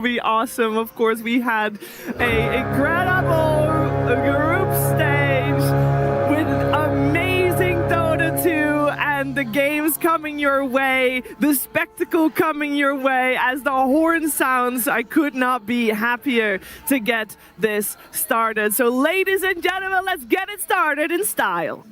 Be awesome. Of course, we had a incredible group stage with amazing Dota 2 and the games coming your way, the spectacle coming your way. As the horn sounds, I could not be happier to get this started. So ladies and gentlemen, let's get it started in style.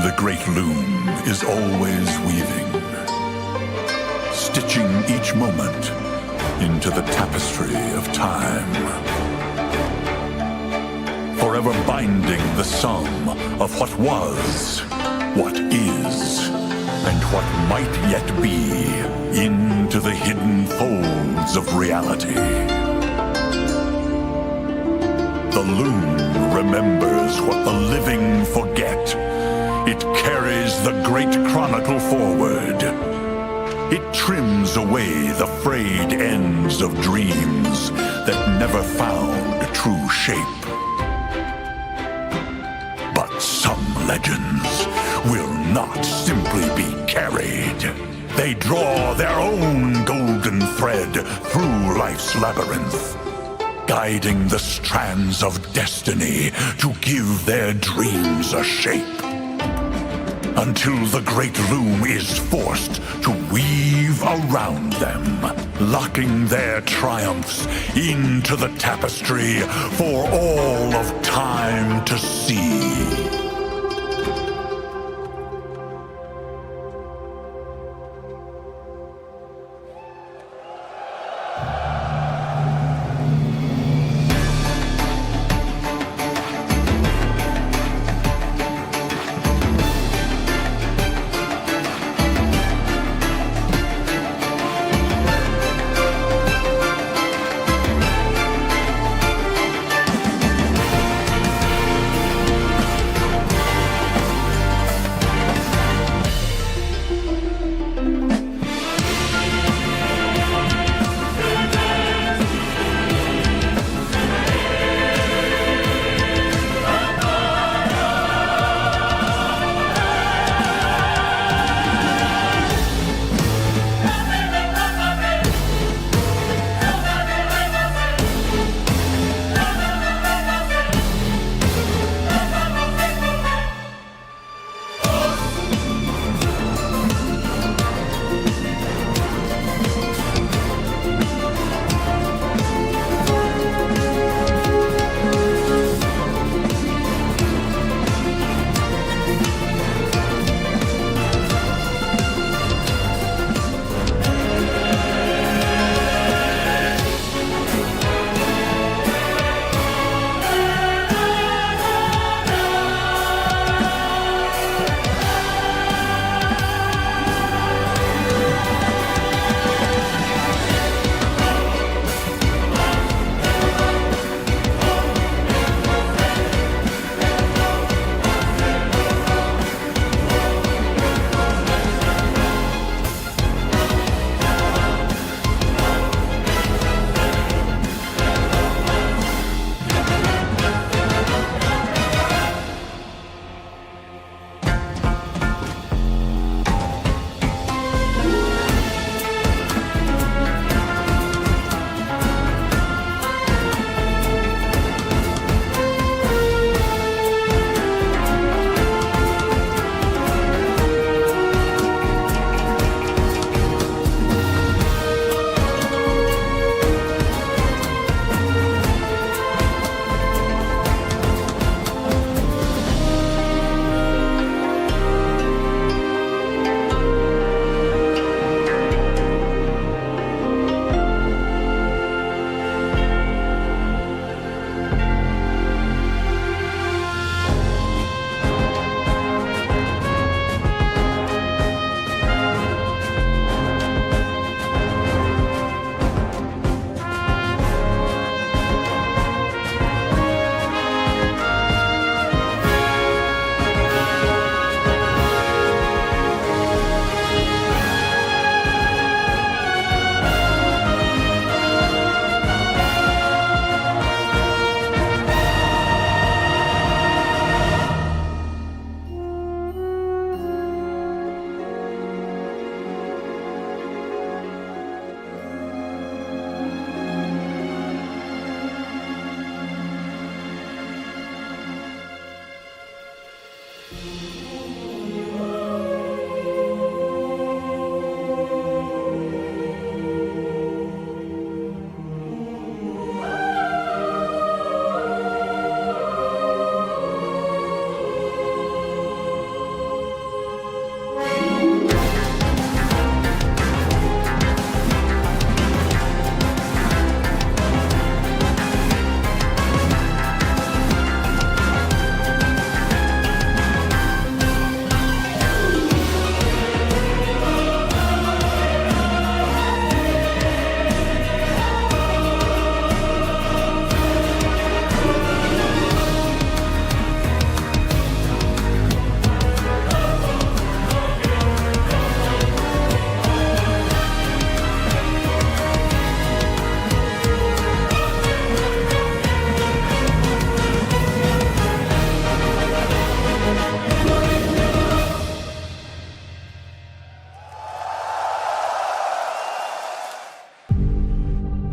The great loom is always weaving, stitching each moment into the tapestry of time, forever binding the sum of what was, what is, and what might yet be into the hidden folds of reality. The loom remembers what the living forget. It carries the great chronicle forward. It trims away the frayed ends of dreams that never found true shape. But some legends will not simply be carried. They draw their own golden thread through life's labyrinth, guiding the strands of destiny to give their dreams a shape. Until the great loom is forced to weave around them, locking their triumphs into the tapestry for all of time to see.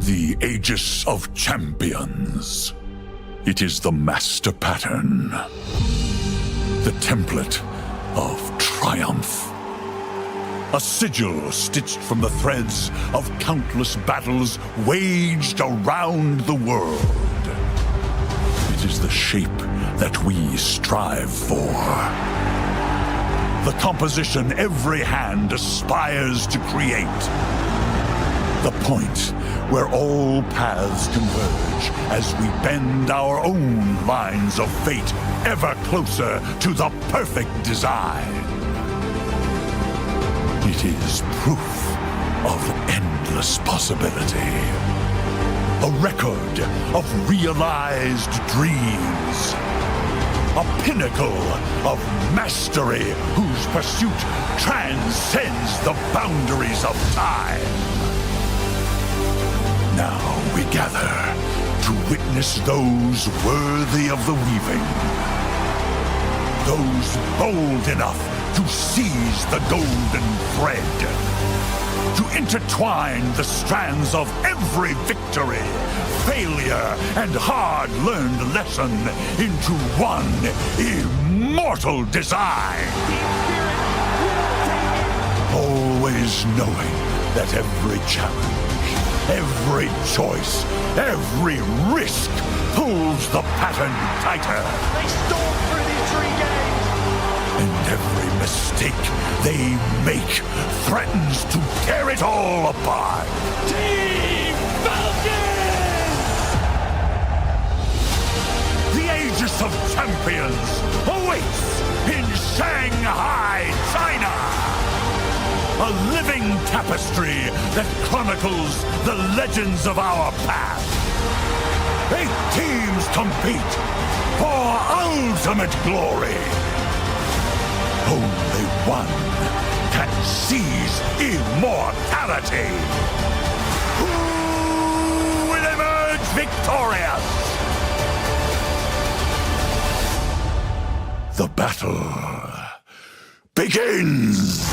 The Aegis of Champions. It is the master pattern. The template of triumph. A sigil stitched from the threads of countless battles waged around the world. It is the shape that we strive for. The composition every hand aspires to create. The point where all paths converge as we bend our own lines of fate ever closer to the perfect design. It is proof of endless possibility. A record of realized dreams. A pinnacle of mastery whose pursuit transcends the boundaries of time. Now we gather to witness those worthy of the weaving. Those bold enough to seize the golden thread. To intertwine the strands of every victory, failure, and hard-learned lesson into one immortal design. Always knowing that every challenge, every choice, every risk pulls the pattern tighter. They storm through these 3 games. And every mistake they make threatens to tear it all apart. Team Falcons! The Aegis of Champions awaits in Shanghai, China. A living tapestry that chronicles the legends of our past. 8 teams compete for ultimate glory. Only one can seize immortality. Who will emerge victorious? The battle begins!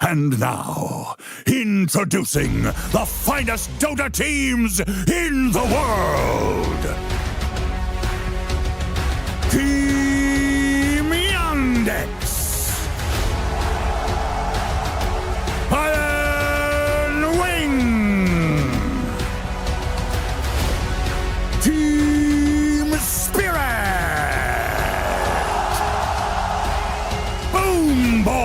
And now, introducing the finest Dota teams in the world! Team Yandex! Iron Wing! Team Spirit! Boom Boys!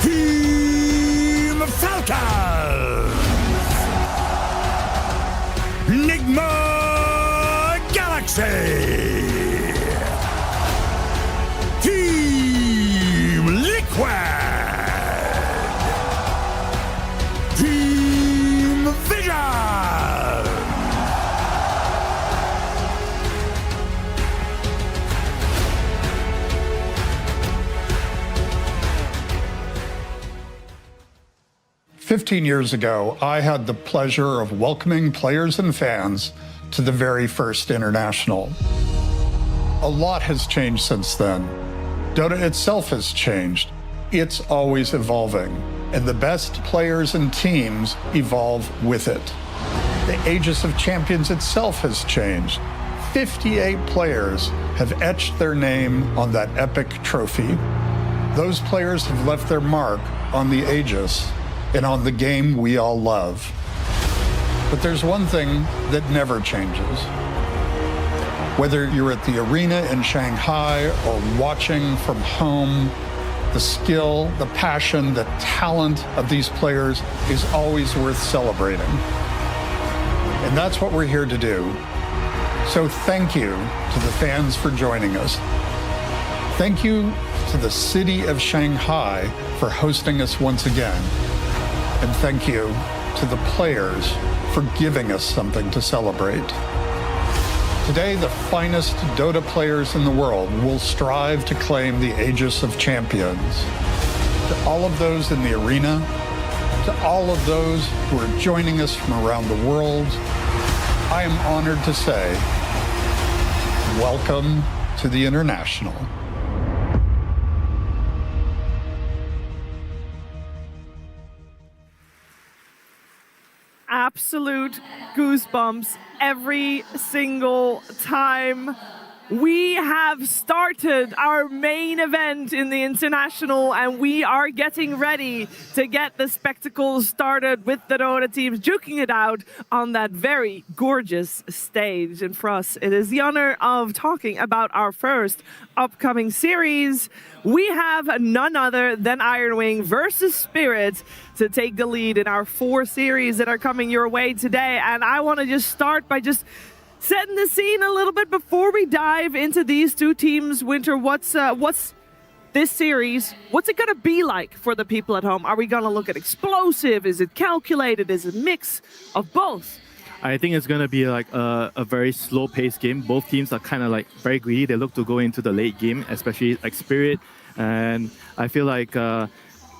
Team Falcons! Nigma Galaxy! Team Liquid! Team Vision! "15 years ago, I had the pleasure of welcoming players and fans to the very first International. A lot has changed since then. Dota itself has changed. It's always evolving, and the best players and teams evolve with it. The Aegis of Champions itself has changed. 58 players have etched their name on that epic trophy. Those players have left their mark on the Aegis and on the game we all love. But there's one thing that never changes. Whether you're at the arena in Shanghai or watching from home, the skill, the passion, the talent of these players is always worth celebrating. And that's what we're here to do. So thank you to the fans for joining us. Thank you to the city of Shanghai for hosting us once again. And thank you to the players for giving us something to celebrate. Today, the finest Dota players in the world will strive to claim the Aegis of Champions. To all of those in the arena, to all of those who are joining us from around the world, I am honored to say, welcome to the International. Absolute goosebumps every single time. We have started our main event in the International, and we are getting ready to get the spectacle started with the Dota teams duking it out on that very gorgeous stage. And for us, it is the honor of talking about our first upcoming series. We have none other than Ironwing versus Spirit to take the lead in our 4 series that are coming your way today. And I want to just start by just setting the scene a little bit before we dive into these 2 teams. Winter, what's this series? What's it going to be like for the people at home? Are we going to look at explosive? Is it calculated? Is it a mix of both? I think it's going to be like a very slow-paced game. Both teams are kind of like very greedy. They look to go into the late game, especially like Spirit. And I feel like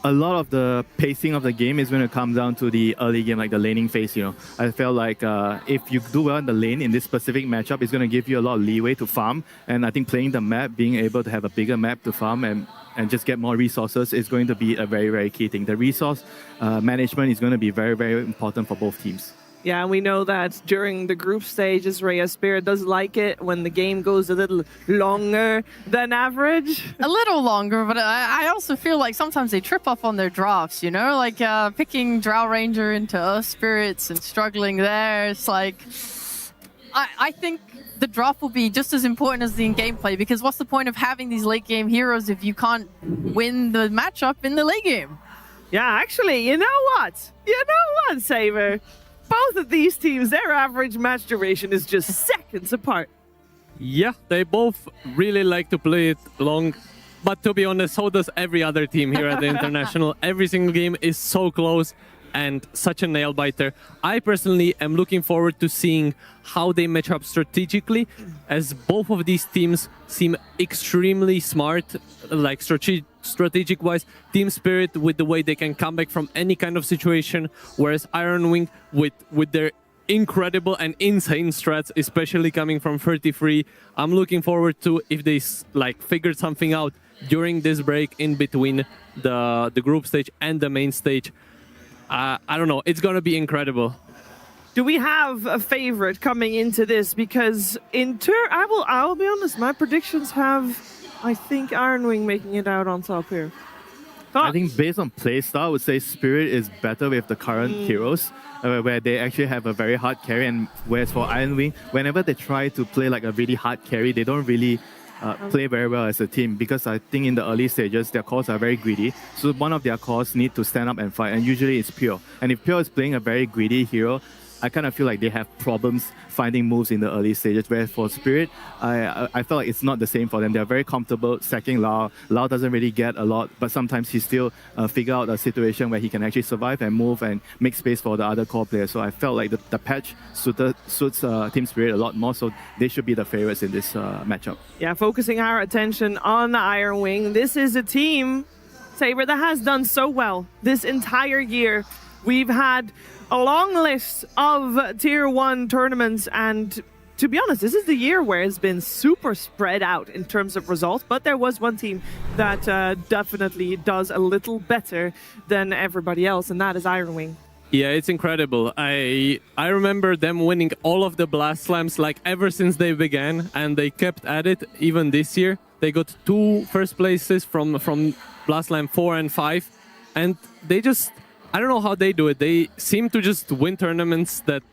a lot of the pacing of the game is going to come down to the early game, like the laning phase. You know, I felt like if you do well in the lane in this specific matchup, it's going to give you a lot of leeway to farm. And I think playing the map, being able to have a bigger map to farm and just get more resources is going to be a very, very key thing. The resource management is going to be very, very important for both teams. Yeah, and we know that during the group stages, Rhea Spirit does like it when the game goes a little longer than average. A little longer, but I also feel like sometimes they trip up on their drafts, you know? Like picking Drow Ranger into Earth Spirits and struggling there. It's like, I think the draft will be just as important as the in-game play, because what's the point of having these late-game heroes if you can't win the matchup in the late game? Yeah, actually, you know what? Saber? Both of these teams, their average match duration is just seconds apart. Yeah, they both really like to play it long. But to be honest, so does every other team here at the International. Every single game is so close and such a nail-biter. I personally am looking forward to seeing how they match up strategically, as both of these teams seem extremely smart, like strategic-wise. Team Spirit with the way they can come back from any kind of situation, whereas Ironwing with their incredible and insane strats, especially coming from 33. I'm looking forward to if they figured something out during this break in between the group stage and the main stage. I don't know. It's going to be incredible. Do we have a favorite coming into this? Because I will be honest, my predictions have, I think, Ironwing making it out on top here. I think based on playstyle, I would say Spirit is better with the current heroes, where they actually have a very hard carry. And whereas for Ironwing, whenever they try to play like a really hard carry, they don't really play very well as a team, because I think in the early stages, their cores are very greedy. So one of their cores need to stand up and fight, and usually it's Pure. And if Pure is playing a very greedy hero, I kind of feel like they have problems finding moves in the early stages. Whereas for Spirit, I feel like it's not the same for them. They're very comfortable sacking Lao. Lao doesn't really get a lot, but sometimes he still figure out a situation where he can actually survive and move and make space for the other core players. So I felt like the patch suits Team Spirit a lot more, so they should be the favorites in this matchup. Yeah, focusing our attention on the Ironwing. This is a team, Saber, that has done so well this entire year. We've had a long list of Tier 1 tournaments, and to be honest, this is the year where it's been super spread out in terms of results, but there was one team that definitely does a little better than everybody else, and that is Ironwing. Yeah, it's incredible. I remember them winning all of the Blast Slams like ever since they began, and they kept at it even this year. They got 2 first places from Blast Slam 4 and 5, and they just, I don't know how they do it. They seem to just win tournaments that,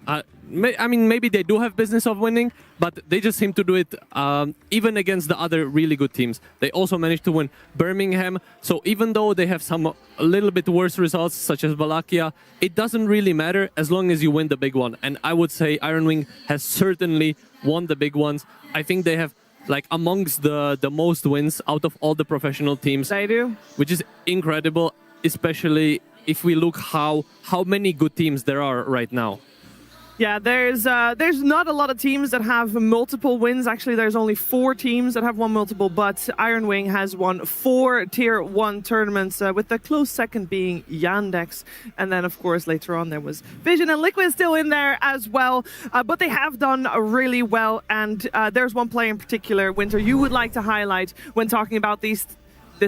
I mean, maybe they do have business of winning, but they just seem to do it even against the other really good teams. They also managed to win Birmingham. So even though they have some a little bit worse results, such as Wallachia, it doesn't really matter as long as you win the big one. And I would say Ironwing has certainly won the big ones. I think they have like amongst the most wins out of all the professional teams. They do. Which is incredible, especially if we look how many good teams there are right now. Yeah, there's not a lot of teams that have multiple wins. Actually, there's only 4 teams that have won multiple, but Iron Wing has won 4 Tier 1 tournaments, with the close second being Yandex. And then, of course, later on there was Vision and Liquid still in there as well. But they have done really well. And there's one player in particular, Winter, you would like to highlight when talking about this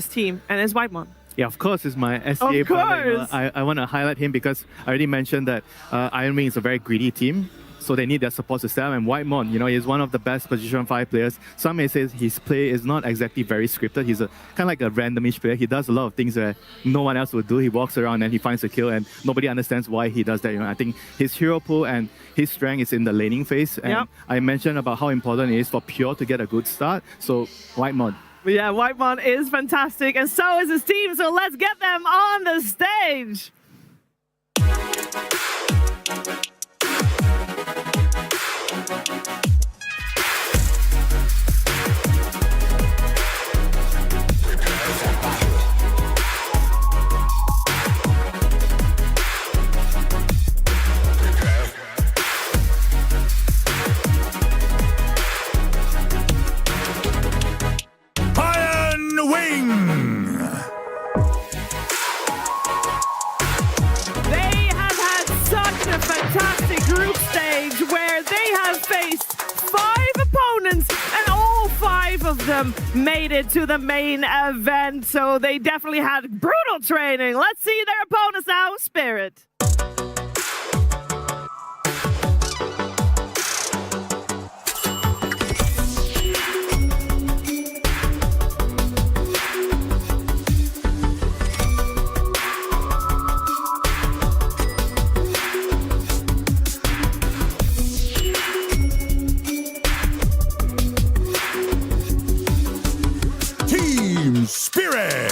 team, and it's Whitemon. Yeah, of course, it's my SCA brother. You know, I want to highlight him because I already mentioned that Iron Wing is a very greedy team, so they need their support system. And Whitemon, you know, he's one of the best position 5 players. Some may say his play is not exactly very scripted. He's kind of like a randomish player. He does a lot of things that no one else would do. He walks around and he finds a kill, and nobody understands why he does that. You know, I think his hero pool and his strength is in the laning phase. And I mentioned about how important it is for Pure to get a good start. So Whitemon. Yeah, Whitemon is fantastic, and so is his team, so let's get them on the stage. Fantastic group stage where they have faced 5 opponents and all 5 of them made it to the main event, so they definitely had brutal training. Let's see their opponents now. Spirit. Spirit!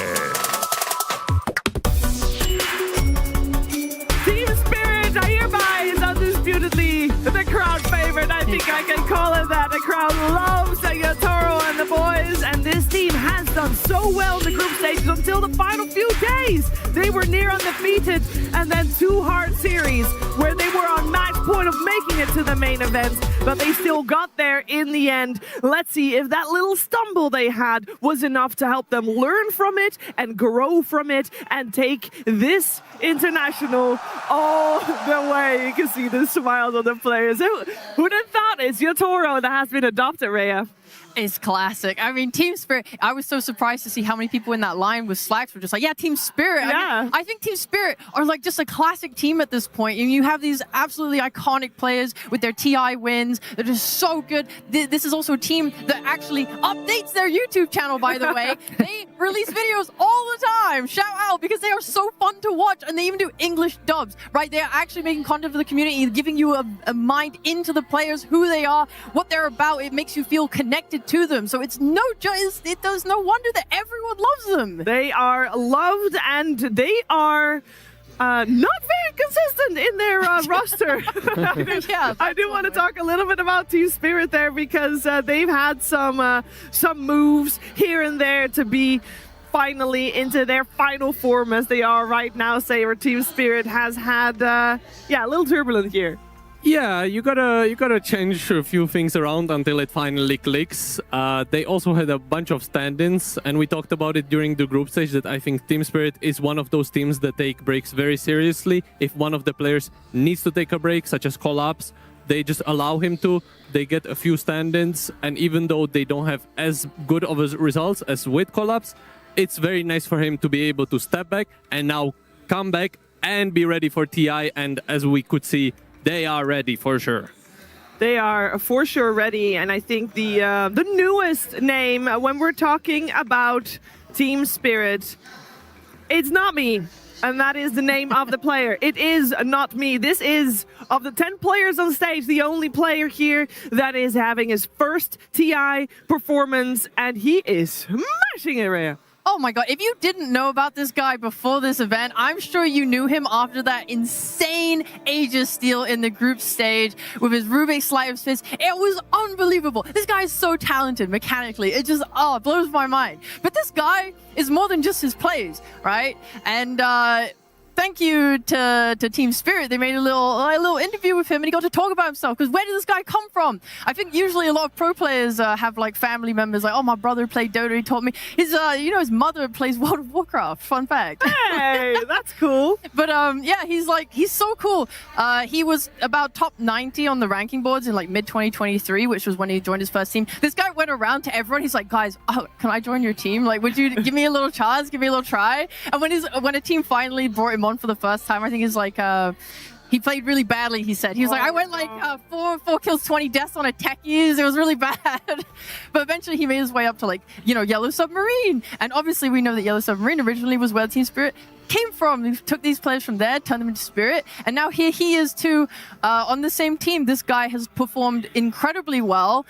Team Spirit, I hereby is undisputedly the crowd favorite. I think I can call it that. The crowd loves Toro and the boys, and this team has done so well in the group stages until the final few days. They were near undefeated, and then 2 hard series where they were on match point of making it to the main event, but they still got there in the end. Let's see if that little stumble they had was enough to help them learn from it and grow from it and take this international all the way. You can see the smiles on the players. Who'd have thought it's Toro that has been adopted, Rhea? It's classic. I mean, Team Spirit, I was so surprised to see how many people in that line with slacks were just like, yeah, Team Spirit. Yeah. I think Team Spirit are like just a classic team at this point. And you have these absolutely iconic players with their TI wins. They're just so good. This is also a team that actually updates their YouTube channel, by the way. They release videos all the time. Shout out, because they are so fun to watch. And they even do English dubs, right? They're actually making content for the community, giving you a mind into the players, who they are, what they're about. It makes you feel connected to them. So it's no wonder that everyone loves them. They are loved, and they are not very consistent in their roster. I do want to talk a little bit about Team Spirit there, because they've had some moves here and there to be finally into their final form as they are right now. Saber, Team Spirit has had a little turbulent here. Yeah, you gotta change a few things around until it finally clicks. They also had a bunch of stand-ins, and we talked about it during the group stage that I think Team Spirit is one of those teams that take breaks very seriously. If one of the players needs to take a break, such as collapse, they just allow him to. They get a few stand-ins, and even though they don't have as good of a results as with collapse, it's very nice for him to be able to step back and now come back and be ready for TI, and as we could see, they are ready for sure. They are for sure ready, and I think the newest name when we're talking about Team Spirit, it's not me, and that is the name of the player. It is not me. This is, of the 10 players on stage, the only player here that is having his first TI performance, and he is smashing it, Rhea. Oh my god, if you didn't know about this guy before this event, I'm sure you knew him after that insane Aegis steal in the group stage with his Rubik's Sleight of Fist. It was unbelievable. This guy is so talented mechanically. It just, blows my mind. But this guy is more than just his plays, right? And thank you to Team Spirit. They made a little interview with him, and he got to talk about himself. Because where did this guy come from? I think usually a lot of pro players have like family members, like, oh, my brother played Dota. He taught me. His mother plays World of Warcraft. Fun fact. Hey, that's cool. But yeah, he's so cool. He was about top 90 on the ranking boards in like mid 2023, which was when he joined his first team. This guy went around to everyone. He's like, guys, can I join your team? Like, would you give me a little chance? Give me a little try? And when a team finally brought him on for the first time, I think he's like, he played really badly, he said. He was like, I went like 4 kills, 20 deaths on a techies. It was really bad. But eventually he made his way up to like, Yellow Submarine. And obviously we know that Yellow Submarine originally was where Team Spirit came from. We took these players from there, turned them into Spirit, and now here he is too on the same team. This guy has performed incredibly well.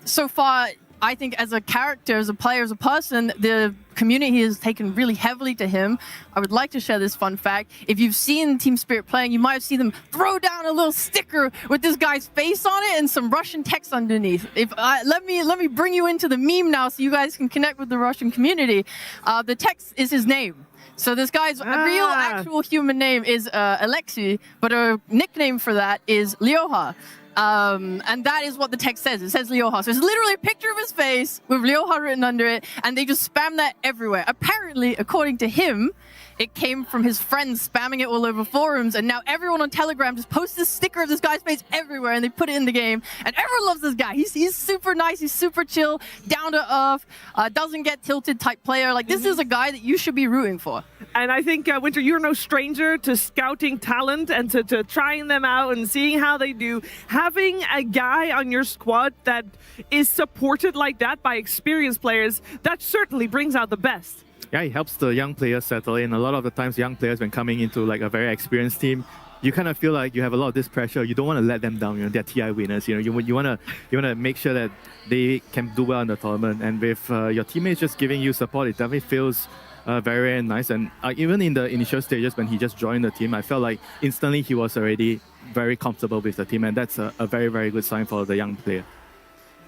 So far, I think as a character, as a player, as a person, the community has taken really heavily to him. I would like to share this fun fact. If you've seen Team Spirit playing, you might have seen them throw down a little sticker with this guy's face on it and some Russian text underneath. Let me bring you into the meme now so you guys can connect with the Russian community. The text is his name. So this guy's real actual human name is Alexei, but a nickname for that is Lyoha. And that is what the text says. It says Lyoha. So it's literally a picture of his face with Lyoha written under it, and they just spam that everywhere. Apparently, according to him, it came from his friends spamming it all over forums, and now everyone on Telegram just posts this sticker of this guy's face everywhere, and they put it in the game, and everyone loves this guy. He's super nice, he's super chill, down to earth, doesn't get tilted type player. Like, this is a guy that you should be rooting for. And I think, Winter, you're no stranger to scouting talent and to trying them out and seeing how they do. Having a guy on your squad that is supported like that by experienced players, that certainly brings out the best. Yeah, it helps the young players settle in. A lot of the times, young players, when coming into like a very experienced team, you kind of feel like you have a lot of this pressure. You don't want to let them down. They're TI winners. You want to make sure that they can do well in the tournament. And with your teammates just giving you support, it definitely feels very, very nice. And even in the initial stages when he just joined the team, I felt like instantly he was already very comfortable with the team, and that's a very, very good sign for the young player.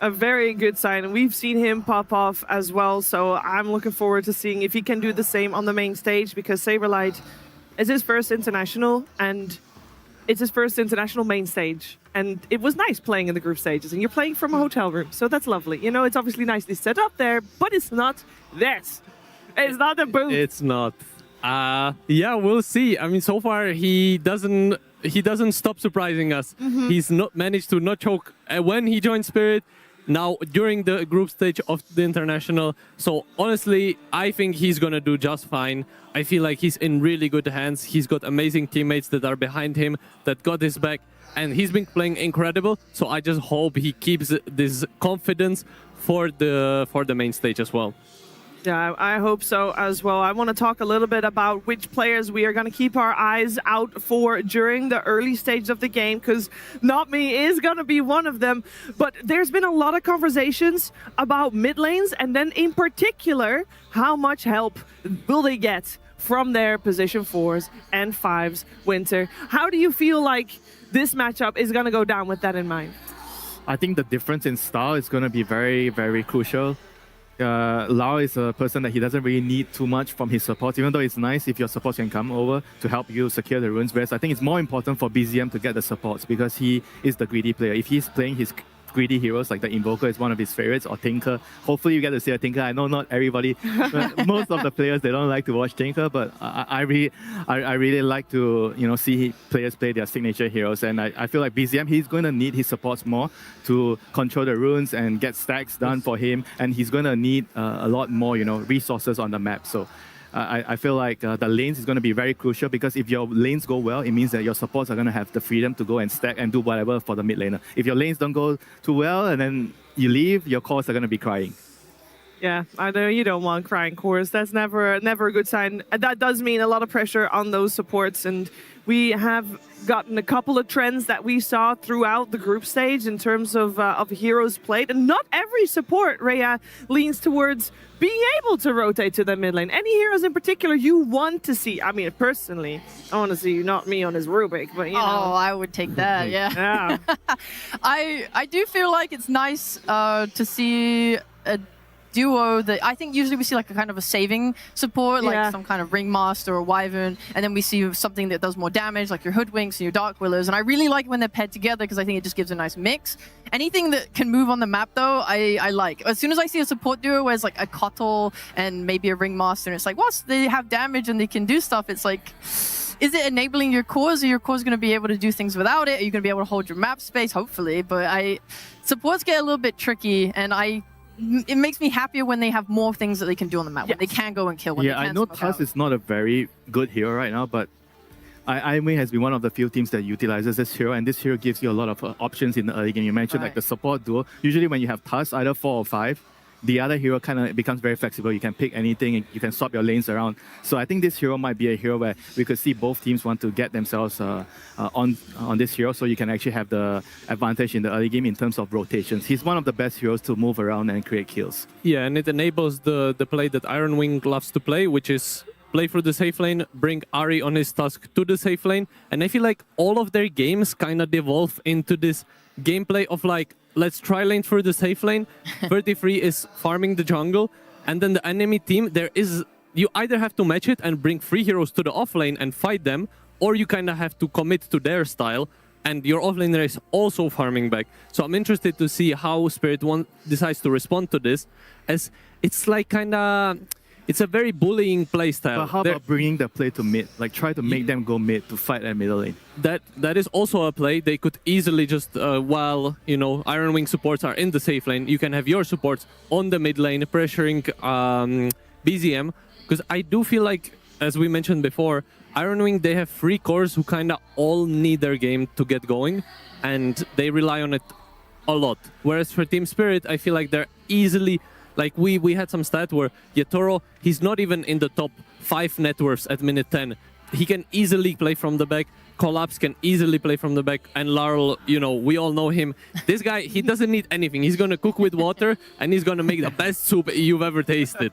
A very good sign. We've seen him pop off as well, so I'm looking forward to seeing if he can do the same on the main stage, because Saberlight is his first international, and it's his first international main stage. And it was nice playing in the group stages, and you're playing from a hotel room, so that's lovely. It's obviously nicely set up there, but it's not this. It's not the booth. It's not. Yeah, we'll see. I mean, so far he doesn't stop surprising us. He's not managed to not choke when he joined Spirit. Now, during the group stage of the international. So honestly, I think he's gonna do just fine. I feel like he's in really good hands. He's got amazing teammates that are behind him, that got his back, and he's been playing incredible. So I just hope he keeps this confidence for the main stage as well. Yeah, I hope so as well. I want to talk a little bit about which players we are going to keep our eyes out for during the early stage of the game, because Not Me is going to be one of them. But there's been a lot of conversations about mid lanes, and then in particular, how much help will they get from their position 4s and 5s, Winter. How do you feel like this matchup is going to go down with that in mind? I think the difference in style is going to be very, very crucial. Lau is a person that he doesn't really need too much from his support, even though it's nice if your support can come over to help you secure the runes. Whereas I think it's more important for BZM to get the supports, because he is the greedy player. If he's playing his greedy heroes, like the Invoker is one of his favorites, or Tinker. Hopefully you get to see a Tinker. I know not everybody, most of the players, they don't like to watch Tinker, but I really like to see players play their signature heroes, and I feel like BZM, he's going to need his supports more to control the runes and get stacks done for him, and he's going to need a lot more resources on the map. So I feel like the lanes is going to be very crucial, because if your lanes go well, it means that your supports are going to have the freedom to go and stack and do whatever for the mid laner. If your lanes don't go too well and then you leave, your cores are going to be crying. Yeah, I know you don't want crying cores. That's never a good sign. That does mean a lot of pressure on those supports, and we have gotten a couple of trends that we saw throughout the group stage in terms of heroes played, and not every support, Rhea, leans towards being able to rotate to the mid lane. Any heroes in particular you want to see? I mean, personally, I want to see Not Me on his Rubik, but you know. Oh, I would take that, yeah. I do feel like it's nice to see duo that I think usually we see like a kind of a saving support, like Yeah. some kind of ringmaster or wyvern, and then we see something that does more damage, like your hoodwinks and your dark willows. And I really like when they're paired together because I think it just gives a nice mix. Anything that can move on the map though, I like. As soon as I see a support duo where it's like a Kotl and maybe a ringmaster, and it's like, what? They have damage and they can do stuff. It's like, is it enabling your cores? Are your cores going to be able to do things without it? Are you going to be able to hold your map space? Hopefully, but supports get a little bit tricky, and it makes me happier when they have more things that they can do on the map. When they can go and kill. When Yeah, they I can know smoke Tusk out. is not a very good hero right now, but Iron Wing has been one of the few teams that utilizes this hero, and this hero gives you a lot of options in the early game. You mentioned like the support duo. Usually when you have Tusk, either 4 or 5, the other hero kind of becomes very flexible. You can pick anything, and you can swap your lanes around. So I think this hero might be a hero where we could see both teams want to get themselves on this hero, so you can actually have the advantage in the early game in terms of rotations. He's one of the best heroes to move around and create kills. Yeah, and it enables the play that Iron Wing loves to play, which is play through the safe lane, bring Ari on his Tusk to the safe lane. And I feel like all of their games kind of devolve into this gameplay of like, let's try lane through the safe lane. 33 is farming the jungle, and then the enemy team, you either have to match it and bring 3 heroes to the off lane and fight them, or you kind of have to commit to their style, and your offlaner is also farming back. So I'm interested to see how Spirit One decides to respond to this, as it's like kind of... It's a very bullying playstyle. But how about bringing the play to mid? Like try to make them go mid to fight at middle lane. That is also a play. They could easily just, while Iron Wing supports are in the safe lane, you can have your supports on the mid lane pressuring BZM. Because I do feel like, as we mentioned before, Iron Wing, they have 3 cores who kind of all need their game to get going, and they rely on it a lot. Whereas for Team Spirit, I feel like they're easily... Like we had some stat where Yetoro, he's not even in the top 5 net worths at minute 10. He can easily play from the back. Collapse can easily play from the back. And Laurel, we all know him. This guy, he doesn't need anything. He's going to cook with water, and he's going to make the best soup you've ever tasted.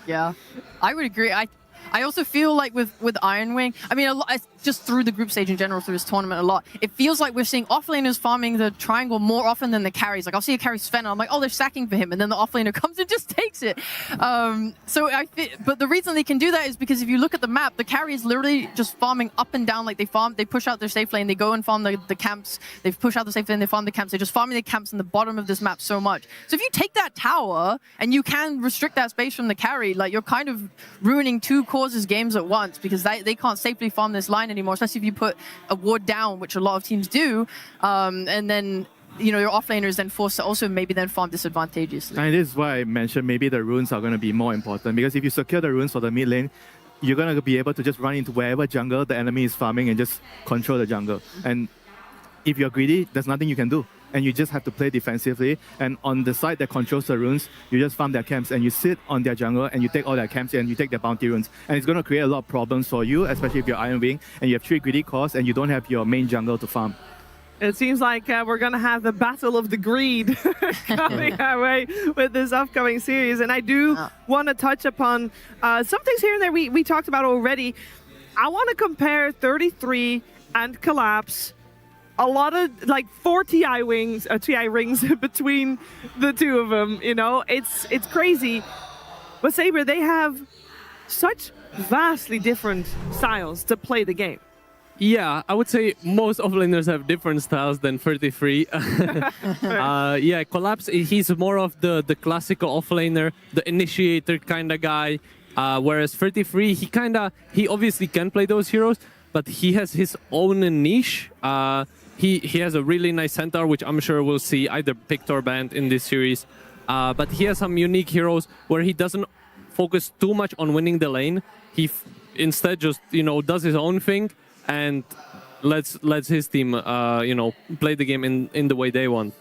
Yeah, I would agree. I also feel like with Iron Wing, I mean, just through the group stage in general, through this tournament a lot, it feels like we're seeing offlaners farming the triangle more often than the carries. Like, I'll see a carry Sven, and I'm like, oh, they're stacking for him, and then the offlaner comes and just takes it. But the reason they can do that is because if you look at the map, the carry is literally just farming up and down. Like, they push out their safe lane, they go and farm the camps, they push out the safe lane, they farm the camps, they're just farming the camps in the bottom of this map so much. So if you take that tower, and you can restrict that space from the carry, like, you're kind of ruining 2 causes games at once, because they can't safely farm this line anymore, especially if you put a ward down, which a lot of teams do, and then your offlaner is then forced to also maybe then farm disadvantageously. And this is why I mentioned maybe the runes are going to be more important, because if you secure the runes for the mid lane, you're going to be able to just run into wherever jungle the enemy is farming and just control the jungle. And if you're greedy, there's nothing you can do. And you just have to play defensively. And on the side that controls the runes, you just farm their camps and you sit on their jungle and you take all their camps and you take their bounty runes. And it's going to create a lot of problems for you, especially if you're Iron Wing and you have 3 greedy cores and you don't have your main jungle to farm. It seems like we're going to have the battle of the greed coming our way with this upcoming series. And I do want to touch upon some things here and there we talked about already. I want to compare 33 and Collapse. A lot of like 4 TI rings between the 2 of them. It's crazy. But Saber, they have such vastly different styles to play the game. Yeah, I would say most offlaners have different styles than 33. Yeah, Collapse, he's more of the classical offlaner, the initiator kind of guy. Whereas 33, he obviously can play those heroes, but he has his own niche. He has a really nice centaur, which I'm sure we'll see either picked or banned in this series. But he has some unique heroes where he doesn't focus too much on winning the lane. He instead just does his own thing and lets his team play the game in the way they want.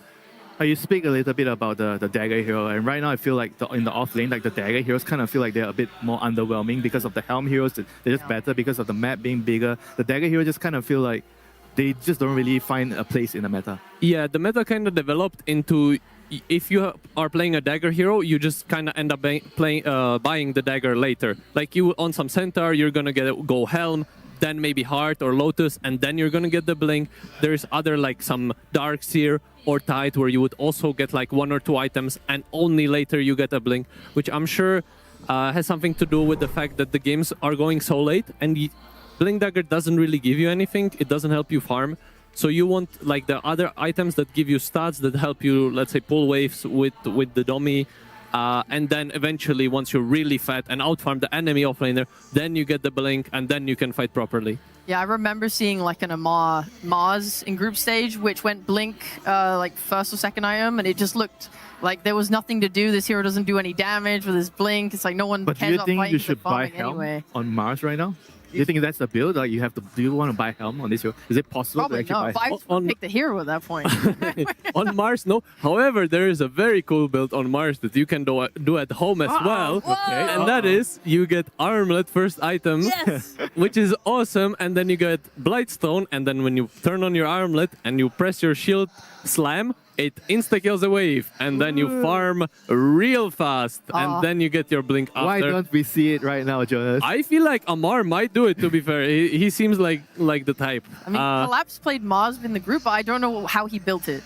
You speak a little bit about the dagger hero, and right now I feel like in the off lane, like the dagger heroes kind of feel like they're a bit more underwhelming because of the helm heroes. They're just better because of the map being bigger. The dagger hero just kind of feel like they just don't really find a place in the meta. Yeah, the meta kind of developed into, if you are playing a dagger hero, you just kind of end up buying the dagger later. Like you on some centaur, you're gonna go helm, then maybe heart or lotus, and then you're gonna get the blink. There's other like some dark seer or Tide, where you would also get like 1 or 2 items and only later you get a blink, which I'm sure has something to do with the fact that the games are going so late, and Blink Dagger doesn't really give you anything. It doesn't help you farm. So you want like the other items that give you stats that help you, let's say, pull waves with the dummy. And then eventually, once you're really fat and outfarm the enemy offlaner, then you get the blink and then you can fight properly. Yeah, I remember seeing like an Mars in group stage, which went blink like first or second item, and it just looked like there was nothing to do. This hero doesn't do any damage with his blink. It's like no one But do cares you about think fighting you should buy farming Helm anyway. on Mars right now? Do you think that's the build? Like you have to? Do you want to buy Helm on this hero? Is it possible Probably to actually not. buy? If I pick the hero at that point. On Mars, no. However, there is a very cool build on Mars that you can do at home as well. Okay. And that is, you get Armlet first item, Yes! which is awesome. And then you get Blightstone. And then when you turn on your Armlet and you press your shield slam, it insta-kills a wave. And then you farm real fast. And then you get your blink after. Why don't we see it right now, Jonas? I feel like Amar might do it, to be fair. He seems like the type. I mean, Collapse played Mars in the group, but I don't know how he built it.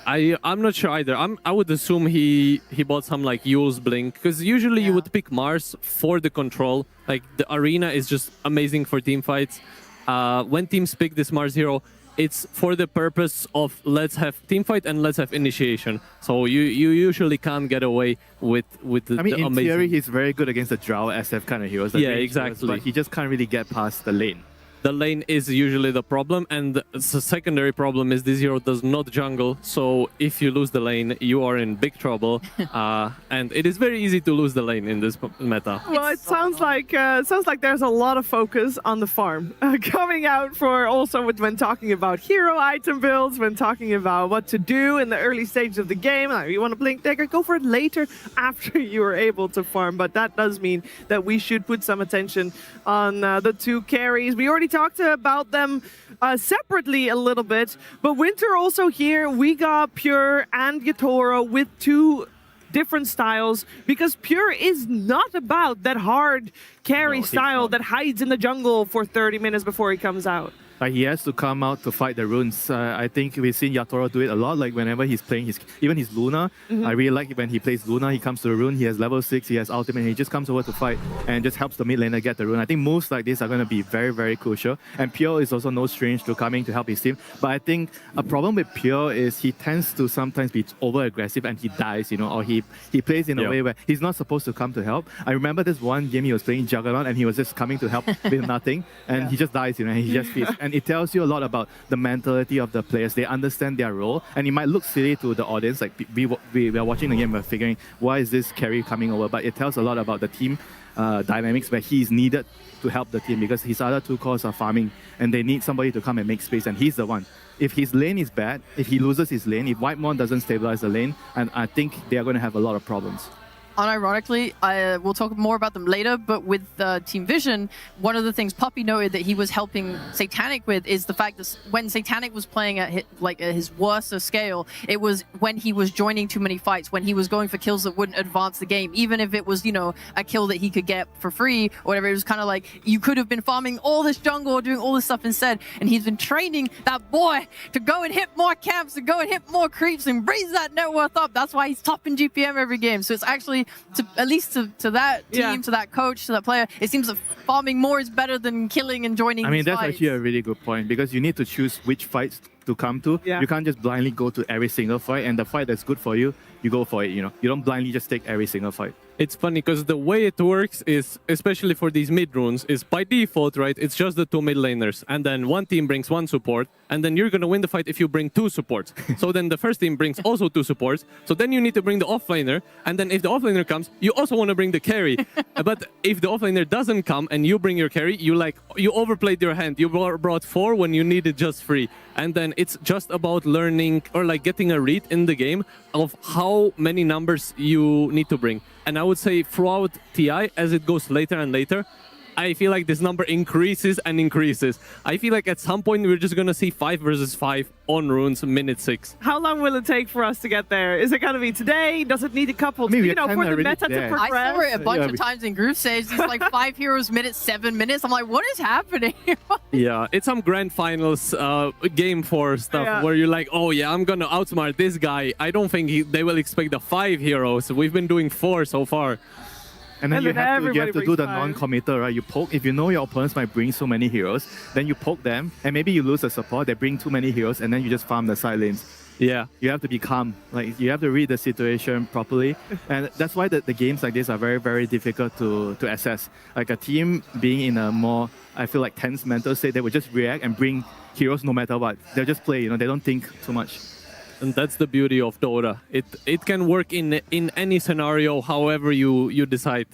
I'm not sure either. I would assume he bought some like Yule's blink, because usually you would pick Mars for the control. Like the arena is just amazing for team fights. When teams pick this Mars hero, it's for the purpose of let's have team fight and let's have initiation. So you usually can't get away with the I mean, the in amazing. theory, he's very good against the Drow SF kind of heroes. the Yeah, range exactly. Heroes, but he just can't really get past the lane. The lane is usually the problem, and the secondary problem is this hero does not jungle. So if you lose the lane, you are in big trouble, and it is very easy to lose the lane in this meta. Well, it sounds like there's a lot of focus on the farm coming out for also when talking about hero item builds, when talking about what to do in the early stage of the game. Like, you want to blink dagger, go for it later after you are able to farm. But that does mean that we should put some attention on the 2 carries. We already talked about them separately a little bit, but Winter also here. We got Pure and Yatoro with 2 different styles, because Pure is not about that hard carry style that hides in the jungle for 30 minutes before he comes out. Like he has to come out to fight the runes. I think we've seen Yatoro do it a lot. Like whenever he's playing even his Luna, I really like it when he plays Luna. He comes to the rune. He has level 6. He has ultimate. And he just comes over to fight and just helps the mid laner get the rune. I think moves like this are going to be very, very crucial. And Pure is also no strange to coming to help his team. But I think a problem with Pure is he tends to sometimes be over aggressive and he dies, or he plays in a way where he's not supposed to come to help. I remember this one game he was playing Juggernaut and he was just coming to help with nothing, and he just dies, and he just feeds. And it tells you a lot about the mentality of the players. They understand their role, and it might look silly to the audience. Like we are watching the game, we're figuring why is this carry coming over, but it tells a lot about the team dynamics where he's needed to help the team, because his other 2 cores are farming and they need somebody to come and make space, and he's the one. If his lane is bad, if he loses his lane, if Whitemon doesn't stabilize the lane, and I think they are going to have a lot of problems. Unironically, we'll talk more about them later, but with Team Vision, one of the things Puppy noted that he was helping Satanic with is the fact that when Satanic was playing at his worst scale, it was when he was joining too many fights, when he was going for kills that wouldn't advance the game, even if it was, a kill that he could get for free or whatever. It was kind of like, you could have been farming all this jungle or doing all this stuff instead, and he's been training that boy to go and hit more camps, to go and hit more creeps and raise that net worth up. That's why he's top in GPM every game. So it's actually, at least to that team, to that coach, to that player, it seems that farming more is better than killing and joining. I mean, that's fights. actually a really good point, because you need to choose which fights to come to. You can't just blindly go to every single fight, and the fight that's good for you, you go for it. You don't blindly just take every single fight. It's funny because the way it works is, especially for these mid runes, is by default, right? It's just the 2 mid laners, and then one team brings 1 support, and then you're gonna win the fight if you bring 2 supports. So then the first team brings also 2 supports. So then you need to bring the offlaner, and then if the offlaner comes, you also want to bring the carry. But if the offlaner doesn't come and you bring your carry, you overplayed your hand. You brought 4 when you needed just 3, and then it's just about learning or getting a read in the game of how many numbers you need to bring. And I would say throughout TI, as it goes later and later, I feel like this number increases and increases. I feel like at some point we're just gonna see 5 versus 5 on runes minute 6. How long will it take for us to get there? Is it going to be today? Does it need a couple, mean, we're for kinda the already meta to there. progress? I saw it a bunch Yeah, of times in group stage. It's like 5 heroes minute, 7 minutes. I'm like, what is happening? Yeah, it's some grand finals game 4 stuff Yeah. where you're like, oh yeah, I'm gonna outsmart this guy. I don't think they will expect the 5 heroes. We've been doing 4 so far. And then And you then have to everybody do brings the 5. non-committal, right? You poke, if you know your opponents might bring so many heroes, then you poke them, and maybe you lose the support, they bring too many heroes, and then you just farm the side lanes. Yeah. You have to be calm. Like, you have to read the situation properly. And that's why the games like this are very, very difficult to assess. Like a team being in a more, I feel like, tense mental state, they would just react and bring heroes no matter what. They'll just play, they don't think too much. And that's the beauty of Dota. It can work in any scenario, however you decide.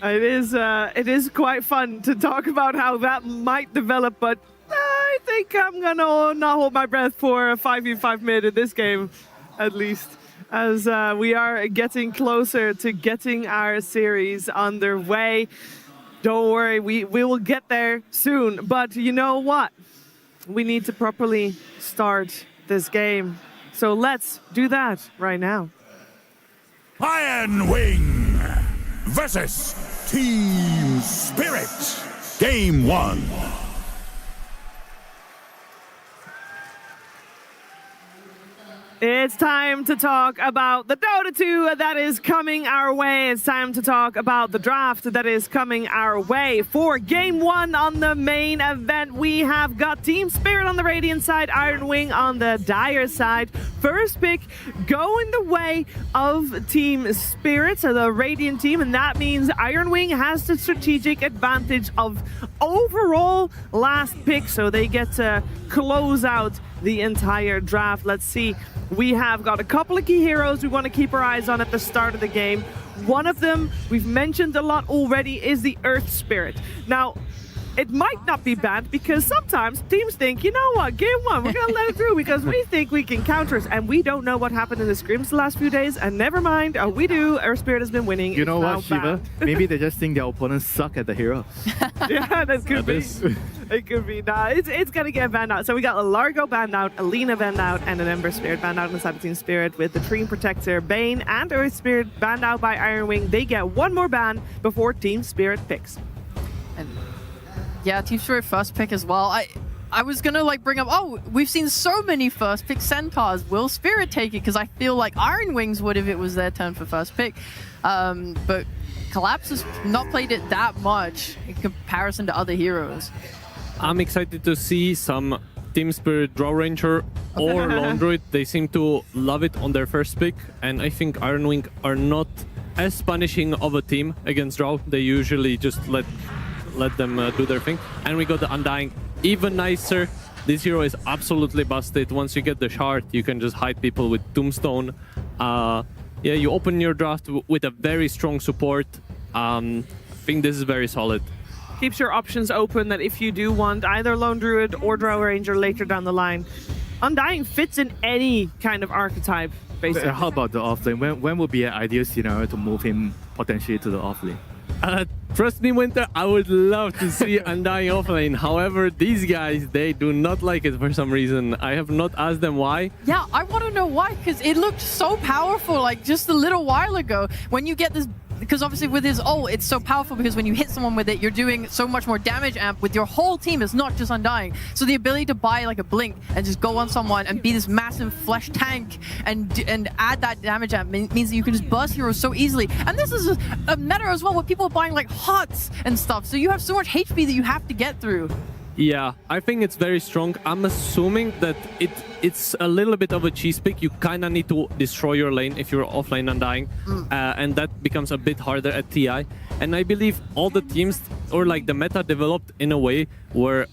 It is quite fun to talk about how that might develop, but I think I'm gonna not hold my breath for a 5v5 mid in this game, at least, as we are getting closer to getting our series underway. Don't worry, we will get there soon, but you know what? We need to properly start this game. So let's do that right now. Iron Wing versus Team Spirit. Game 1. It's time to talk about the Dota 2 that is coming our way. It's time to talk about the draft that is coming our way. For Game 1 on the main event, we have got Team Spirit on the Radiant side, Iron Wing on the Dire side. First pick going the way of Team Spirit, so the Radiant team, and that means Iron Wing has the strategic advantage of overall last pick, so they get to close out the entire draft. Let's see. We have got a couple of key heroes we want to keep our eyes on at the start of the game. One of them we've mentioned a lot already is the Earth Spirit. Now, it might not be bad because sometimes teams think, you know what, game 1, we're going to let it through because we think we can counter us, and we don't know what happened in the scrims the last few days, and never mind, we do. Earth Spirit has been winning. You know It's what, now Shiva? bad. Maybe they just think their opponents suck at the hero. Yeah, that could be. It could be. Nah, it's going to get banned out. So we got a Largo banned out, Alina banned out, and an Ember Spirit banned out on the side of Team Spirit, with the Dream Protector, Bane, and Earth Spirit banned out by Iron Wing. They get one more ban before Team Spirit picks. And yeah, Team Spirit first pick as well. I was gonna bring up, we've seen so many first pick centaurs. Will Spirit take it? Because I feel like Iron Wings would if it was their turn for first pick. But Collapse has not played it that much in comparison to other heroes. I'm excited to see some Team Spirit Draw Ranger or Lone Druid. They seem to love it on their first pick, and I think Iron Wing are not as punishing of a team against Draw. They usually just let them do their thing. And we got the Undying, even nicer. This hero is absolutely busted. Once you get the shard, you can just hide people with Tombstone. Yeah, you open your draft with a very strong support. I think this is very solid. Keeps your options open that if you do want either Lone Druid or Drow Ranger later down the line, Undying fits in any kind of archetype, basically. How about the offlane? When would be an ideal scenario to move him potentially to the offlane? Trust me, Winter, I would love to see Undying offlane. However, these guys, they do not like it for some reason. I have not asked them why. Yeah, I want to know why, because it looked so powerful just a little while ago. When you get this, because obviously with his ult, it's so powerful because when you hit someone with it, you're doing so much more damage amp with your whole team. It's not just Undying. So the ability to buy a blink and just go on someone and be this massive flesh tank and add that damage amp means that you can just burst heroes so easily. And this is a meta as well where people are buying HUTs and stuff. So you have so much HP that you have to get through. Yeah, I think it's very strong. I'm assuming that it's a little bit of a cheese pick. You kind of need to destroy your lane if you're offlane Undying, and that becomes a bit harder at TI. And I believe all the teams, or the meta developed in a way where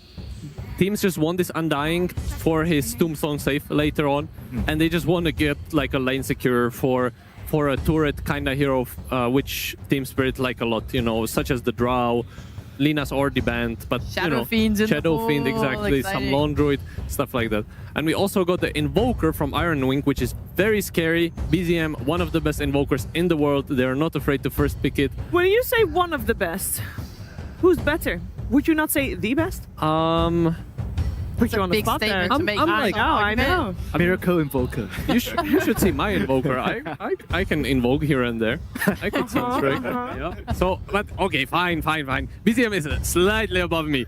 teams just want this Undying for his Tombstone safe later on, and they just want to get a lane secure for a turret kind of hero, which Team Spirit like a lot, such as the Drow. Lina's already banned, but Shadow Fiends in Shadow the Fiend, pool, exactly, exciting. some Lone Druid, stuff like that. And we also got the Invoker from Iron Wing, which is very scary. BZM, one of the best Invokers in the world. They're not afraid to first pick it. When you say one of the best, Who's better? Would you not say the best? Put you on the Big spot there. statement to make. I'm like- I know. Miracle Invoker. You should see my invoker. I can invoke here and there. I can Sunstrike. Yeah. So, but okay, fine. BCM is slightly above me.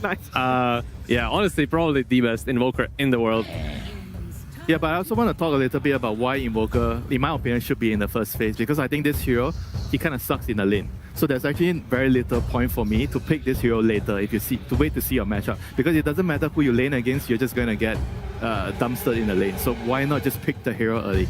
Nice. Yeah, honestly, probably the best invoker in the world. Yeah, but I also want to talk a little bit about why Invoker, in my opinion, should be in the first phase, because I think this hero, he kind of sucks in the lane. So there's actually very little point for me to pick this hero later if you see to wait to see your matchup, because it doesn't matter who you lane against, you're just going to get dumpstered in the lane. So why not just pick the hero early?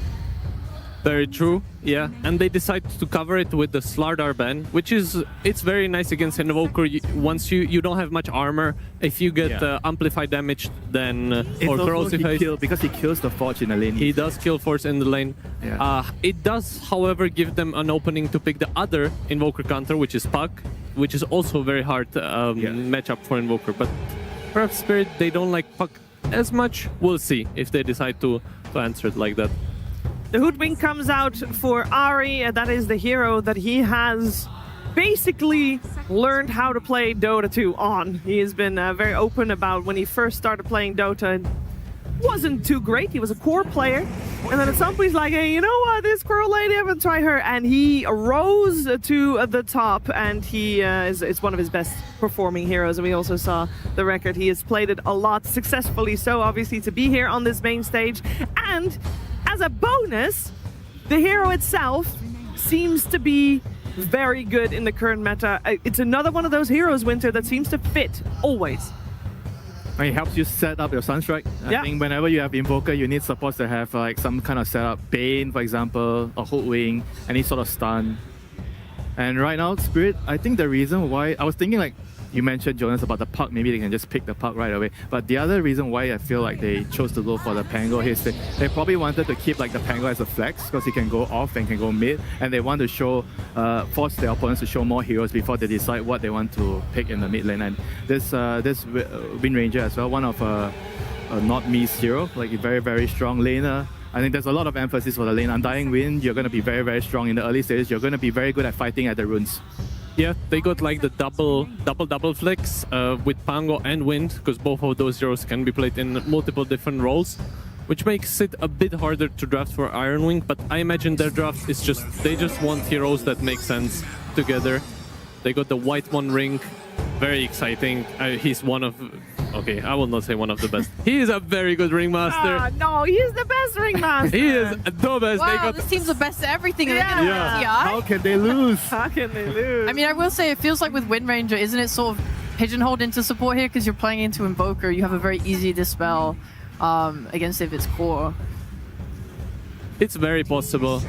Very true, yeah. And they decide to cover it with the Slardar ban, which is, it's very nice against Invoker. Once you don't have much armor, if you get amplified damage, then or corrosive haste, because he kills the Forge in the lane. he does kill Force in the lane. Yeah. It does, however, give them an opening to pick the other Invoker counter, which is Puck, which is also a very hard matchup for Invoker. But perhaps Spirit, they don't like Puck as much. We'll see if they decide to answer it like that. The Hoodwink comes out for Ari, and that is the hero that he has basically learned how to play Dota 2 on. He has been very open about when he first started playing Dota. Wasn't too great. He was a core player. And then at some point he's like, hey, you know what? This girl lady, I'm gonna try her. And he rose to the top, and he is one of his best performing heroes. And we also saw the record. He has played it a lot successfully. So obviously to be here on this main stage. And as a bonus, the hero itself seems to be very good in the current meta. It's another one of those heroes, Winter, that seems to fit always. And it helps you set up your Sunstrike. I think whenever you have Invoker, you need supports that have like some kind of setup. Bane, for example, or Hoodwink, any sort of stun. And right now, Spirit, I think the reason why, I was thinking like, you mentioned, Jonas, about the puck. Maybe they can just pick the puck right away. But the other reason why I feel like they chose to go for the Pango is that they probably wanted to keep like the Pango as a flex, because he can go off and can go mid, and they want to show, force their opponents to show more heroes before they decide what they want to pick in the mid lane. And this Wind Ranger as well, one of not me's hero, like a very strong laner. I think there's a lot of emphasis for the lane. Undying Wind, you're going to be very strong in the early stages. You're going to be very good at fighting at the runes. Yeah, they got like the double flex with Pango and Wind, because both of those heroes can be played in multiple different roles, which makes it a bit harder to draft for Ironwing. But I imagine their draft is just, they just want heroes that make sense together. They got the White One Ring, very exciting. He's one of, okay, I will not say one of the best. He is a very good ringmaster. No, he is the best ringmaster. He is the best. Wow, this team's the best at everything. Yeah. How can they lose? How can they lose? I mean, I will say it feels like with Wind Ranger, isn't it sort of pigeonholed into support here, because you're playing into Invoker, you have a very easy dispel against if it's core. It's very possible.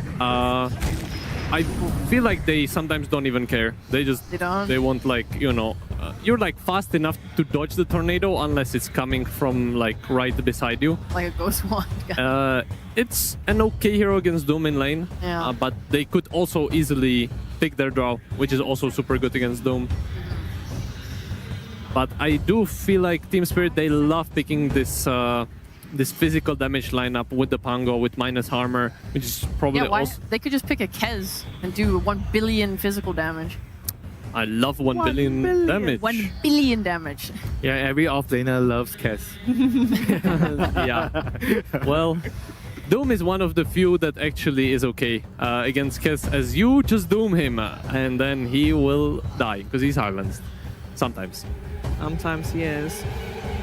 I feel like they sometimes don't even care. They want, like, you know, you're like fast enough to dodge the tornado unless it's coming from like right beside you. Like a Ghost Wand. It's an okay hero against Doom in lane, but they could also easily pick their draw, which is also super good against Doom. But I do feel like Team Spirit, they love picking this this physical damage lineup with the Pango with minus armor, which is probably also... They could just pick a Kez and do 1 billion physical damage. I love 1 billion damage. 1 billion damage. Yeah, every offlaner loves Kess. Yeah. Well, Doom is one of the few that actually is okay against Kess, as you just Doom him and then he will die because he's silenced. Sometimes. Sometimes he is.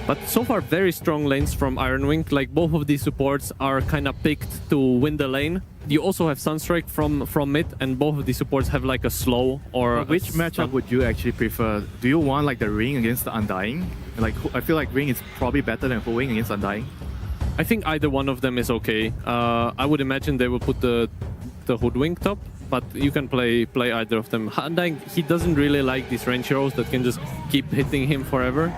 But so far, very strong lanes from Ironwing. Like, both of these supports are kind of picked to win the lane. You also have Sunstrike from mid, and both of these supports have like a slow or... Which matchup would you actually prefer? Do you want like the Ring against the Undying? Like, I feel like Ring is probably better than Hoodwink against Undying. I think either one of them is okay. I would imagine they will put the Hoodwink top, but you can play either of them. Undying, he doesn't really like these range heroes that can just keep hitting him forever.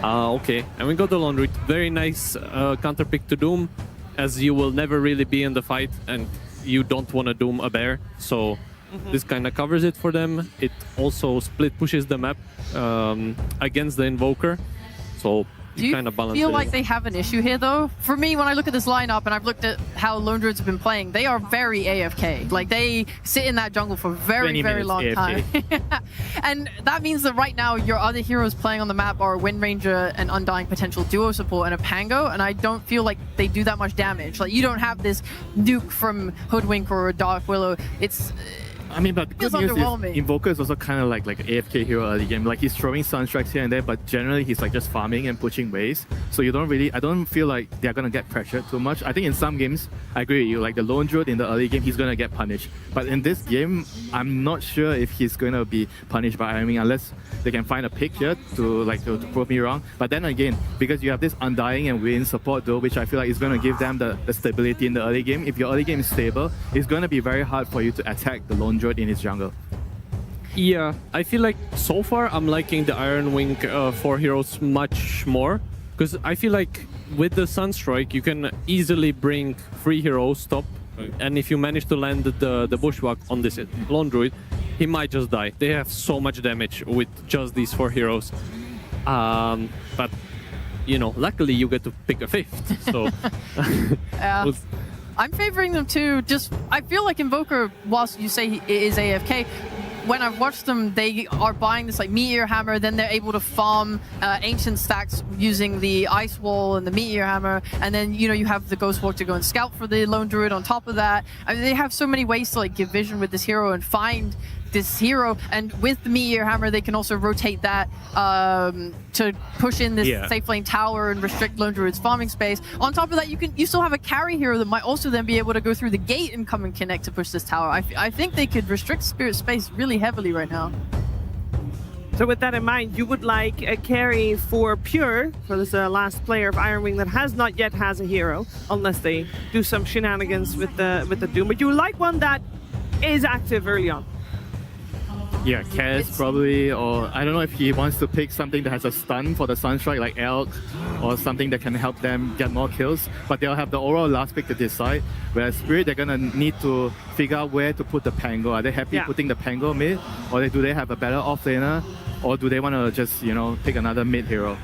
Okay, and we got the Laundry. Very nice counter pick to Doom, as you will never really be in the fight and you don't want to Doom a bear. So this kind of covers it for them. It also split pushes the map against the Invoker. So Do you kind of balance feel it like out. they have an issue here, though? For me, when I look at this lineup and I've looked at how Lone Druids have been playing, they are very AFK. Like, they sit in that jungle for a very, 20 very minutes long time. And that means that right now, your other heroes playing on the map are a Wind Ranger and Undying potential duo support and a Pango, and I don't feel like they do that much damage. Like, you don't have this nuke from Hoodwink or a Dark Willow. It's... I mean, but the good feels news is underwhelming. Invoker is also kind of like AFK hero early game. Like, he's throwing Sunstrikes here and there, but generally he's like just farming and pushing waves. So you don't really, I don't feel like they're gonna get pressured too much. I think in some games, I agree with you. Like the Lone Druid in the early game, he's gonna get punished. But in this game, I'm not sure if he's gonna be punished by Iron Wing unless they can find a pick here to prove me wrong. But then again, because you have this Undying and Wind support though, which I feel like is gonna give them the stability in the early game. If your early game is stable, it's gonna be very hard for you to attack the Lone Druid in his jungle. Yeah, I feel like so far I'm liking the Iron Wing 4 heroes much more, because I feel like with the Sunstrike you can easily bring 3 heroes top, and if you manage to land the Bushwhack on this Lone Druid, he might just die. They have so much damage with just these 4 heroes. But, you know, luckily you get to pick a 5th, so... Yeah. I'm favoring them too. Just, I feel like Invoker, whilst you say he is AFK, when I've watched them, they are buying this like Meteor Hammer, then they're able to farm ancient stacks using the Ice Wall and the Meteor Hammer, and then, you know, you have the Ghost Walk to go and scout for the Lone Druid on top of that. I mean, they have so many ways to like give vision with this hero and find this hero, and with the Meteor Hammer they can also rotate that to push in this safe lane tower and restrict Lone Druid's farming space. On top of that, you still have a carry hero that might also then be able to go through the gate and come and connect to push this tower. I think they could restrict Spirit space really heavily right now. So with that in mind, you would like a carry for Pure, for this last player of Iron Wing that not yet has a hero, unless they do some shenanigans with the Doom. But you like one that is active early on. Yeah, Kaz probably, or I don't know if he wants to pick something that has a stun for the Sunstrike like Elk, or something that can help them get more kills, but they'll have the overall last pick to decide. Whereas Spirit, they're gonna need to figure out where to put the Pango. Are they happy putting the Pango mid, or do they have a better offlaner, or do they want to just, you know, pick another mid hero?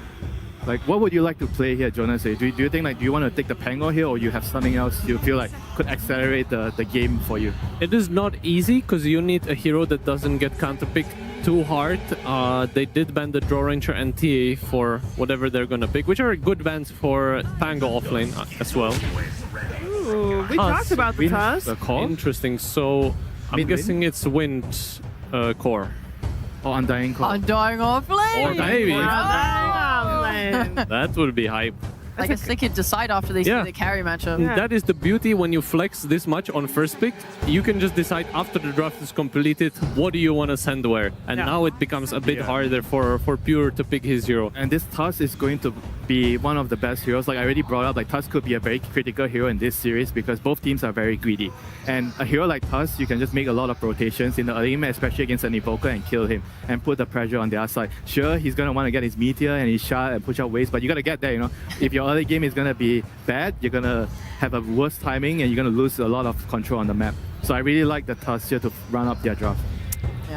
Like, what would you like to play here, Jonas? Do you think, like, do you want to take the Pango here, or you have something else you feel like could accelerate the game for you? It is not easy, because you need a hero that doesn't get counterpicked too hard. They did ban the Draw Ranger and TA for whatever they're gonna pick, which are good bans for Pango offlane as well. Ooh, we talked about the Taz. The call? Interesting, so I'm guessing it's Wind core. Or Undying Core? Undying offlane! Or maybe. That That would be hype. I guess they could decide after they see the carry matchup. That is the beauty when you flex this much on first pick. You can just decide after the draft is completed, what do you want to send where? And now it becomes a bit harder for Pure to pick his hero. And this Tusk is going to be one of the best heroes. Like I already brought up, like Tusk could be a very critical hero in this series because both teams are very greedy. And a hero like Tusk, you can just make a lot of rotations in the early game, especially against an Evoker, and kill him and put the pressure on their side. Sure, he's going to want to get his Meteor and his Shard and push out waves, but you got to get there, you know. If your early game is going to be bad, you're going to have a worse timing and you're going to lose a lot of control on the map. So I really like the Tusk here to run up their draft.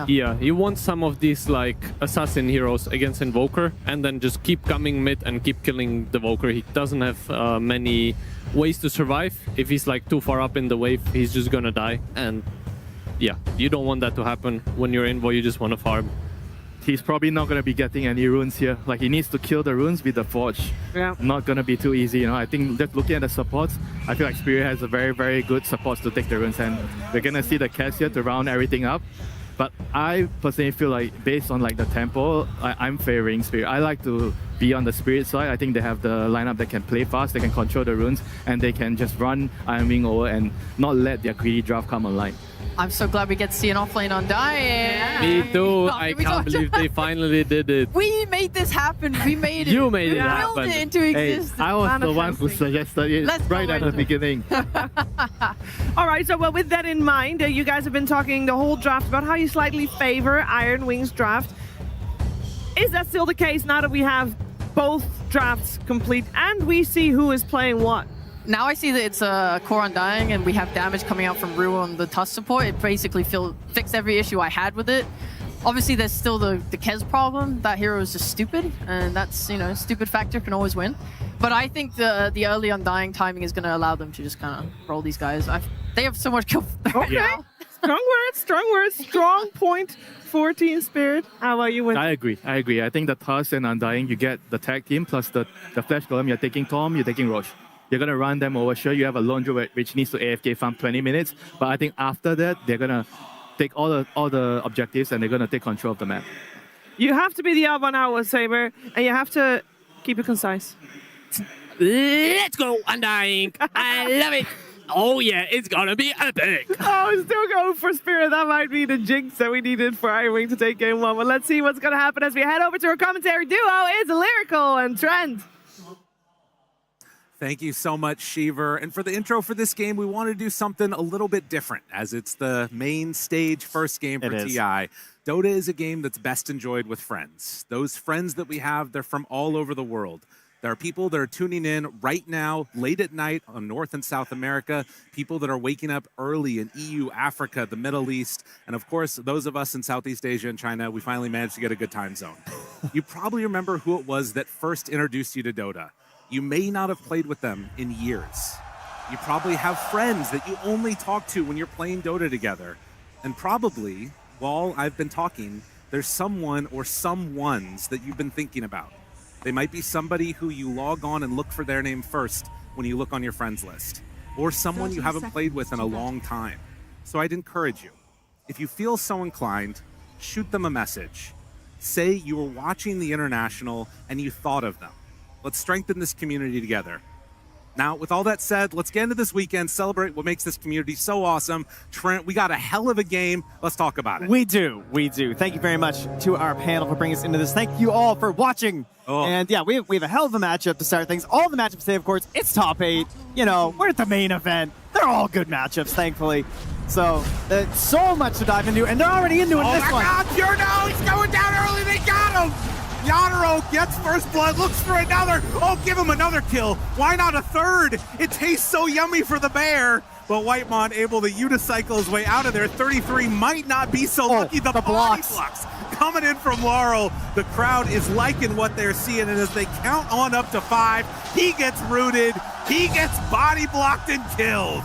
Yeah, you want some of these like assassin heroes against Invoker and then just keep coming mid and keep killing the Invoker. He doesn't have many ways to survive. If he's like too far up in the wave, he's just gonna die. And yeah, you don't want that to happen. When you're Invo, you just want to farm. He's probably not going to be getting any runes here. Like, he needs to kill the runes with the Forge. Yeah. Not going to be too easy, you know. I think just looking at the supports, I feel like Spirit has a very, very good supports to take the runes, and we're going to see the Cass here to round everything up. But I personally feel like, based on like the tempo, I'm favoring Spirit. I like to be on the Spirit side. I think they have the lineup that can play fast, they can control the runes, and they can just run Iron Wing over and not let their greedy draft come online. I'm so glad we get to see an offlane Undying. Me too. I can't believe they finally did it. We made this happen. We made it. You made it We willed happen. it into existence. Hey, I was the one who suggested it right at the beginning. All right, so well, with that in mind, you guys have been talking the whole draft about how you slightly favor Iron Wing's draft. Is that still the case now that we have both drafts complete and we see who is playing what? Now I see that it's a core Undying and we have damage coming out from Rue on the Tusk support. It basically fixed every issue I had with it. Obviously, there's still the Kez problem. That hero is just stupid, and that's, you know, stupid factor can always win. But I think the early Undying timing is going to allow them to just kind of roll these guys. They have so much kill right Okay. now. Strong words, strong point for Team Spirit. How about you, Win? I agree. I think the Tusk and Undying, you get the tag team plus the Flash Golem. You're taking Tom, you're taking Roche. You're going to run them over. Sure, you have a lone druid which needs to AFK farm 20 minutes. But I think after that, they're going to take all the objectives and they're going to take control of the map. You have to be the odd one out, Saber, and you have to keep it concise. Let's go, Undying. I love it. Oh yeah, it's gonna be epic. Oh, still going for Spirit. That might be the jinx that we needed for Iron Wing to take game one. But let's see what's going to happen as we head over to our commentary duo. It's Lyrical and Trent. Thank you so much, Shiver. And for the intro for this game, we want to do something a little bit different, as it's the main stage first game for TI. Dota is a game that's best enjoyed with friends. Those friends that we have, they're from all over the world. There are people that are tuning in right now, late at night on North and South America, people that are waking up early in EU, Africa, the Middle East, and of course, those of us in Southeast Asia and China, we finally managed to get a good time zone. You probably remember who it was that first introduced you to Dota. You may not have played with them in years. You probably have friends that you only talk to when you're playing Dota together. And probably, while I've been talking, there's someone or some ones that you've been thinking about. They might be somebody who you log on and look for their name first when you look on your friends list, or someone you haven't played with in a long time. So I'd encourage you, if you feel so inclined, shoot them a message. Say you were watching the International and you thought of them. Let's strengthen this community together. Now, with all that said, let's get into this weekend, celebrate what makes this community so awesome. Trent, we got a hell of a game. Let's talk about it. We do. Thank you very much to our panel for bringing us into this. Thank you all for watching. And yeah, we have a hell of a matchup to start things. All the matchups today, of course, it's top 8. You know, we're at the main event. They're all good matchups, thankfully. So, so much to dive into, and they're already into it this one. Oh my God, Purno, he's going down early. They got him. Yandex gets first blood, looks for another. Oh, give him another kill. Why not a third? It tastes so yummy for the bear. But Whitemon able to unicycle his way out of there. 33 might not be so lucky. The blocks coming in from Laurel. The crowd is liking what they're seeing, and as they count on up to 5, he gets rooted, he gets body blocked and killed.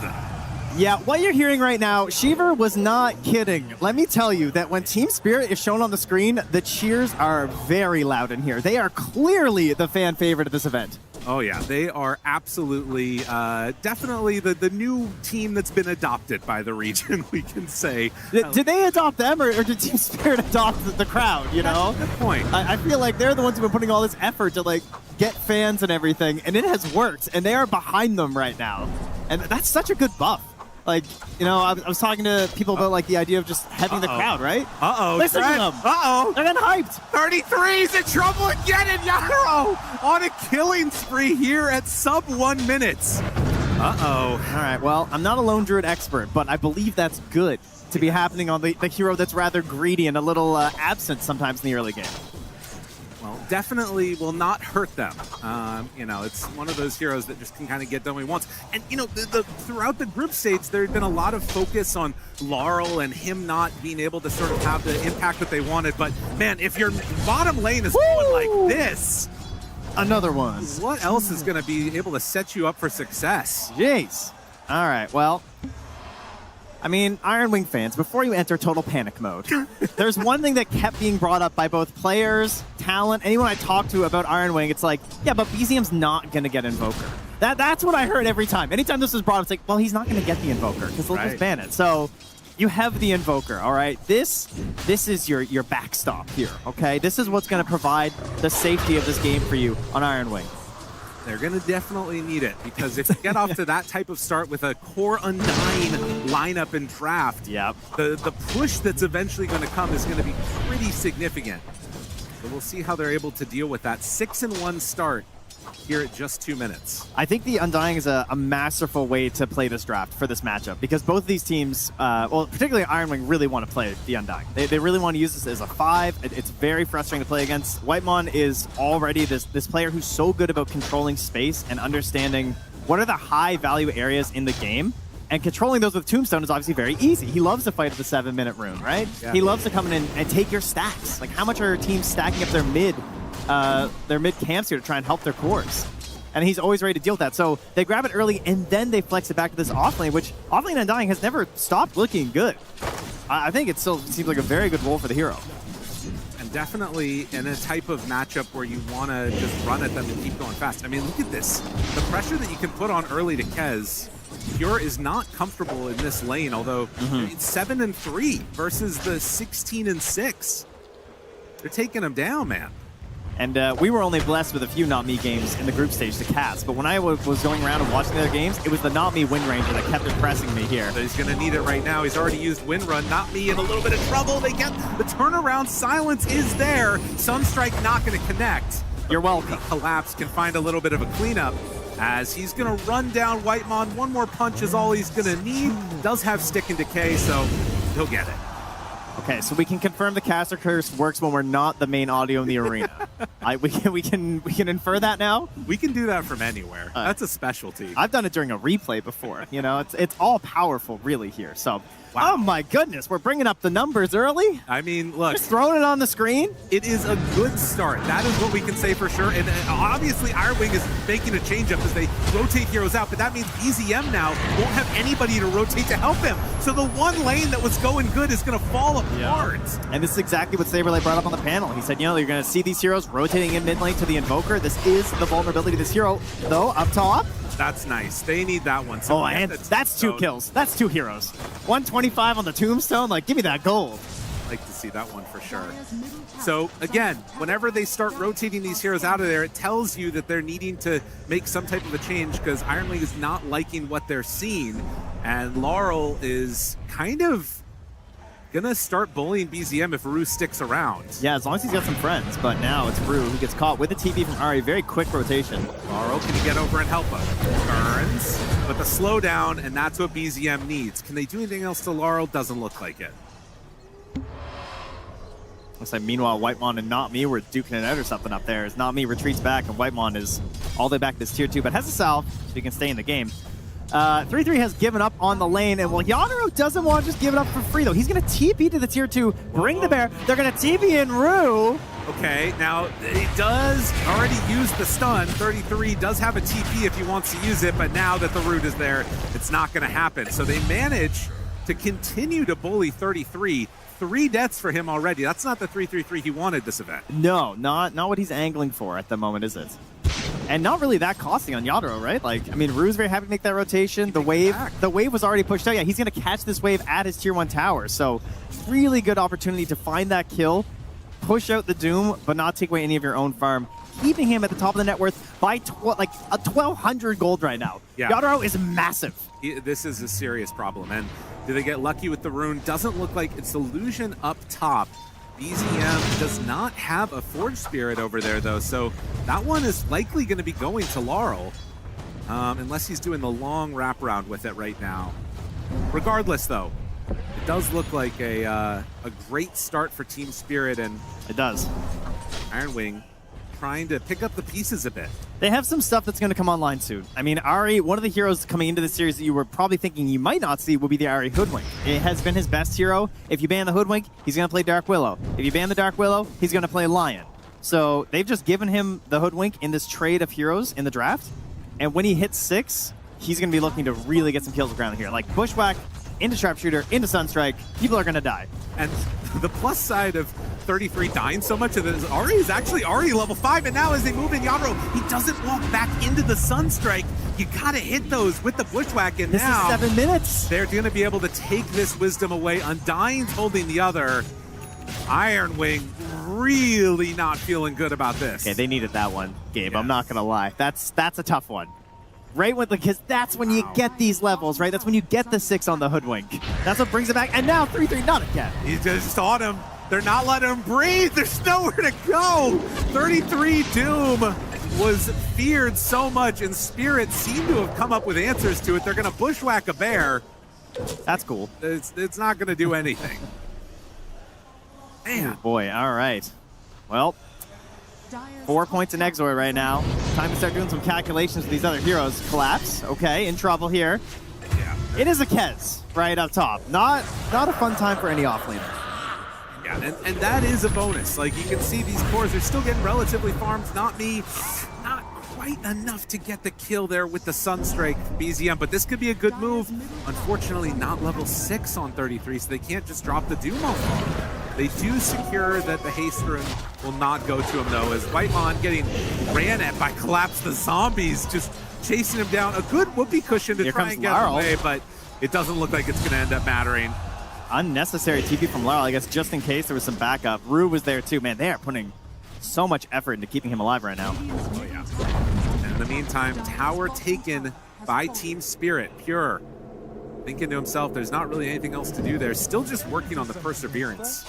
Yeah, what you're hearing right now, Shiver was not kidding. Let me tell you that when Team Spirit is shown on the screen, the cheers are very loud in here. They are clearly the fan favorite of this event. Oh yeah, they are absolutely, definitely the new team that's been adopted by the region, we can say. Did they adopt them, or did Team Spirit adopt the crowd, you know? That's a good point. I feel like they're the ones who've been putting all this effort to, like, get fans and everything, and it has worked, and they are behind them right now. And that's such a good buff. Like, you know, I was talking to people about, like, the idea of just having the crowd, right? Listen to them. They're getting hyped. 33's in trouble again, and Yandex on a killing spree here at sub 1 minutes. All right, well, I'm not a lone druid expert, but I believe that's good to be happening on the hero that's rather greedy and a little absent sometimes in the early game. Well, definitely will not hurt them. You know, it's one of those heroes that just can kind of get done what he wants. And, you know, throughout the group stage, there had been a lot of focus on Laurel and him not being able to sort of have the impact that they wanted. But, man, if your bottom lane is going like this... Another one. What else is going to be able to set you up for success? Jeez. All right, well... I mean, Iron Wing fans, before you enter total panic mode, there's one thing that kept being brought up by both players, talent, anyone I talked to about Iron Wing. It's like, yeah, but BZM's not going to get Invoker. That's what I heard every time. Anytime this was brought up, it's like, well, he's not going to get the Invoker because they'll just ban it. So you have the Invoker, all right? This is your backstop here, okay? This is what's going to provide the safety of this game for you on Iron Wing. They're going to definitely need it, because if you get off to that type of start with a core Undying lineup and draft, the push that's eventually going to come is going to be pretty significant. So we'll see how they're able to deal with that 6-1 start here at just 2 minutes. I think the Undying is a masterful way to play this draft for this matchup, because both of these teams, well, particularly Iron Wing, really want to play the Undying. They really want to use this as a 5. It's very frustrating to play against. Whitemon is already this player who's so good about controlling space and understanding what are the high value areas in the game. And controlling those with Tombstone is obviously very easy. He loves to fight at the 7-minute rune, right? Yeah. He loves to come in and take your stacks. Like, how much are teams stacking up their mid camps here to try and help their cores? And he's always ready to deal with that. So they grab it early, and then they flex it back to this offlane, which offlane Undying has never stopped looking good. I think it still seems like a very good role for the hero. And definitely in a type of matchup where you want to just run at them and keep going fast. I mean, look at this. The pressure that you can put on early to Kez. Pure is not comfortable in this lane, although it's 7-3 versus the 16-6. They're taking him down, man. And we were only blessed with a few Not Me games in the group stage to cast. But when I was going around and watching the other games, it was the Not Me Wind Ranger that kept impressing me here. So he's going to need it right now. He's already used Wind Run. Not Me in a little bit of trouble. They get the turnaround. Silence is there. Sunstrike not going to connect. You're welcome. Collapse can find a little bit of a cleanup as he's going to run down Whitemon. One more punch is all he's going to need. Does have Stick and Decay, so he'll get it. Okay, so we can confirm the caster curse works when we're not the main audio in the arena. We can infer that now. We can do that from anywhere. That's a specialty. I've done it during a replay before. You know, it's all powerful really here. So, wow. Oh my goodness, we're bringing up the numbers early. I mean, look, Just throwing it on the screen. it is a good start. That is what we can say for sure. And obviously, Iron Wing is making a change up as they rotate heroes out. But that means BZM now won't have anybody to rotate to help him. So the one lane that was going good is going to fall apart. And this is exactly what Saberlight brought up on the panel. He said, you know, you're going to see these heroes rotating in mid lane to the Invoker. This is the vulnerability of this hero, though, up top. That's nice. They need that one. So And that's 2 kills. That's 2 heroes. 125 on the Tombstone. Like, give me that gold. I'd like to see that one for sure. So again, whenever they start rotating these heroes out of there, it tells you that they're needing to make some type of a change because Iron Wing is not liking what they're seeing. And Laurel is kind of gonna start bullying BZM if Rue sticks around. Yeah, as long as he's got some friends. But now it's Rue who gets caught with a TP from Ari. Very quick rotation. Laurel, can he get over and help him? Burns, but the slowdown, and that's what BZM needs. Can they do anything else to Laurel? Doesn't look like it. Looks like meanwhile, Whitemon and Not Me were duking it out or something up there. As Not Me retreats back, and Whitemon is all the way back to this tier 2, but has a salve, so he can stay in the game. 3-3 has given up on the lane, and well, Yadero doesn't want to just give it up for free, though. He's going to TP to the tier 2, bring the bear. They're going to TP in Rue. Okay, now he does already use the stun. 33 does have a TP if he wants to use it, but now that the root is there, it's not going to happen. So they manage to continue to bully 33. 3 deaths for him already. That's not the 3-3-3 he wanted this event. No, not what he's angling for at the moment, is it? And not really that costly on Yadero, right? Like, I mean, Rue's very happy to make that rotation. The wave was already pushed out. Yeah, he's going to catch this wave at his tier 1 tower. So really good opportunity to find that kill, push out the Doom, but not take away any of your own farm. Keeping him at the top of the net worth by like a 1,200 gold right now. Yeah. Yadero is massive. This is a serious problem. And do they get lucky with the rune? Doesn't look like it's Illusion up top. BZM does not have a Forge Spirit over there, though, so that one is likely going to be going to Laurel, unless he's doing the long wraparound with it right now. Regardless, though, it does look like a great start for Team Spirit, and it does. Iron Wing trying to pick up the pieces a bit. They have some stuff that's going to come online soon. I mean, Ari, one of the heroes coming into the series that you were probably thinking you might not see will be the Ari Hoodwink. It has been his best hero. If you ban the Hoodwink, he's going to play Dark Willow. If you ban the Dark Willow, he's going to play Lion. So they've just given him the Hoodwink in this trade of heroes in the draft. And when he hits 6, he's going to be looking to really get some kills around here. Like Bushwhack, into Sharpshooter, into Sunstrike. People are going to die. And the plus side of 33 dying so much of it is Ari is actually already level 5, and now as they move in Yadero, he doesn't walk back into the Sunstrike. You gotta hit those with the Bushwhack, and this now is 7 minutes. They're gonna be able to take this Wisdom away. Undying's holding the other. Iron Wing really not feeling good about this. Okay, they needed that one, Gabe. Yes. I'm not gonna lie. That's a tough one. Right, because that's when you get these levels, right? That's when you get the 6 on the Hoodwink. That's what brings it back. And now 3-3, not again. He just on him. They're not letting him breathe. There's nowhere to go. 33 Doom was feared so much, and Spirit seemed to have come up with answers to it. They're going to Bushwhack a bear. That's cool. It's not going to do anything. Man. Oh boy, all right. Well, 4 points in Exor right now. Time to start doing some calculations with these other heroes. Collapse, okay, in trouble here. Yeah. It is a Kez right up top. Not a fun time for any offlaner. Yeah, and that is a bonus. Like, you can see these cores are still getting relatively farmed. Not quite enough to get the kill there with the Sunstrike BZM, but this could be a good move. Unfortunately, not level 6 on 33, so they can't just drop the Doom on him. They do secure that the haste rune will not go to him, though, as Whitemon getting ran at by Collapse the Zombies, just chasing him down. A good whoopee cushion to try and get away, but it doesn't look like it's going to end up mattering. Unnecessary TP from Laurel, I guess, just in case there was some backup. Rue was there, too. Man, they are putting so much effort into keeping him alive right now. Oh, yeah. And in the meantime, tower taken by Team Spirit. Pure thinking to himself, there's not really anything else to do there. Still just working on the Perseverance.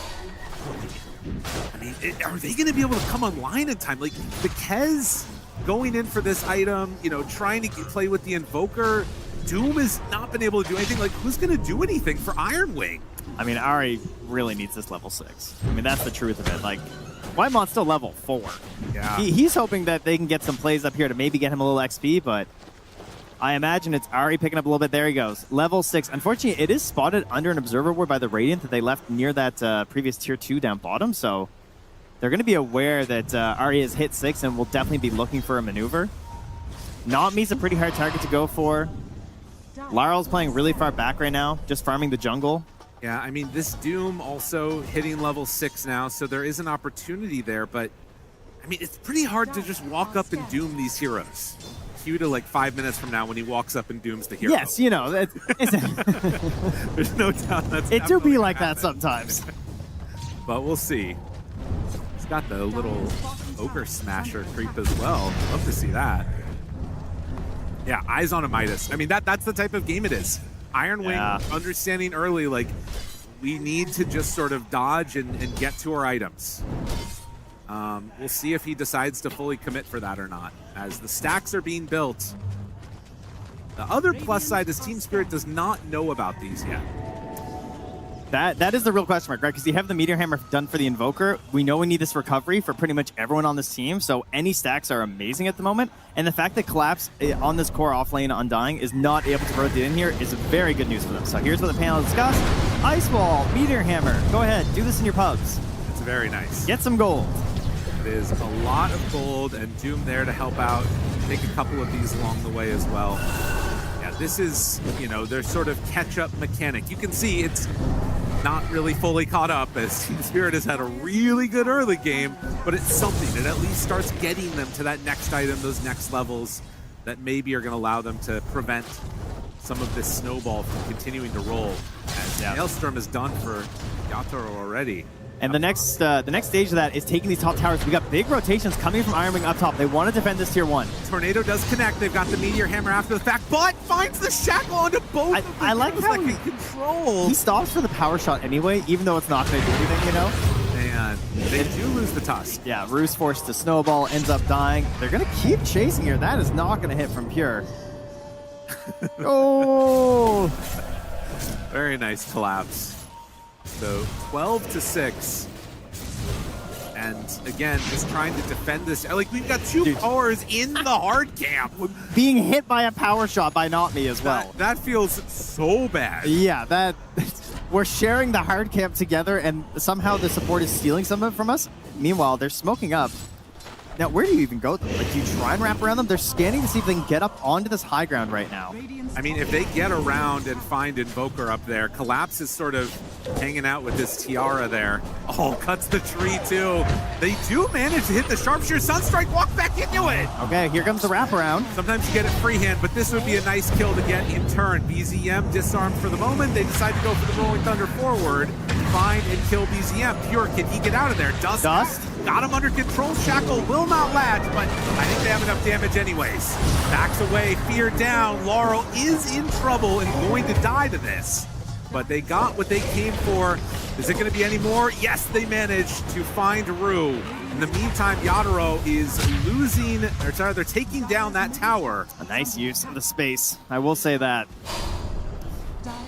I mean, are they going to be able to come online in time? Like, the Kez going in for this item, you know, trying to play with the Invoker. Doom has not been able to do anything. Like, who's going to do anything for Iron Wing? I mean, Ari really needs this level 6. I mean, that's the truth of it. Like, Whitemon's still level 4. Yeah. He's hoping that they can get some plays up here to maybe get him a little XP, but I imagine it's Ari picking up a little bit. There he goes. Level 6. Unfortunately, it is spotted under an observer ward by the Radiant that they left near that previous tier 2 down bottom, so they're going to be aware that Ari has hit 6 and will definitely be looking for a maneuver. Not Me's a pretty hard target to go for. Larl's playing really far back right now, just farming the jungle. Yeah, I mean, this Doom also hitting level 6 now, so there is an opportunity there, but I mean, it's pretty hard to just walk up and Doom these heroes. Cue to like 5 minutes from now when he walks up and Dooms the hero. Yes, you know, there's no doubt that's it do be like that sometimes. But we'll see. He's got the little Ogre Smasher creep as well. Love to see that. Yeah, eyes on a Midas. I mean, that's the type of game it is. Iron Wing understanding early, like, we need to just sort of dodge and get to our items. We'll see if he decides to fully commit for that or not, as the stacks are being built. The other plus side is Team Spirit does not know about these yet. That is the real question mark, right? Because you have the Meteor Hammer done for the Invoker. We know we need this recovery for pretty much everyone on this team, so any stacks are amazing at the moment. And the fact that Collapse on this core off lane Undying is not able to rotate in here is very good news for them. So here's what the panel discussed. Ice Wall, Meteor Hammer. Go ahead, do this in your pubs. It's very nice. Get some gold. It is a lot of gold, and Doom there to help out. Take a couple of these along the way as well. Yeah, this is, you know, their sort of catch-up mechanic. You can see it's not really fully caught up, as Team Spirit has had a really good early game, but it's something. It at least starts getting them to that next item, those next levels that maybe are going to allow them to prevent some of this snowball from continuing to roll, as Maelstrom is done for Yatoro already. And the next stage of that is taking these top towers. We got big rotations coming from Iron Wing up top. They want to defend this tier 1. Tornado does connect. They've got the Meteor Hammer after the fact, but finds the shackle onto both of the I like how he controls. He stops for the power shot anyway, even though it's not going to do anything, you know? And they do lose the tusk. Yeah, Ruse forced to snowball, ends up dying. They're going to keep chasing here. That is not going to hit from Pure. Oh! Very nice collapse. So 12-6, and again, just trying to defend this. Like, we've got two powers in the hard camp, being hit by a power shot by Not Me as well. That feels so bad. Yeah, that we're sharing the hard camp together, and somehow the support is stealing some of it from us. Meanwhile, they're smoking up. Now, where do you even go, though? Like, do you try and wrap around them? They're scanning to see if they can get up onto this high ground right now. I mean, if they get around and find Invoker up there, Collapse is sort of hanging out with this Tiara there. Oh, cuts the tree, too. They do manage to hit the Sharpshooter. Sunstrike, walk back into it. Okay, here comes the wraparound. Sometimes you get it freehand, but this would be a nice kill to get in turn. BZM disarmed for the moment. They decide to go for the Rolling Thunder forward. Find and kill BZM. Pure, can he get out of there? Dust. Got him under control. Shackle will not latch, but I think they have enough damage anyways. Backs away, fear down. Laurel is in trouble and going to die to this. But they got what they came for. Is it going to be any more? Yes, they managed to find Rue. In the meantime, Yatoro is losing, or sorry, they're taking down that tower. A nice use of the space. I will say that.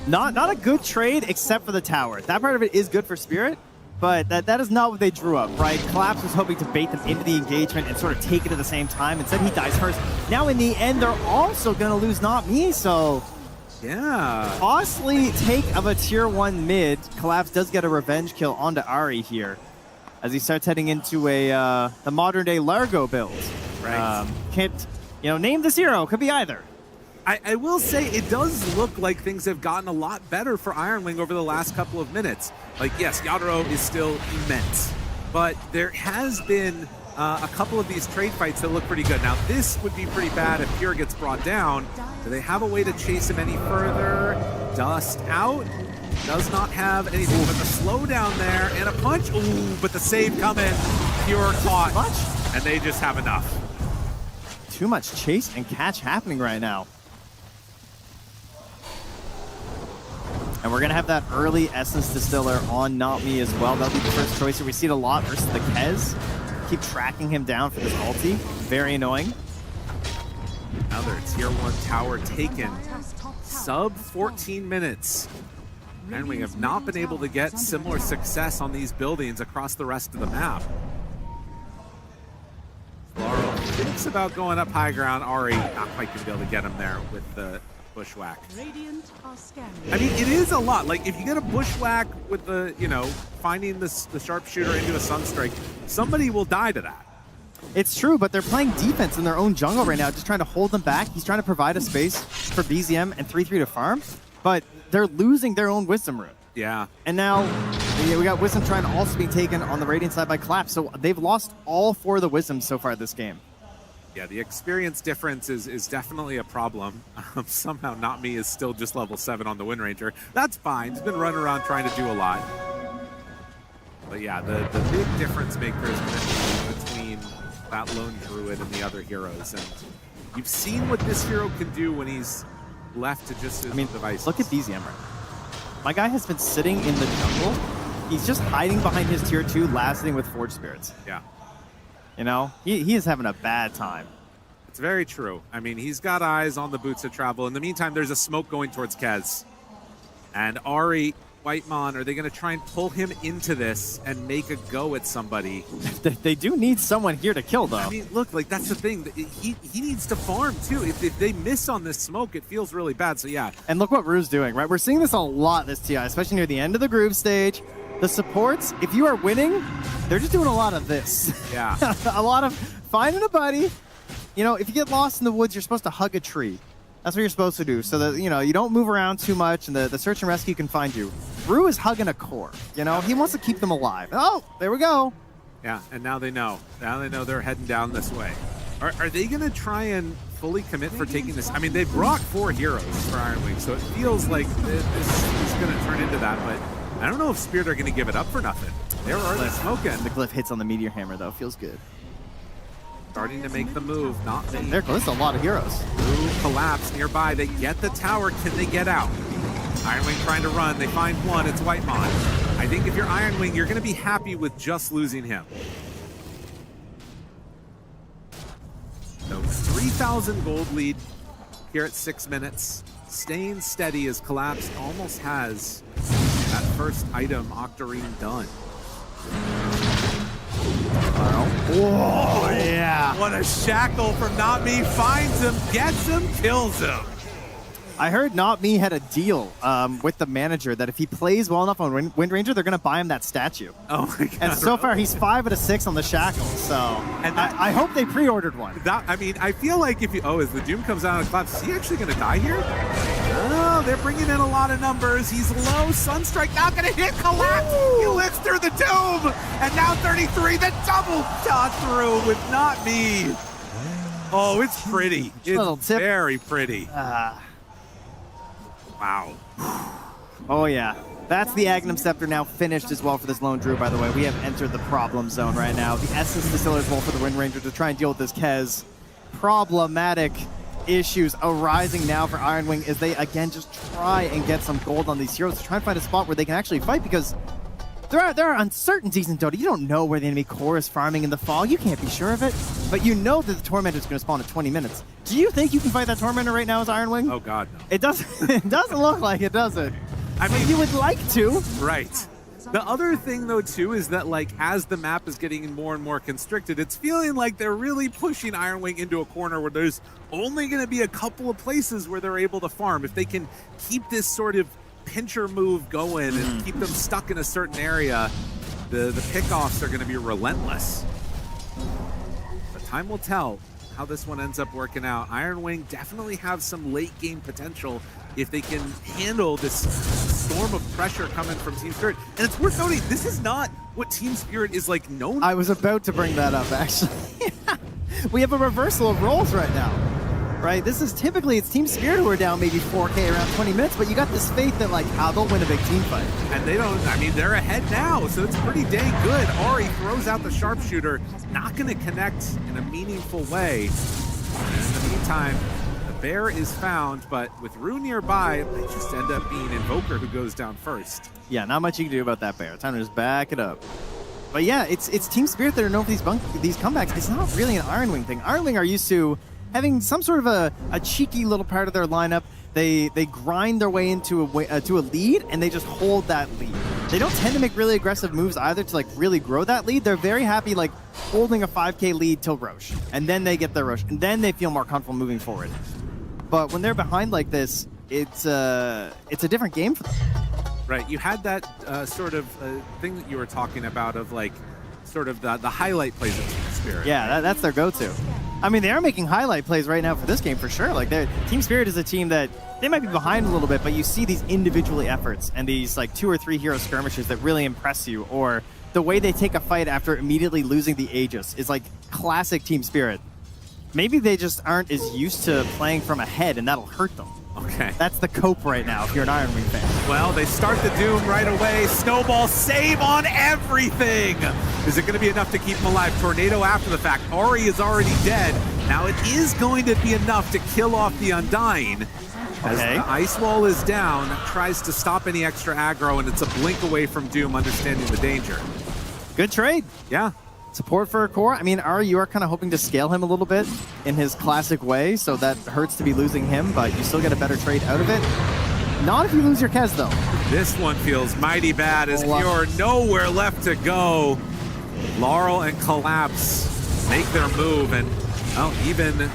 Not a good trade except for the tower. That part of it is good for Spirit, but that is not what they drew up, right? Collapse was hoping to bait them into the engagement and sort of take it at the same time. Instead, he dies first. Now, in the end, they're also going to lose Not Me, so Yeah. Costly take of a tier 1 mid. Collapse does get a revenge kill onto Ari here as he starts heading into the modern day Largo build. Right. Can't, name this hero. Could be either. I will say it does look like things have gotten a lot better for Iron Wing over the last couple of minutes. Like, yes, Yadro is still immense, but there has been a couple of these trade fights that look pretty good. Now, this would be pretty bad if Pure gets brought down. Do they have a way to chase him any further? Dust out. Does not have anything but the slowdown there and a punch. Ooh, but the save coming. Pure caught. And they just have enough. Too much chase and catch happening right now. And we're going to have that early Essence Distiller on Not Me as well. That'll be the first choice here. We see it a lot versus the Kez. Keep tracking him down for this ulti. Very annoying. Another tier 1 tower taken. Sub 14 minutes. And we have not been able to get similar success on these buildings across the rest of the map. Laurel thinks about going up high ground. Ari not quite going to be able to get him there with the bushwhack. I mean, it is a lot. Like, if you get a bushwhack with the, finding the sharpshooter into a sunstrike, somebody will die to that. It's true, but they're playing defense in their own jungle right now, just trying to hold them back. He's trying to provide a space for BZM and 3-3 to farm, but they're losing their own Wisdom Rune. Yeah. And now we got Wisdom trying to also be taken on the Radiant side by Collapse, so they've lost all 4 of the Wisdoms so far this game. Yeah, the experience difference is definitely a problem. Somehow Not Me is still just level 7 on the Wind Ranger. That's fine. He's been running around trying to do a lot. But yeah, the big difference maker is going to be between that lone druid and the other heroes. And you've seen what this hero can do when he's left to just his devices. Look at BZM right now. My guy has been sitting in the jungle. He's just hiding behind his tier 2, lasting with Forge Spirits. Yeah. He is having a bad time. It's very true. I mean, he's got eyes on the Boots of Travel. In the meantime, there's a smoke going towards Kez. And Ari, Whitemon, are they going to try and pull him into this and make a go at somebody? They do need someone here to kill, though. I mean, look, like, that's the thing. He needs to farm, too. If they miss on this smoke, it feels really bad. So, yeah. And look what Rue's doing, right? We're seeing this a lot this TI, especially near the end of the group stage. The supports, if you are winning, they're just doing a lot of this. Yeah. A lot of finding a buddy. If you get lost in the woods, you're supposed to hug a tree. That's what you're supposed to do, so that, you don't move around too much and the search and rescue can find you. Rue is hugging a core, He wants to keep them alive. Oh, there we go. Yeah, and now they know. Now they know they're heading down this way. Are they going to try and fully commit for taking this? I mean, they've brought 4 heroes for Iron Wing, so it feels like this is going to turn into that, but I don't know if Spirit are going to give it up for nothing. They're already smoking. The glyph hits on the Meteor Hammer, though. Feels good. Starting to make the move. Not me. There goes a lot of heroes. Blue collapse nearby. They get the tower. Can they get out? Iron Wing trying to run. They find one. It's Whitemon. I think if you're Iron Wing, you're going to be happy with just losing him. So 3,000 gold lead here at 6 minutes. Staying steady as Collapse almost has that first item, Octarine, done. Oh, yeah. What a shackle from Not Me. Finds him, gets him, kills him. I heard Not Me had a deal with the manager that if he plays well enough on Wind Ranger, they're going to buy him that statue. Oh my God. And so far, he's 5 out of 6 on the shackle. So and I hope they pre-ordered one. I mean, I feel like if you... Oh, as the Doom comes out of the Collapse, is he actually going to die here? Oh, they're bringing in a lot of numbers. He's low. Sunstrike not going to hit Collapse. Woo! He lives through the Doom. And now 33, the double shot through with Not Me. Oh, it's pretty. It's very pretty. Wow. Oh, yeah. That's the Agnum Scepter now finished as well for this Lone Druid, by the way. We have entered the problem zone right now. The Essence Distiller as well for the Wind Ranger to try and deal with this Kez. Problematic issues arising now for Iron Wing as they, again, just try and get some gold on these heroes to try and find a spot where they can actually fight, because there are uncertainties in Dota. You don't know where the enemy core is farming in the fall. You can't be sure of it. But you know that the Tormentor is going to spawn in 20 minutes. Do you think you can fight that Tormentor right now as Iron Wing? Oh, God, no. It doesn't look like it, does it? I mean, you would like to. Right. The other thing, though, too, is that, like, as the map is getting more and more constricted, it's feeling like they're really pushing Iron Wing into a corner where there's only going to be a couple of places where they're able to farm. If they can keep this sort of pincher move going and keep them stuck in a certain area, the pickoffs are going to be relentless. But time will tell how this one ends up working out. Iron Wing definitely have some late game potential if they can handle this storm of pressure coming from Team Spirit. And it's worth noting, this is not what Team Spirit is like known for. I was about to bring that up, actually. We have a reversal of roles right now, right? This is typically, it's Team Spirit who are down maybe 4K around 20 minutes, but you got this faith that, like, they'll win a big team fight. And they don't, I mean, they're ahead now, so it's pretty dang good. Ari throws out the sharpshooter, not going to connect in a meaningful way. And in the meantime, the bear is found, but with Rue nearby, it might just end up being Invoker who goes down first. Yeah, not much you can do about that bear. Time to just back it up. But yeah, it's Team Spirit that are known for these comebacks. It's not really an Iron Wing thing. Iron Wing are used to having some sort of a cheeky little part of their lineup. They grind their way into a lead, and they just hold that lead. They don't tend to make really aggressive moves either to, like, really grow that lead. They're very happy, like, holding a 5K lead till Roche, and then they get their Roche, and then they feel more comfortable moving forward. But when they're behind like this, it's a different game for them. Right, you had that sort of thing that you were talking about of, like, sort of the highlight plays of Team Spirit. Yeah, that's their go-to. I mean, they are making highlight plays right now for this game for sure. Like, Team Spirit is a team that they might be behind a little bit, but you see these individually efforts and these, like, 2 or 3 hero skirmishes that really impress you, or the way they take a fight after immediately losing the Aegis is, like, classic Team Spirit. Maybe they just aren't as used to playing from ahead, and that'll hurt them. Okay. That's the cope right now if you're an Iron Wing fan. Well, they start the Doom right away. Snowball save on everything. Is it going to be enough to keep him alive? Tornado after the fact. Ari is already dead. Now it is going to be enough to kill off the Undying. As the ice wall is down, tries to stop any extra aggro, and it's a blink away from Doom understanding the danger. Good trade. Yeah. Support for a core. I mean, Ari, you are kind of hoping to scale him a little bit in his classic way, so that hurts to be losing him, but you still get a better trade out of it. Not if you lose your Kez, though. This one feels mighty bad as you're nowhere left to go. Laurel and Collapse make their move, and well, even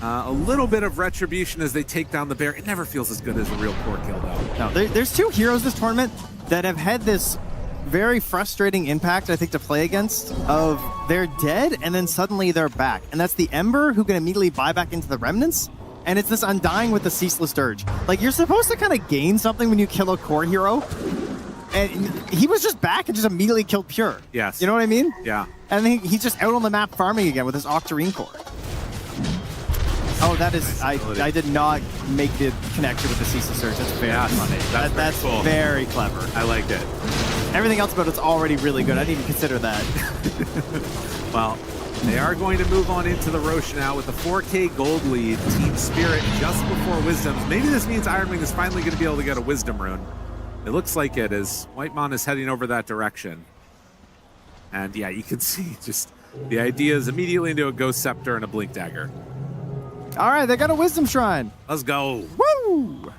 a little bit of retribution as they take down the bear. It never feels as good as a real core kill, though. No, there's 2 heroes this tournament that have had this very frustrating impact, I think, to play against, of they're dead and then suddenly they're back. And that's the Ember, who can immediately buy back into the Remnants, and it's this Undying with the Ceaseless Dirge. Like, you're supposed to kind of gain something when you kill a core hero, and he was just back and just immediately killed Pure. Yes. You know what I mean? Yeah. And then he's just out on the map farming again with his Octarine core. Oh, that is, I did not make the connection with the Ceaseless Surge. That's very funny. That's cool. Very clever. I liked it. Everything else about it's already really good. I didn't even consider that. Well, they are going to move on into the Roche now with a 4K gold lead. Team Spirit just before Wisdoms. Maybe this means Iron Wing is finally going to be able to get a Wisdom rune. It looks like it as Whitemon is heading over that direction. And yeah, you can see just the idea is immediately into a Ghost Scepter and a Blink Dagger. All right, they got a Wisdom Shrine. Let's go. Woo!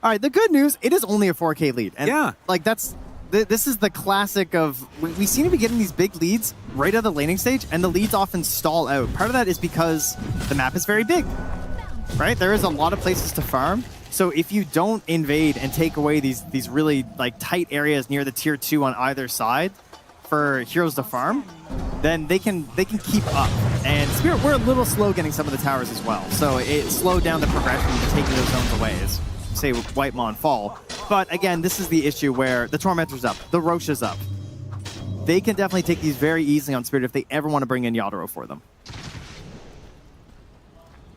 All right, the good news, it is only a 4K lead. And yeah. Like, this is the classic of, we seem to be getting these big leads right at the laning stage, and the leads often stall out. Part of that is because the map is very big, right? There is a lot of places to farm. So if you don't invade and take away these really, like, tight areas near the tier 2 on either side for heroes to farm, then they can keep up. And Spirit, we're a little slow getting some of the towers as well. So it slowed down the progression to taking those zones away, as say with Whitemon fall. But again, this is the issue where the Tormentor's up, the Roche is up. They can definitely take these very easily on Spirit if they ever want to bring in Yadoro for them.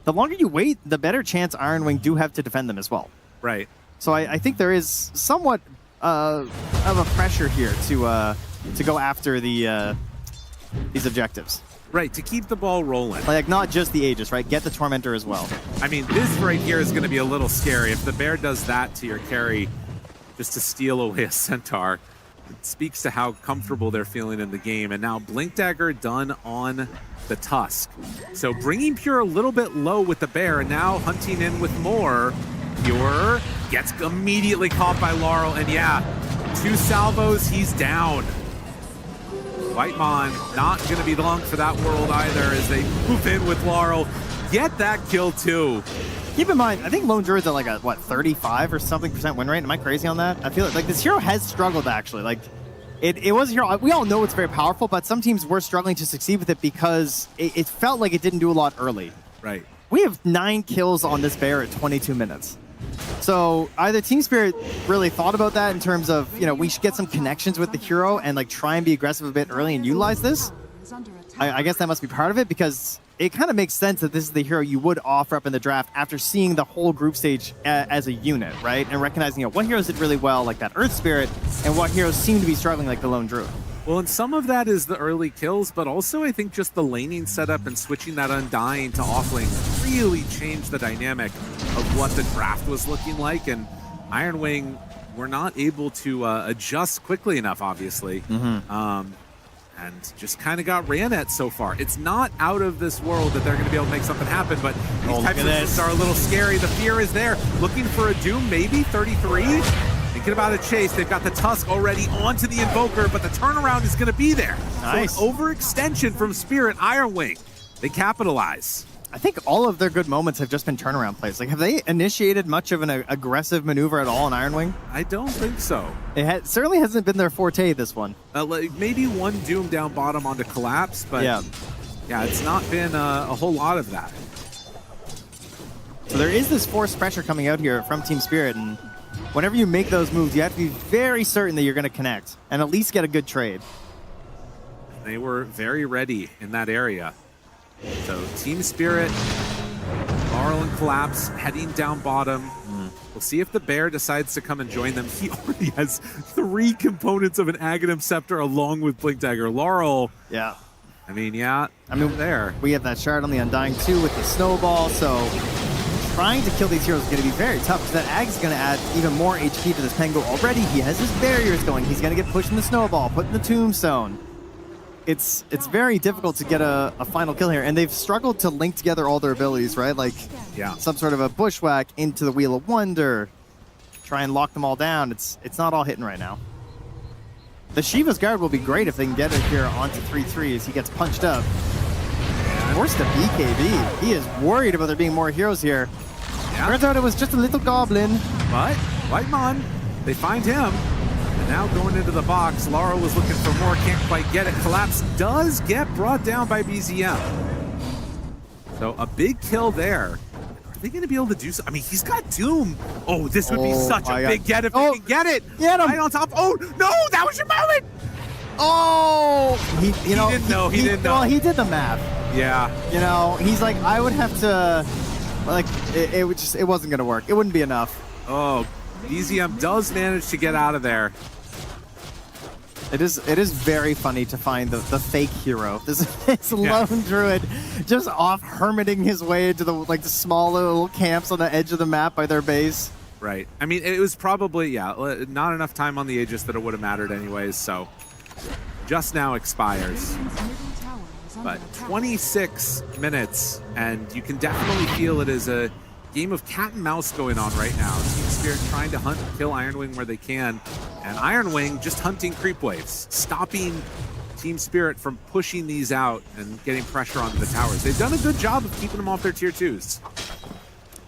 The longer you wait, the better chance Iron Wing do have to defend them as well. Right. So I think there is somewhat of a pressure here to go after these objectives. Right, to keep the ball rolling. Like, not just the Aegis, right? Get the Tormentor as well. I mean, this right here is going to be a little scary. If the bear does that to your carry just to steal away a Centaur, it speaks to how comfortable they're feeling in the game. And now Blink Dagger done on the Tusk. So bringing Pure a little bit low with the bear, and now hunting in with more. Pure gets immediately caught by Laurel, and yeah, 2 salvos, he's down. Whitemon not going to be long for that world either as they move in with Laurel. Get that kill too. Keep in mind, I think Lone Druid's at like a, what, 35 or something % win rate? Am I crazy on that? I feel like this hero has struggled, actually. Like, it was a hero, we all know it's very powerful, but some teams were struggling to succeed with it because it felt like it didn't do a lot early. Right. We have 9 kills on this bear at 22 minutes. So either Team Spirit really thought about that in terms of, you know, we should get some connections with the hero and like try and be aggressive a bit early and utilize this. I guess that must be part of it, because it kind of makes sense that this is the hero you would offer up in the draft after seeing the whole group stage as a unit, right? And recognizing, you know, what heroes did really well, like that Earth Spirit, and what heroes seem to be struggling, like the Lone Druid. Well, and some of that is the early kills, but also I think just the laning setup and switching that Undying to offlane really changed the dynamic of what the draft was looking like, and Iron Wing were not able to adjust quickly enough, obviously. And just kind of got ran at so far. It's not out of this world that they're going to be able to make something happen, but these types of things are a little scary. The fear is there. Looking for a Doom, maybe 33. Thinking about a chase. They've got the Tusk already onto the Invoker, but the turnaround is going to be there. Nice. So an overextension from Spirit Iron Wing. They capitalize. I think all of their good moments have just been turnaround plays. Like, have they initiated much of an aggressive maneuver at all in Iron Wing? I don't think so. It certainly hasn't been their forte, this one. Like maybe one Doom down bottom onto Collapse, but yeah, it's not been a whole lot of that. So there is this forced pressure coming out here from Team Spirit, and whenever you make those moves, you have to be very certain that you're going to connect and at least get a good trade. They were very ready in that area. So Team Spirit, Laurel and Collapse heading down bottom. We'll see if the Bear decides to come and join them. He already has 3 components of an Aghanim Scepter along with Blink Dagger. Laurel, I mean, there. We have that shard on the Undying too with the Snowball, so trying to kill these heroes is going to be very tough, because that Ag is going to add even more HP to this Pengu already. He has his barriers going. He's going to get pushed in the Snowball, put in the Tombstone. It's very difficult to get a final kill here, and they've struggled to link together all their abilities, right? Like some sort of a Bushwhack into the Wheel of Wonder, try and lock them all down. It's not all hitting right now. The Shiva's Guard will be great if they can get it here onto 3-3 as he gets punched up. Forced to BKB. He is worried about there being more heroes here. Turns out it was just a little goblin. But Whitemon, they find him. Now going into the box, Laurel was looking for more, can't quite get it. Collapse does get brought down by BZM. So a big kill there. Are they going to be able to do so? I mean, he's got Doom. Oh, this would be such a big get if they can get it. Get him. Right on top. Oh, no, that was your moment. Oh! He didn't know. He didn't know. Well, he did the math. Yeah. You know, he's like, I would have to, like, it wasn't going to work. It wouldn't be enough. Oh, BZM does manage to get out of there. It is very funny to find the fake hero. This lone druid just off hermiting his way into the the small little camps on the edge of the map by their base. Right. I mean, it was probably not enough time on the Aegis that it would have mattered anyways. So just now expires. But 26 minutes, and you can definitely feel it is a game of cat and mouse going on right now. Team Spirit trying to hunt and kill Iron Wing where they can, and Iron Wing just hunting creep waves, stopping Team Spirit from pushing these out and getting pressure onto the towers. They've done a good job of keeping them off their tier 2s.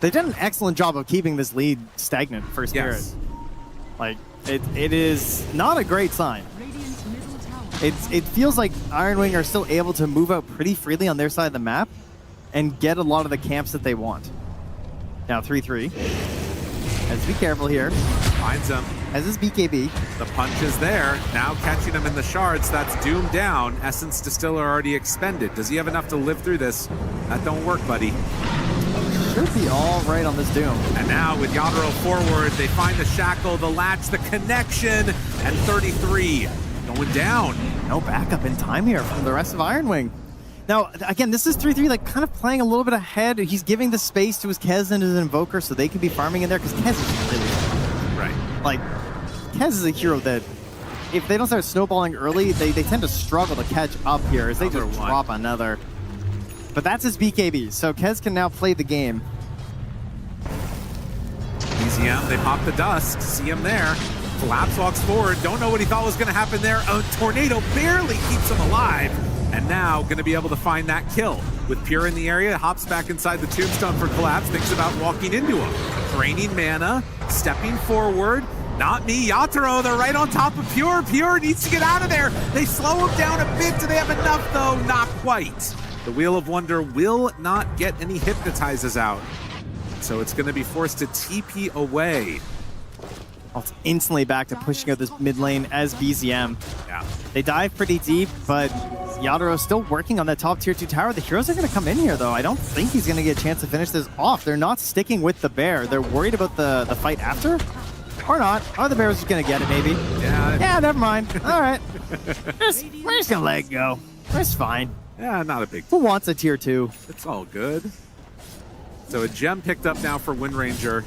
They've done an excellent job of keeping this lead stagnant for Spirit. Yes. Like, it is not a great sign. It feels like Iron Wing are still able to move out pretty freely on their side of the map and get a lot of the camps that they want. Now 3-3. Has to be careful here. Finds him. Has his BKB. The punch is there. Now catching him in the shards. That's Doom down. Essence Distiller already expended. Does he have enough to live through this? That don't work, buddy. Should be all right on this Doom. And now with Yadro forward, they find the shackle, the latch, the connection, and 33 going down. No backup in time here from the rest of Iron Wing. Now, again, this is 3-3, like, kind of playing a little bit ahead. He's giving the space to his Kez and his Invoker so they can be farming in there, because Kez is really good. Right. Like, Kez is a hero that, if they don't start snowballing early, they tend to struggle to catch up here as they just drop another. But that's his BKB, so Kez can now play the game. BZM, they pop the dust. See him there. Collapse walks forward. Don't know what he thought was going to happen there. A tornado barely keeps him alive. And now going to be able to find that kill. With Pure in the area, hops back inside the tombstone for Collapse, thinks about walking into him. Draining mana, stepping forward. Not me, Yatoro, they're right on top of Pure. Pure needs to get out of there. They slow him down a bit. Do they have enough though? Not quite. The Wheel of Wonder will not get any hypnotizes out. So it's going to be forced to TP away. It's instantly back to pushing out this mid lane as BZM. Yeah. They dive pretty deep, but Yataro's still working on that top tier 2 tower. The heroes are going to come in here, though. I don't think he's going to get a chance to finish this off. They're not sticking with the bear. They're worried about the fight after? Or not. Or the bear's just going to get it, maybe. Yeah, never mind. All right. We're just going to let it go. It's fine. Yeah, not a big deal. Who wants a tier 2? It's all good. So a gem picked up now for Wind Ranger.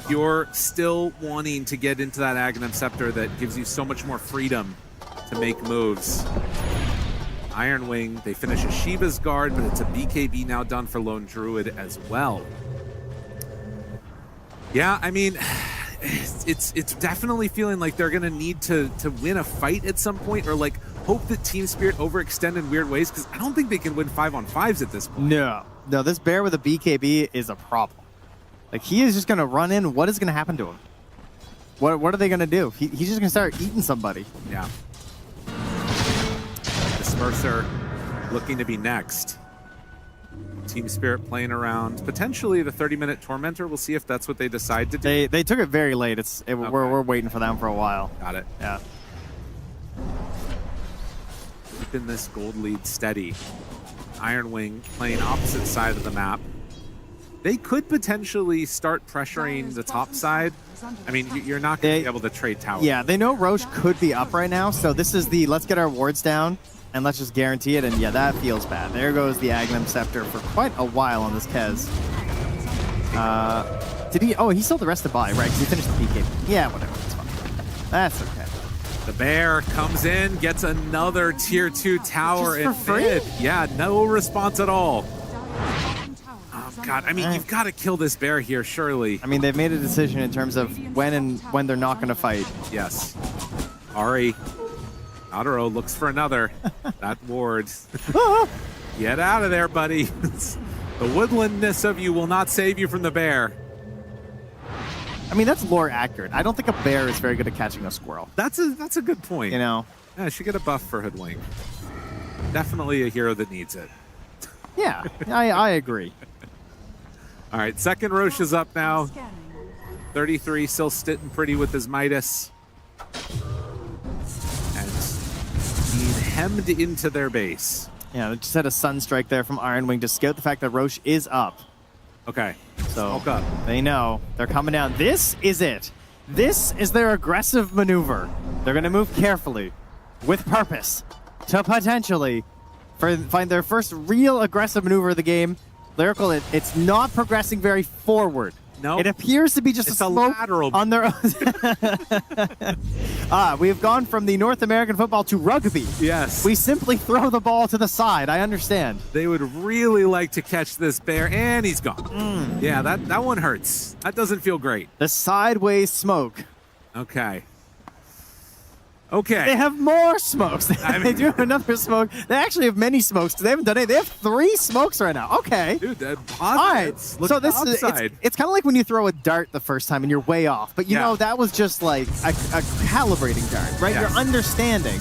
You're still wanting to get into that Aghanim Scepter that gives you so much more freedom to make moves. Iron Wing, they finish a Shiva's Guard, but it's a BKB now done for Lone Druid as well. Yeah, I mean, it's definitely feeling like they're going to need to win a fight at some point, or like hope that Team Spirit overextend in weird ways, because I don't think they can win 5-on-5s at this point. No, this bear with a BKB is a problem. Like, he is just going to run in. What is going to happen to him? What are they going to do? He's just going to start eating somebody. Yeah. Disperser looking to be next. Team Spirit playing around. Potentially the 30-minute Tormentor. We'll see if that's what they decide to do. They took it very late. Okay. We're waiting for them for a while. Got it. Yeah. Keeping this gold lead steady. Iron Wing playing opposite side of the map. They could potentially start pressuring the top side. I mean, you're not going to be able to trade towers. Yeah, they know Roche could be up right now, so this is the let's get our wards down and let's just guarantee it, and yeah, that feels bad. There goes the Aghanim Scepter for quite a while on this Kez. Did he? Oh, he sold the rest of the buy, right? Because he finished the PK. Yeah, whatever. It's fine. That's okay. The bear comes in, gets another tier 2 tower in mid. Yeah, no response at all. God, I mean, you've got to kill this bear here, surely. I mean, they've made a decision in terms of when they're not going to fight. Yes. Ari, Yatoro looks for another. That ward. Get out of there, buddy. The woodlandness of you will not save you from the bear. I mean, that's lore accurate. I don't think a bear is very good at catching a squirrel. That's a good point. You know? Yeah, I should get a buff for Hoodwink. Definitely a hero that needs it. Yeah, I agree. All right, second Roche is up now. 33, still sitting pretty with his Midas. And being hemmed into their base. Yeah, they just had a Sunstrike there from Iron Wing to scout the fact that Roche is up. Okay, so smoke up. They know. They're coming down. This is it. This is their aggressive maneuver. They're going to move carefully, with purpose, to potentially find their first real aggressive maneuver of the game. Lyrical, it's not progressing very forward. No. It appears to be just a smoke lateral on their own. We've gone from the North American football to rugby. Yes. We simply throw the ball to the side. I understand. They would really like to catch this bear, and he's gone. Yeah, that one hurts. That doesn't feel great. The sideways smoke. Okay. Okay. They have more smokes. They do have another smoke. They actually have many smokes. They haven't done it. They have 3 smokes right now. Okay. Dude, all right. So this is it's kind of like when you throw a dart the first time and you're way off. But you know, that was just like a calibrating dart, right? Yes. You're understanding.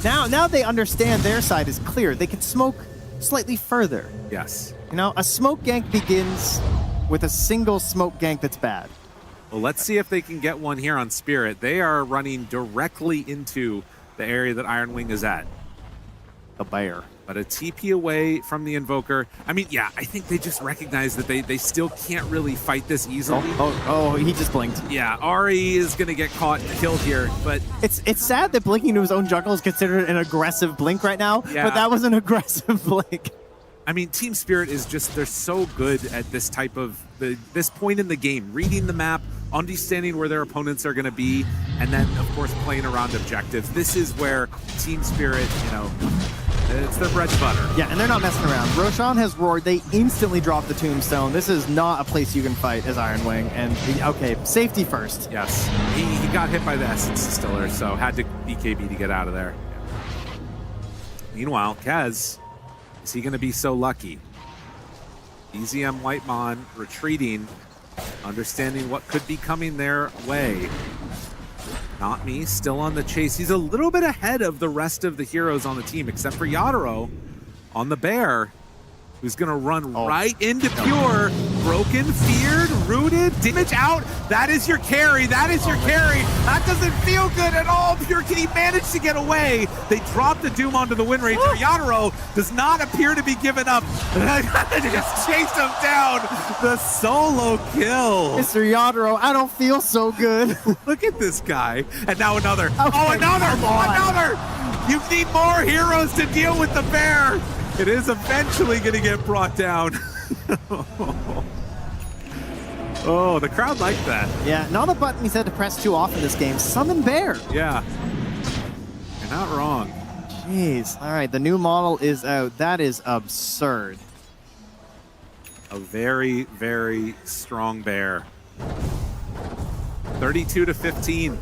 Now they understand their side is clear. They can smoke slightly further. Yes. You know, a smoke gank begins with a single smoke gank that's bad. Well, let's see if they can get one here on Spirit. They are running directly into the area that Iron Wing is at. The bear. But a TP away from the Invoker. I mean, yeah, I think they just recognize that they still can't really fight this easily. Oh, he just blinked. Yeah, Ari is going to get caught and killed here, but... It's sad that blinking to his own jungle is considered an aggressive blink right now, but that was an aggressive blink. I mean, Team Spirit is just, they're so good at this type of, this point in the game, reading the map, understanding where their opponents are going to be, and then, of course, playing around objectives. This is where Team Spirit, you know, It's their bread and butter. Yeah, and they're not messing around. Roshan has roared. They instantly drop the tombstone. This is not a place you can fight as Iron Wing. And, okay, safety first. Yes. He got hit by the Essence Distiller, so had to BKB to get out of there. Meanwhile, Kez, is he going to be so lucky? EZM Whitemon retreating, understanding what could be coming their way. Not me, still on the chase. He's a little bit ahead of the rest of the heroes on the team, except for Yadaro on the bear, who's gonna run right into Pure. Broken, feared, rooted, damage out. That is your carry, that is your carry. That doesn't feel good at all. Pure, can he manage to get away? They drop the Doom onto the win rate. Yadaro does not appear to be giving up. They just chased him down. The solo kill. Mr. Yadaro, I don't feel so good. Look at this guy. And now another. Okay, Oh, another, come on. another. You need more heroes to deal with the bear. It is eventually going to get brought down. Oh, the crowd liked that. Yeah, not a button he's had to press too often this game. Summon Bear. Yeah. You're not wrong. Jeez. All right, the new model is out. That is absurd. A very, very strong bear. 32-15.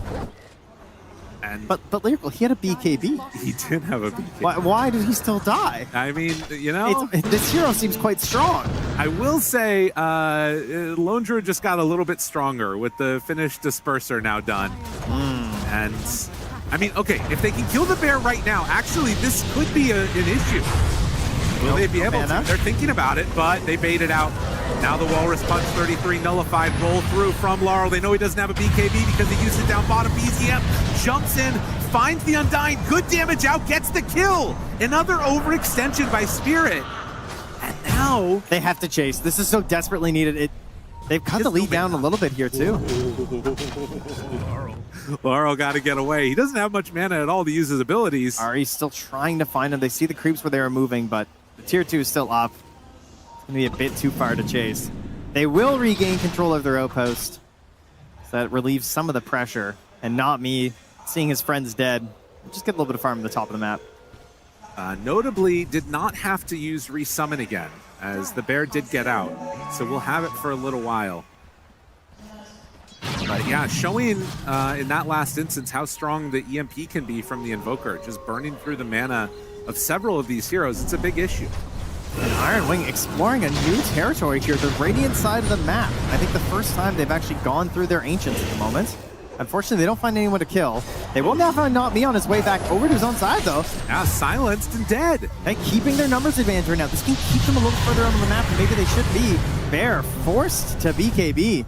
And But Lyrical, he had a BKB. he did have a BK. Why did he still die? I mean, you know, This hero seems quite strong. I will say Lone Druid just got a little bit stronger with the finished disperser now done. And I mean, okay, if they can kill the bear right now, actually this could be an issue. Will they be able to? They're thinking about it, but they bait it out. Now the Walrus Punch 33 nullified, roll through from Laurel. They know he doesn't have a BKB because he used it down bottom. BZM jumps in, finds the Undying, good damage out, gets the kill. Another overextension by Spirit. And now They have to chase. This is so desperately needed. They've cut the lead down a little bit here too. Laurel got to get away. He doesn't have much mana at all to use his abilities. Ari's still trying to find him. They see the creeps where they were moving, but the tier 2 is still up. It's going to be a bit too far to chase. They will regain control of their outpost. So that relieves some of the pressure. And not me seeing his friends dead. Just get a little bit of farm at the top of the map. Notably, did not have to use resummon again, as the bear did get out. So we'll have it for a little while. But yeah, showing in that last instance how strong the EMP can be from the Invoker, just burning through the mana of several of these heroes. It's a big issue. And Iron Wing exploring a new territory here, the Radiant side of the map. I think the first time they've actually gone through their Ancients at the moment. Unfortunately, they don't find anyone to kill. They will now find Not Me on his way back over to his own side, though. Yeah, silenced and dead. And keeping their numbers advantage right now. This can keep them a little further on the map than maybe they should be. Bear forced to BKB.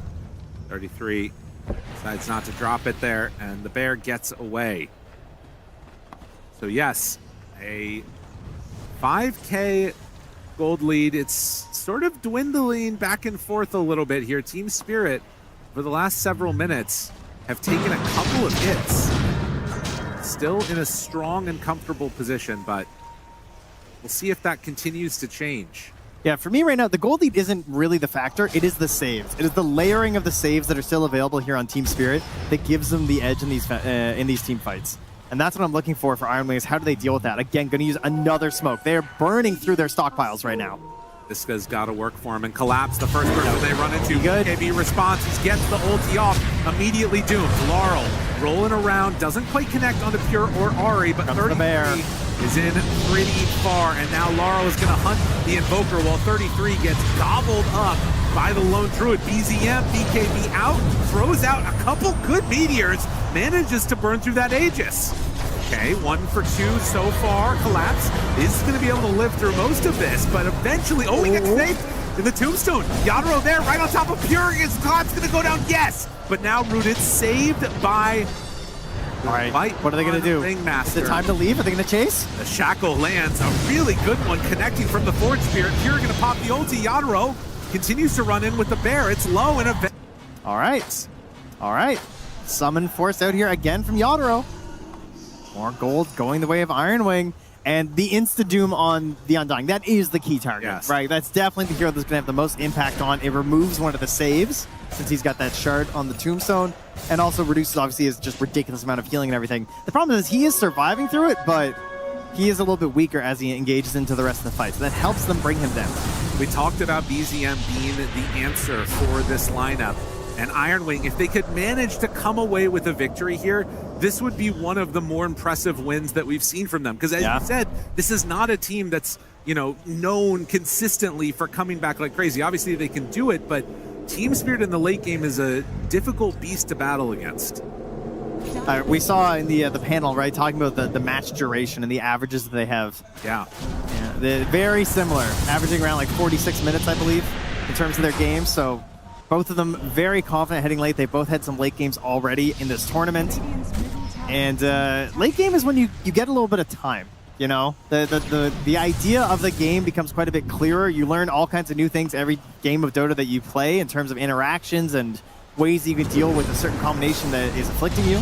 33 decides not to drop it there, and the bear gets away. So yes, a 5K gold lead. It's sort of dwindling back and forth a little bit here. Team Spirit, for the last several minutes, have taken a couple of hits. Still in a strong and comfortable position, but we'll see if that continues to change. Yeah, for me right now, the gold lead isn't really the factor. It is the saves. It is the layering of the saves that are still available here on Team Spirit that gives them the edge in these team fights. And that's what I'm looking for Iron Wing is how do they deal with that? Again, going to use another smoke. They're burning through their stockpiles right now. This has got to work for him and collapse the first person they run into. Good. BKB response, he gets the ulti off, immediately doomed. Laurel rolling around, doesn't quite connect onto Pure or Ari, but 33 is in pretty far, and now Laurel is going to hunt the Invoker while 33 gets gobbled up by the Lone Druid. BZM, BKB out, throws out a couple good meteors, manages to burn through that Aegis. Okay, 1 for 2 so far. Collapse is going to be able to live through most of this, but eventually, he gets saved in the Tombstone. Yadaro there, right on top of Pure. Is Collapse going to go down? Yes, but now Rooted, saved by All right, what are they going to do? Ringmaster. Is it time to leave? Are they going to chase? The Shackle lands, a really good one connecting from the Forge Spirit. Pure going to pop the ulti. Yadaro continues to run in with the bear. It's low and a... All right. Summon force out here again from Yadaro. More gold going the way of Iron Wing. And the insta-doom on the Undying, that is the key target, yes. Right? That's definitely the hero that's going to have the most impact on. It removes one of the saves, since he's got that shard on the Tombstone, and also reduces, obviously, his just ridiculous amount of healing and everything. The problem is he is surviving through it, but he is a little bit weaker as he engages into the rest of the fight. So that helps them bring him down. We talked about BZM being the answer for this lineup. And Iron Wing, if they could manage to come away with a victory here, this would be one of the more impressive wins that we've seen from them. Because as you said, this is not a team that's, you know, known consistently for coming back like crazy. Obviously they can do it, but team spirit in the late game is a difficult beast to battle against. We saw in the panel, right, talking about the match duration and the averages that they have. Yeah. They're very similar, averaging around like 46 minutes, I believe, in terms of their games. So both of them very confident heading late. They both had some late games already in this tournament. And late game is when you get a little bit of time. You know, the idea of the game becomes quite a bit clearer. You learn all kinds of new things every game of Dota that you play in terms of interactions and ways you can deal with a certain combination that is afflicting you.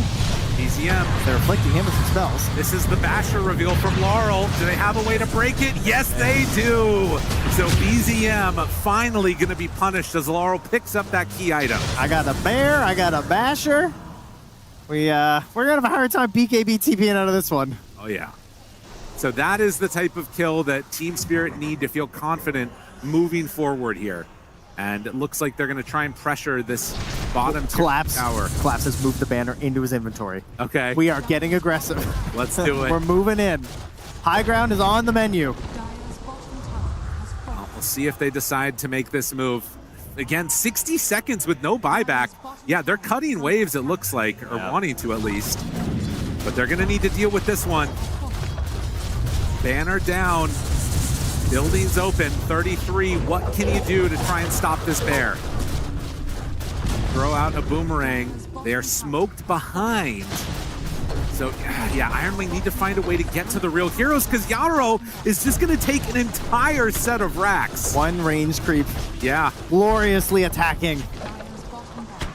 BZM. They're afflicting him with some spells. This is the Basher reveal from Laurel. Do they have a way to break it? Yes, they do. So BZM finally going to be punished as Laurel picks up that key item. I got a bear. I got a Basher. We're going to have a hard time BKB TPing out of this one. Oh, yeah. So that is the type of kill that Team Spirit need to feel confident moving forward here. And it looks like they're going to try and pressure this bottom Collapse. tower. Collapse has moved the banner into his inventory. Okay. We are getting aggressive. Let's do it. We're moving in. High ground is on the menu. Well, we'll see if they decide to make this move. Again, 60 seconds with no buyback. Yeah, they're cutting waves, it looks like, or wanting to at least. But they're going to need to deal with this one. Banner down. Buildings open. 33. What can you do to try and stop this bear? Throw out a boomerang. They are smoked behind. So, yeah, Iron Wing need to find a way to get to the real heroes because Yaro is just going to take an entire set of racks. One range creep. Yeah. Gloriously attacking.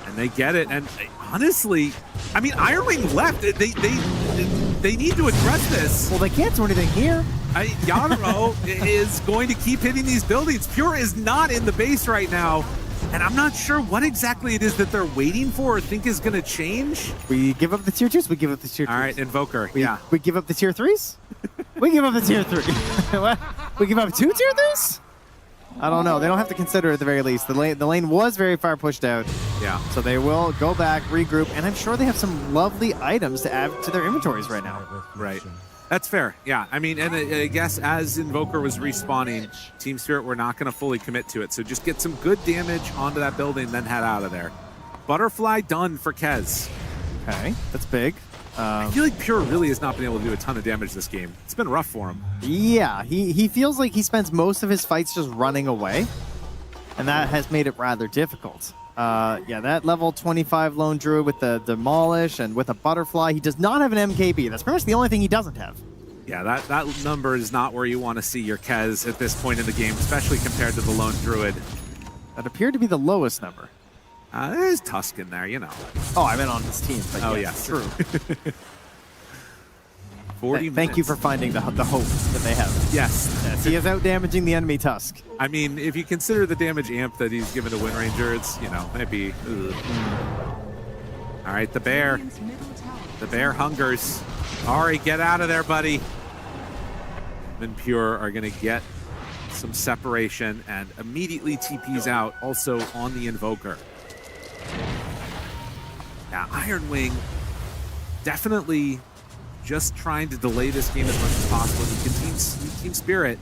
And they get it. And honestly, I mean, Iron Wing left. They need to address this. Well, they can't do anything here. Yaro is going to keep hitting these buildings. Pure is not in the base right now. And I'm not sure what exactly it is that they're waiting for or think is going to change. We give up the tier 2s, we give up the tier 3s. All right, Invoker, We give up the tier 3s? We give up the tier 3. What? We give up 2 tier 3s? I don't know. They don't have to consider it at the very least. The lane was very far pushed out. Yeah. So they will go back, regroup, and I'm sure they have some lovely items to add to their inventories right now. Right. That's fair. Yeah. I mean, and I guess as Invoker was respawning, Team Spirit were not going to fully commit to it. So just get some good damage onto that building, then head out of there. Butterfly done for Kez. Okay, that's big. I feel like Pure really has not been able to do a ton of damage this game. It's been rough for him. Yeah, he feels like he spends most of his fights just running away. And that has made it rather difficult. Yeah, that level 25 Lone Druid with the Demolish and with a Butterfly. He does not have an MKB. That's pretty much the only thing he doesn't have. Yeah, that number is not where you want to see your Kez at this point in the game, especially compared to the Lone Druid. That appeared to be the lowest number. There's Tusk in there, you know. Oh, I meant on this team. But oh, yes, true. 40 minutes. Thank you for finding the hope that they have. Yes. He is out damaging the enemy Tusk. I mean, if you consider the damage amp that he's given to Wind Ranger, it's, you know, maybe. All right, the bear. The bear hungers. Ari, get out of there, buddy. And Pure are going to get some separation and immediately TPs out also on the Invoker. Yeah, Iron Wing definitely just trying to delay this game as much as possible. You can Team Spirit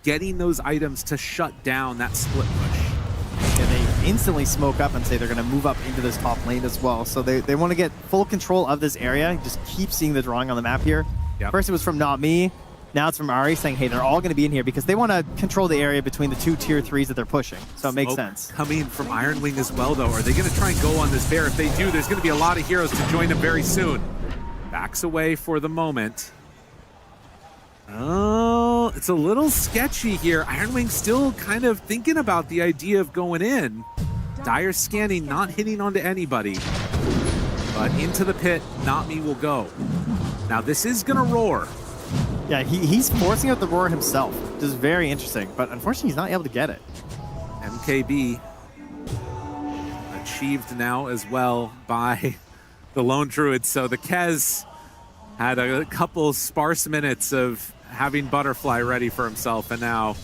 getting those items to shut down that split push. And they instantly smoke up and say they're going to move up into this top lane as well. So they want to get full control of this area. Just keep seeing the drawing on the map here. Yep. First it was from Not Me. Now it's from Ari saying, hey, they're all going to be in here because they want to control the area between the 2 tier 3s that they're pushing. So it makes sense. Coming from Iron Wing as well, though. Are they going to try and go on this bear? If they do, there's going to be a lot of heroes to join them very soon. Backs away for the moment. Oh, it's a little sketchy here. Iron Wing still kind of thinking about the idea of going in. Dire scanning, not hitting onto anybody. But into the pit, Not Me will go. Now this is going to roar. Yeah, he's forcing out the roar himself, which is very interesting. But unfortunately, he's not able to get it. MKB achieved now as well by the Lone Druid. So the Kez Had a couple sparse minutes of having Butterfly ready for himself, and now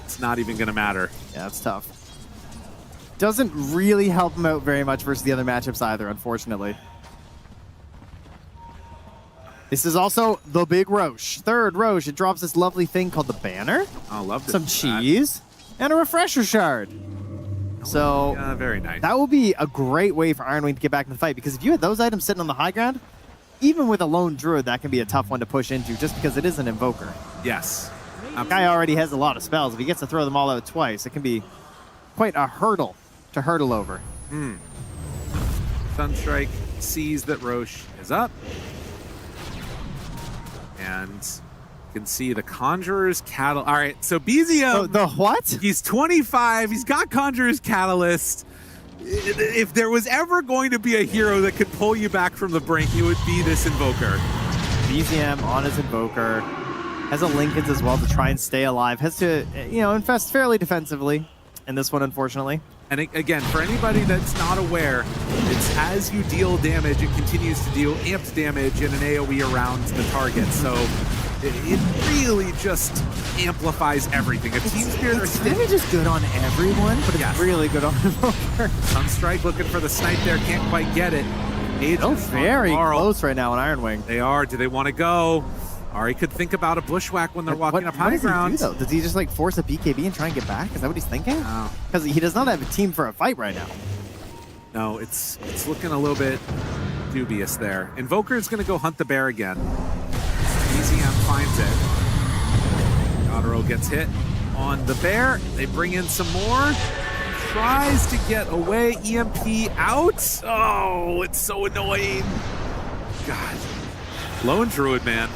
it's not even going to matter. Yeah, that's tough. Doesn't really help him out very much versus the other matchups either, unfortunately. This is also the big Roche. Third Roche, it drops this lovely thing called the banner. I love some cheese, and a refresher shard. So very nice. That will be a great way for Iron Wing to get back in the fight, because if you had those items sitting on the high ground, even with a lone druid, that can be a tough one to push into just because it is an invoker. Yes. The guy already has a lot of spells. If he gets to throw them all out twice, it can be quite a hurdle to hurdle over. Sunstrike sees that Roche is up. And you can see the Conjurer's Catalyst. All right, so BZM. The what? He's 25. He's got Conjurer's Catalyst. If there was ever going to be a hero that could pull you back from the brink, it would be this Invoker. BZM on his Invoker. Has a Lincolns as well to try and stay alive. Has to, infest fairly defensively in this one, unfortunately. And again, for anybody that's not aware, it's as you deal damage, it continues to deal amped damage in an AoE around the target. So it really just amplifies everything. If Team Spirit It's really just good on everyone, but it's really good on Invoker. Sunstrike looking for the snipe there, can't quite get it. They're very close right now on Iron Wing. They are. Do they want to go? Ari could think about a bushwhack when they're walking up high ground. What does he do, though? Does he just like force a BKB and try and get back? Is that what he's thinking? No. Because he does not have a team for a fight right now. No, it's looking a little bit dubious there. Invoker's going to go hunt the bear again. BZM finds it. Yadro gets hit on the bear. They bring in some more. Tries to get away. EMP out. Oh, it's so annoying. God. Lone Druid, man.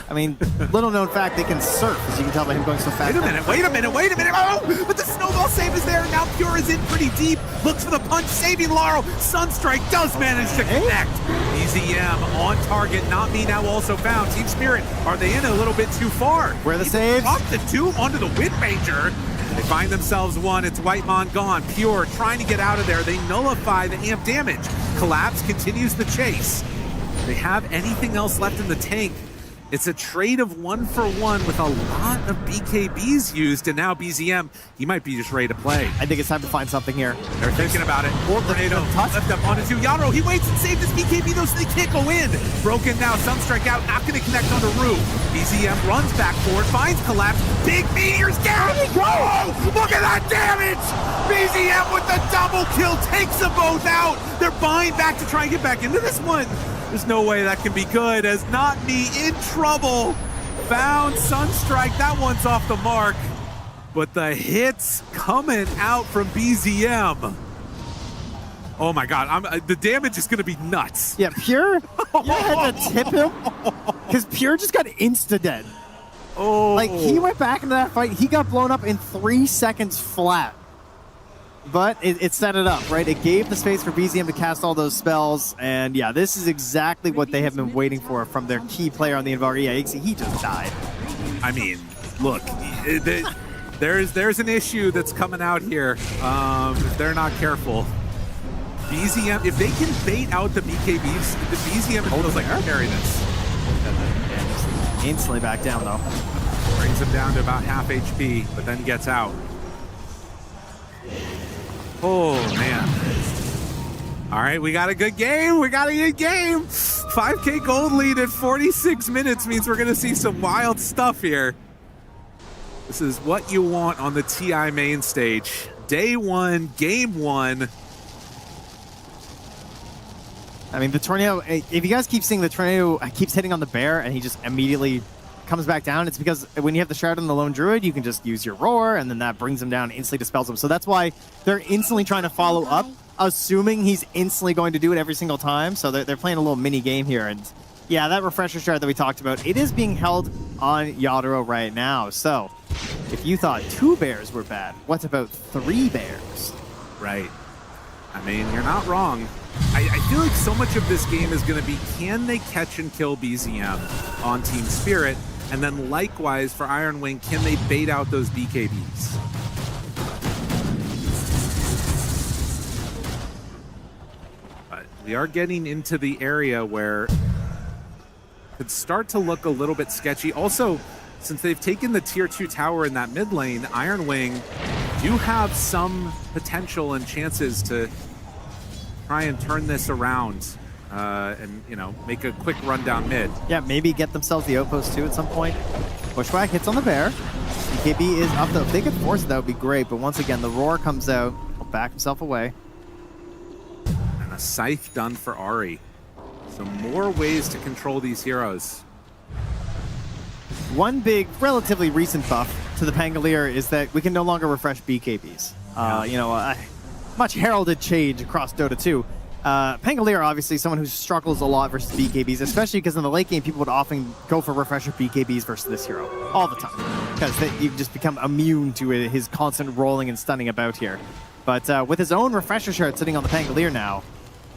I mean, little known fact, they can surf, as you can tell by him going so fast. Wait a minute. Oh, but the snowball save is there. Now Pure is in pretty deep. Looks for the punch, saving Laurel. Sunstrike does manage to connect. BZM on target. Not Me now also found. Team Spirit, are they in a little bit too far? Where are the saves? Drop the Doom onto the Windmanger. They find themselves one. It's Whitemon gone. Pure trying to get out of there. They nullify the amp damage. Collapse continues the chase. They have anything else left in the tank? It's a trade of 1-for-1 with a lot of BKBs used, and now BZM, he might be just ready to play. I think it's time to find something here. They're thinking about it. Tornado left up onto two. Yadro, he waits and saves his BKB, though, so they can't go in. Broken now, Sunstrike out, not going to connect onto Rue. BZM runs back forward, finds Collapse. Big Meteors down. Oh, look at that damage! BZM with the double kill takes them both out. They're buying back to try and get back into this one. There's no way that can be good, as Not Me in trouble. Found Sunstrike, that one's off the mark. But the hits coming out from BZM. Oh my God, the damage is gonna be nuts. Yeah, Pure, you had to tip him, because Pure just got insta-dead. Oh. Like, he went back into that fight, he got blown up in 3 seconds flat. But it set it up, right? It gave the space for BZM to cast all those spells, and yeah, this is exactly what they have been waiting for from their key player on the Invoker. Yeah, he just died. I mean, look, there's an issue that's coming out here if they're not careful. BZM, if they can bait out the BKBs, the BZM feels like carry this. Instantly back down, though. Brings him down to about half HP, but then gets out. Oh, man. All right, we got a good game. 5K gold lead at 46 minutes means we're going to see some wild stuff here. This is what you want on the TI main stage. Day one, game one. I mean, the tornado, if you guys keep seeing the tornado keeps hitting on the bear and he just immediately comes back down, it's because when you have the Shroud on the Lone Druid, you can just use your Roar, and then that brings him down, instantly dispels him. So that's why they're instantly trying to follow up, assuming he's instantly going to do it every single time. So they're playing a little mini game here. And yeah, that Refresher Shroud that we talked about, it is being held on Yadro right now. So if you thought 2 bears were bad, what about 3 bears? Right. I mean, you're not wrong. I feel like so much of this game is going to be, can they catch and kill BZM on Team Spirit? And then likewise for Iron Wing, can they bait out those BKBs? But we are getting into the area where could start to look a little bit sketchy. Also, since they've taken the tier 2 tower in that mid lane, Iron Wing do have some potential and chances to try and turn this around and, you know, make a quick run down mid. Yeah, maybe get themselves the outpost too at some point. Pushback hits on the bear. BKB is up though. If they could force it, that would be great. But once again, the roar comes out. He'll back himself away. And a scythe done for Ari. So more ways to control these heroes. One big, relatively recent buff to the Pangolier is that we can no longer refresh BKBs. You know, much heralded change across Dota 2. Pangolier, obviously, someone who struggles a lot versus BKBs, especially because in the late game, people would often go for refresher BKBs versus this hero all the time, because you just become immune to his constant rolling and stunning about here. But with his own refresher shard sitting on the Pangolier now,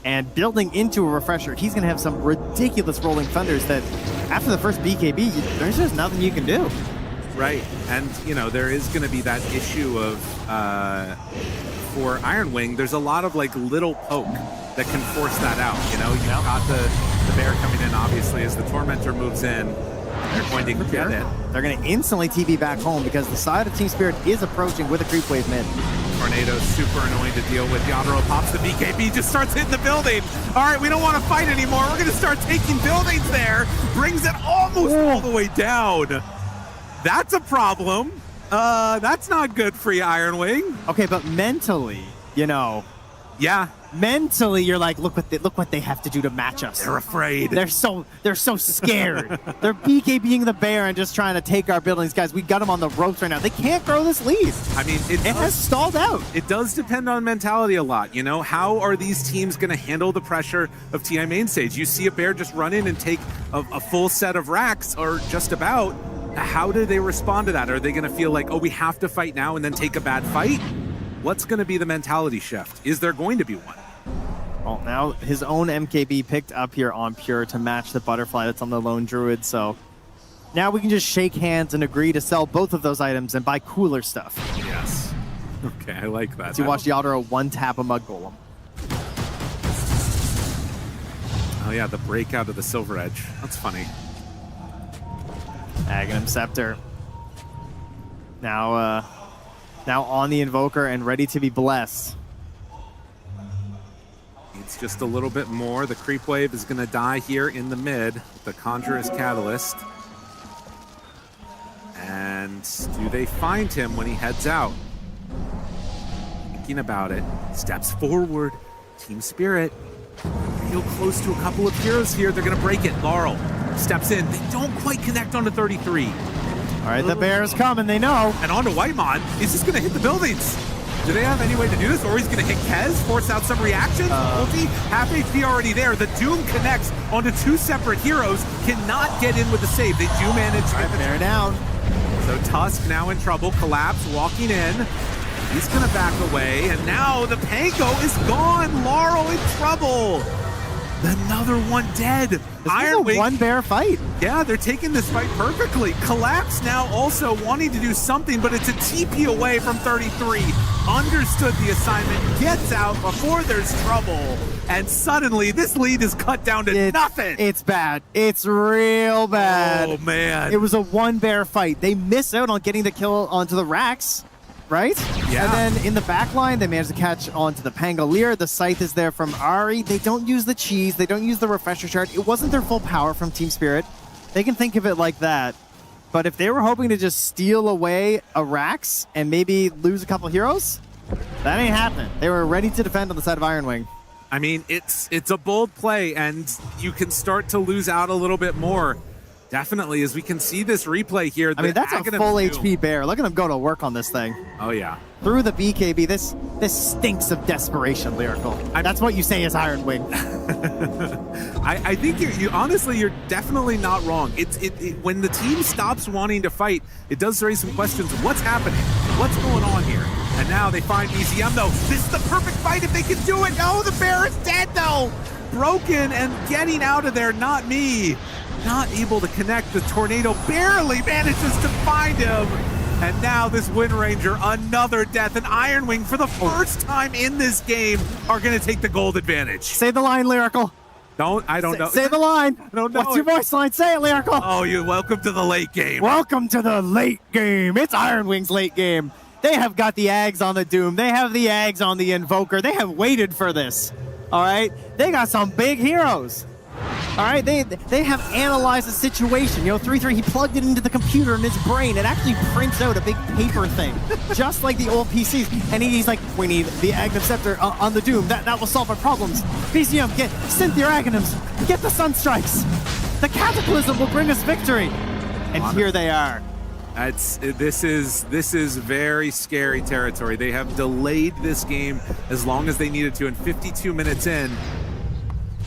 and building into a refresher, he's going to have some ridiculous rolling thunders that after the first BKB, there's just nothing you can do. Right, and you know, there is going to be that issue of, for Iron Wing, there's a lot of like little poke that can force that out. You know, you've got the bear coming in, obviously, as the Tormentor moves in. They're going to get it. They're going to instantly TP back home because the side of Team Spirit is approaching with a creep wave mid. Tornado's super annoying to deal with. Yadro pops the BKB, just starts hitting the building. All right, we don't want to fight anymore. We're going to start taking buildings there. Brings it almost all the way down. That's a problem. That's not good for you, Iron Wing. Okay, but mentally, you know. Yeah. Mentally, you're like, look what they have to do to match us. They're afraid. They're so scared. They're BKBing the bear and just trying to take our buildings. Guys, we got them on the ropes right now. They can't grow this lead. I mean, it has stalled out. It does depend on mentality a lot. You know, how are these teams going to handle the pressure of TI main stage? You see a bear just run in and take a full set of racks, or just about. How do they respond to that? Are they going to feel like, oh, we have to fight now and then take a bad fight? What's going to be the mentality shift? Is there going to be one? Well, now his own MKB picked up here on Pure to match the butterfly that's on the lone druid, so now we can just shake hands and agree to sell both of those items and buy cooler stuff. Yes. Okay, I like that. So you watch Yadro one-tap a Mud Golem. Oh yeah, the breakout of the Silver Edge. That's funny. Aghanim Scepter. Now on the Invoker and ready to be blessed. It's just a little bit more. The creep wave is going to die here in the mid. The Conjurer's Catalyst. And do they find him when he heads out? Thinking about it. Steps forward. Team Spirit. Real close to a couple of heroes here. They're going to break it. Laurel steps in. They don't quite connect onto 33. All right, the bear's coming. They know. And onto Whitemon. He's just going to hit the buildings. Do they have any way to do this? Or he's going to hit Kez, force out some reactions? Ulti, half HP already there. The Doom connects onto two separate heroes. Cannot get in with the save. They do manage to get the bear down. So Tusk now in trouble. Collapse walking in. He's going to back away. And now the Panko is gone. Laurel in trouble. Another one dead. This Iron is a Wing. one bear fight. Yeah, they're taking this fight perfectly. Collapse now also wanting to do something, but it's a TP away from 33. Understood the assignment, gets out before there's trouble, and suddenly this lead is cut down to nothing. It's bad. It's real bad. Oh, man. It was a one bear fight. They miss out on getting the kill onto the racks. Right? Yeah. And then in the back line, they managed to catch onto the Pangolier. The scythe is there from Ari. They don't use the cheese. They don't use the refresher shard. It wasn't their full power from Team Spirit. They can think of it like that. But if they were hoping to just steal away a Rax and maybe lose a couple heroes, that ain't happening. They were ready to defend on the side of Iron Wing. I mean, it's a bold play, and you can start to lose out a little bit more. Definitely, as we can see this replay here. I mean, that's a full HP bear. Look at him go to work on this thing. Oh, yeah. Through the BKB, this stinks of desperation, Lyrical. That's what you say is Iron Wing. I think you honestly, you're definitely not wrong. When the team stops wanting to fight, it does raise some questions. What's happening? What's going on here? And now they find BZM, though. This is the perfect fight if they can do it. No, the bear is dead, though. Broken and getting out of there, not me. Not able to connect. The Tornado barely manages to find him. And now this Wind Ranger, another death. And Iron Wing, for the first time in this game, are going to take the gold advantage. Say the line, Lyrical. I don't know. Say the line. I don't know. What's your voice line? Say it, Lyrical. Oh, you're welcome to the late game. Welcome to the late game. It's Iron Wing's late game. They have got the Ags on the Doom. They have the Ags on the Invoker. They have waited for this. All right? They got some big heroes. All right? They have analyzed the situation. You know, 3-3, he plugged it into the computer in his brain. It actually prints out a big paper thing, just like the old PCs. And he's like, we need the Aghanim Scepter on the Doom. That will solve our problems. BCM, get synth your Aghanims. Get the Sunstrikes. The Cataclysm will bring us victory. And here they are. This is very scary territory. They have delayed this game as long as they needed to, and 52 minutes in,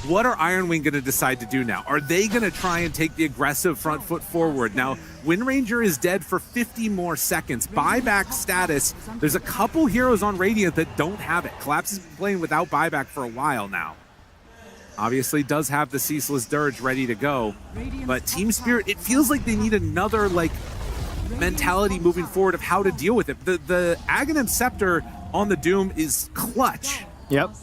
what are Iron Wing going to decide to do now? Are they going to try and take the aggressive front foot forward? Now, Wind Ranger is dead for 50 more seconds. Buyback status, there's a couple heroes on Radiant that don't have it. Collapse has been playing without buyback for a while now. Obviously does have the Ceaseless Dirge ready to go, but Team Spirit, it feels like they need another mentality moving forward of how to deal with it. The Aghanim Scepter on the Doom is clutch. Yep.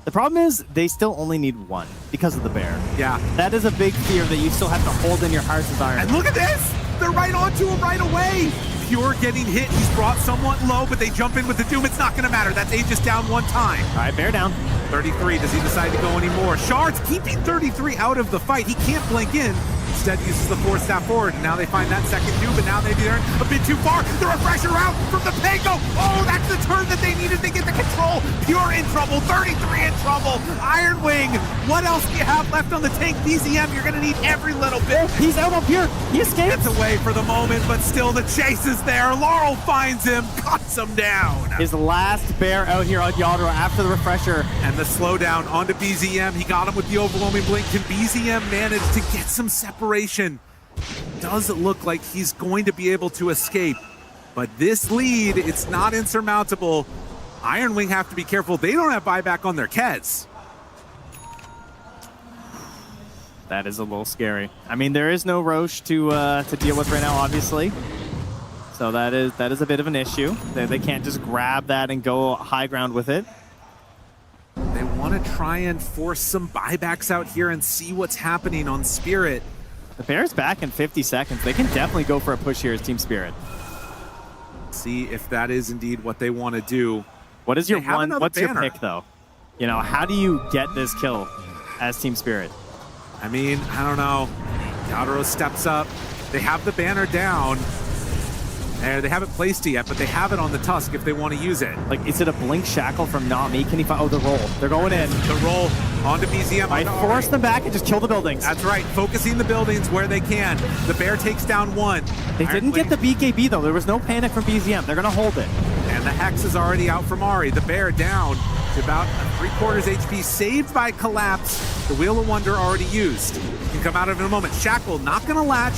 The problem is they still only need one because of the bear. Yeah. That is a big fear that you still have to hold in your hearts as Iron. And look at this! They're right onto him right away! Pure getting hit. He's brought somewhat low, but they jump in with the Doom. It's not going to matter. That's Aegis down one time. All right, bear down. 33. Does he decide to go anymore? Shards keeping 33 out of the fight. He can't blink in. Instead uses the Force Staff forward, and now they find that second Doom, but now maybe they're a bit too far. The refresher out from the Pango. Oh, that's the turn that they needed to get the control. Pure in trouble. 33 in trouble. Iron Wing. What else do you have left on the tank? BZM, you're going to need every little bit. He's out up here. He escapes. Gets away for the moment, but still the chase is there. Laurel finds him, cuts him down. His last bear out here on Yadro after the refresher. And the slowdown onto BZM. He got him with the overwhelming blink. Can BZM manage to get some separation? Does it look like he's going to be able to escape? But this lead, it's not insurmountable. Iron Wing have to be careful. They don't have buyback on their Keds. That is a little scary. I mean, there is no Roche to deal with right now, obviously. So that is a bit of an issue. They can't just grab that and go high ground with it. They want to try and force some buybacks out here and see what's happening on Spirit. The Bear's back in 50 seconds. They can definitely go for a push here as Team Spirit. See if that is indeed what they want to do. What is your one? What's your pick, though? You know, how do you get this kill as Team Spirit? I mean, I don't know. Yadro steps up. They have the banner down. They haven't placed it yet, but they have it on the Tusk if they want to use it. Like, is it a Blink Shackle from Nami? Can he find? Oh, the roll. They're going in. The roll onto BZM. Right, force them back and just kill the buildings. That's right. Focusing the buildings where they can. The bear takes down one. They didn't get the BKB, though. There was no panic from BZM. They're going to hold it. And the Hex is already out from Ari. The bear down to about 3/4 HP, saved by Collapse. The Wheel of Wonder already used. Can come out of it in a moment. Shackle not going to latch,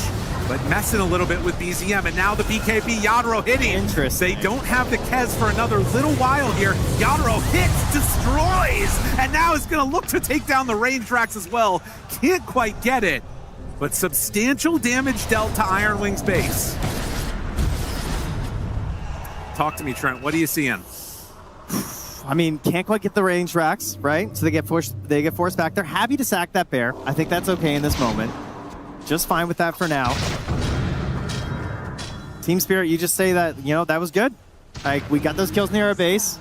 but messing a little bit with BZM. And now the BKB, Yadro hitting. Interesting. They don't have the Kez for another little while here. Yadro hits, destroys, and now is going to look to take down the range tracks as well. Can't quite get it, but substantial damage dealt to Iron Wing's base. Talk to me, Trent. What are you seeing? I mean, can't quite get the range racks, right? So they get forced back. They're happy to sack that bear. I think that's okay in this moment. Just fine with that for now. Team Spirit, you just say that, you know, that was good. Like, we got those kills near our base.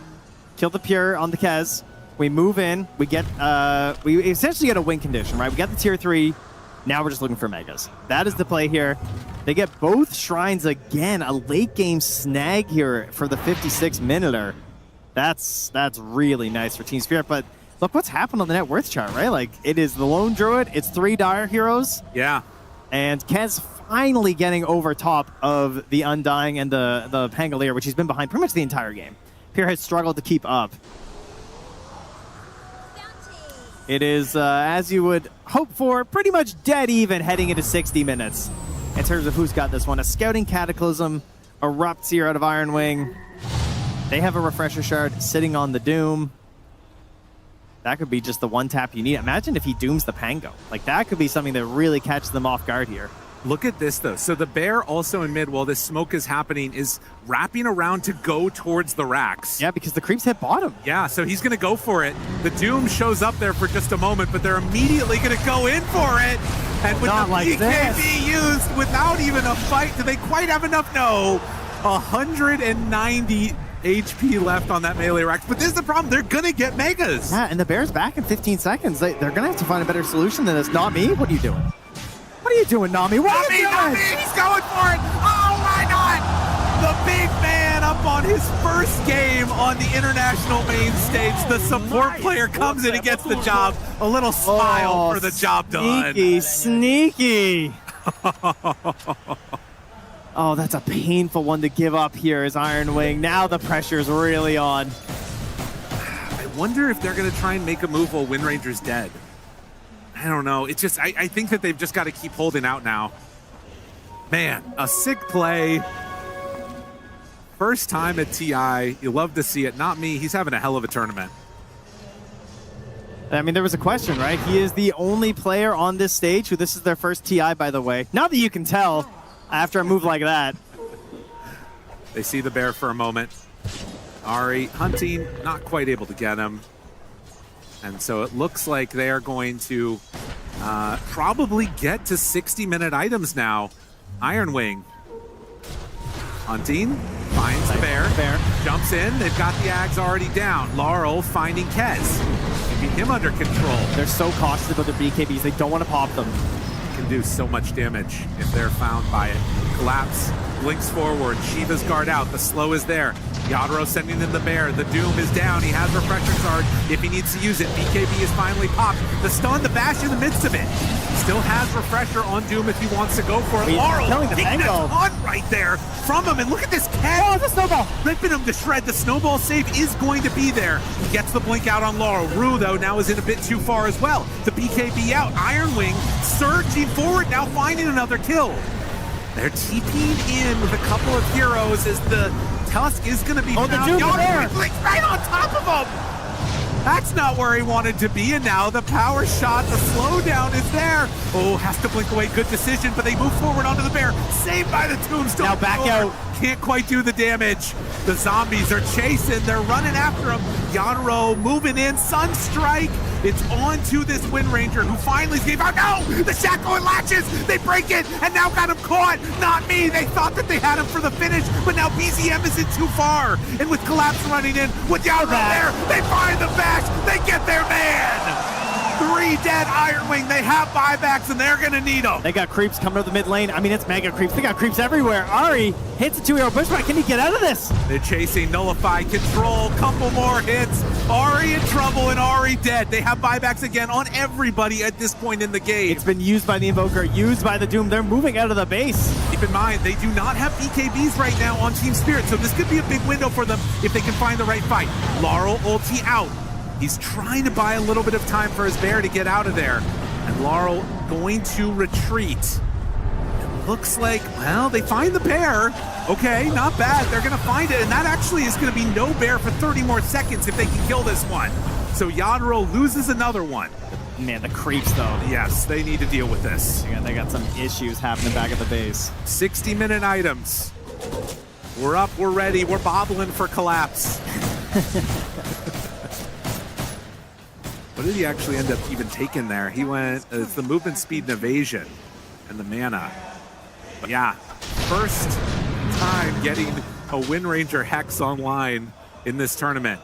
Killed the Pure on the Kez. We move in. We get, we essentially get a win condition, right? We got the tier 3. Now we're just looking for Megas. That is the play here. They get both shrines again. A late game snag here for the 56-minuter. That's really nice for Team Spirit. But look what's happened on the net worth chart, right? Like, it is the Lone Druid. It's 3 Dire Heroes. Yeah. And Kez finally getting over top of the Undying and the Pangolier, which he's been behind pretty much the entire game. Pure has struggled to keep up. It is, as you would hope for, pretty much dead even heading into 60 minutes in terms of who's got this one. A Scouting Cataclysm erupts here out of Iron Wing. They have a Refresher Shard sitting on the Doom. That could be just the one tap you need. Imagine if he dooms the Pango. Like, that could be something that really catches them off guard here. Look at this, though. So the bear also in mid, while this smoke is happening, is wrapping around to go towards the racks. Yeah, because the creeps hit bottom. Yeah, so he's going to go for it. The Doom shows up there for just a moment, but they're immediately going to go in for it. And with Not the like BKB used without even a fight, do they quite have enough? No. 190 HP left on that melee rack. But this is the problem. They're going to get megas. Yeah, and the bear's back in 15 seconds. They're going to have to find a better solution than this. Not me. What are you doing? What are you doing, Nami? What are you doing? Nami, he's going for it. Oh, why not? The big man up on his first game on the international main stage. The support player comes in and gets the job. A little smile for the job done. Sneaky, sneaky. Oh, that's a painful one to give up here as Iron Wing. Now the pressure's really on. I wonder if they're going to try and make a move while Wind Ranger's dead. I don't know. It's just, I think that they've just got to keep holding out now. Man, a sick play. First time at TI. You love to see it. Not me. He's having a hell of a tournament. I mean, there was a question, right? He is the only player on this stage who this is their first TI, by the way. Not that you can tell after a move like that. They see the bear for a moment. Ari hunting, not quite able to get him. And so it looks like they are going to probably get to 60-minute items now. Iron Wing hunting, finds the bear, jumps in. They've got the Ags already down. Laurel finding Kez, keeping him under control. They're so cautious about their BKBs. They don't want to pop them. Can do so much damage if they're found by it. Collapse, blinks forward. Shiva's guard out. The slow is there. Yadro sending in the bear. The Doom is down. He has Refresher Guard if he needs to use it. BKB is finally popped. The stun, the bash in the midst of it. Still has Refresher on Doom if he wants to go for it. Laurel taking a ton right there from him. And look at this Ken. Oh, the snowball. Ripping him to shred. The snowball save is going to be there. He gets the blink out on Laurel. Rue, though, now is in a bit too far as well. The BKB out. Iron Wing surging forward, now finding another kill. They're TPing in with a couple of heroes as the Tusk is going to be found. The Doom there. Right on top of him. That's not where he wanted to be, and now the power shot, the slowdown is there. Oh, has to blink away. Good decision, but they move forward onto the bear. Saved by the Tombstone. Now back out. Can't quite do the damage. The zombies are chasing. They're running after him. Yanro moving in. Sunstrike. It's on to this Wind Ranger who finally gave out. No! The shackle and latches. They break it and now got him caught. Not me. They thought that they had him for the finish, but now BZM is in too far. And with Collapse running in, with Yanro there, they find the bash. They get their man. 3 dead Iron Wing. They have buybacks and they're going to need them. They got creeps coming to the mid lane. I mean, it's mega creeps. They got creeps everywhere. Ari hits a 2-hero pushback. Can he get out of this? They're chasing, nullify, control, couple more hits. Ari in trouble and Ari dead. They have buybacks again on everybody at this point in the game. It's been used by the Invoker, used by the Doom. They're moving out of the base. Keep in mind, they do not have BKBs right now on Team Spirit, so this could be a big window for them if they can find the right fight. Laurel ulti out. He's trying to buy a little bit of time for his bear to get out of there. And Laurel going to retreat. It looks like, well, they find the bear. Okay, not bad. They're going to find it. And that actually is going to be no bear for 30 more seconds if they can kill this one. So Yadro loses another one. Man, the creeps, though. Yes, they need to deal with this. They got some issues happening back at the base. 60-minute items. We're up, we're ready, we're bobbling for Collapse. What did he actually end up even taking there? He went, it's the movement, speed, and evasion, and the mana. But yeah, first time getting a Wind Ranger Hex online in this tournament.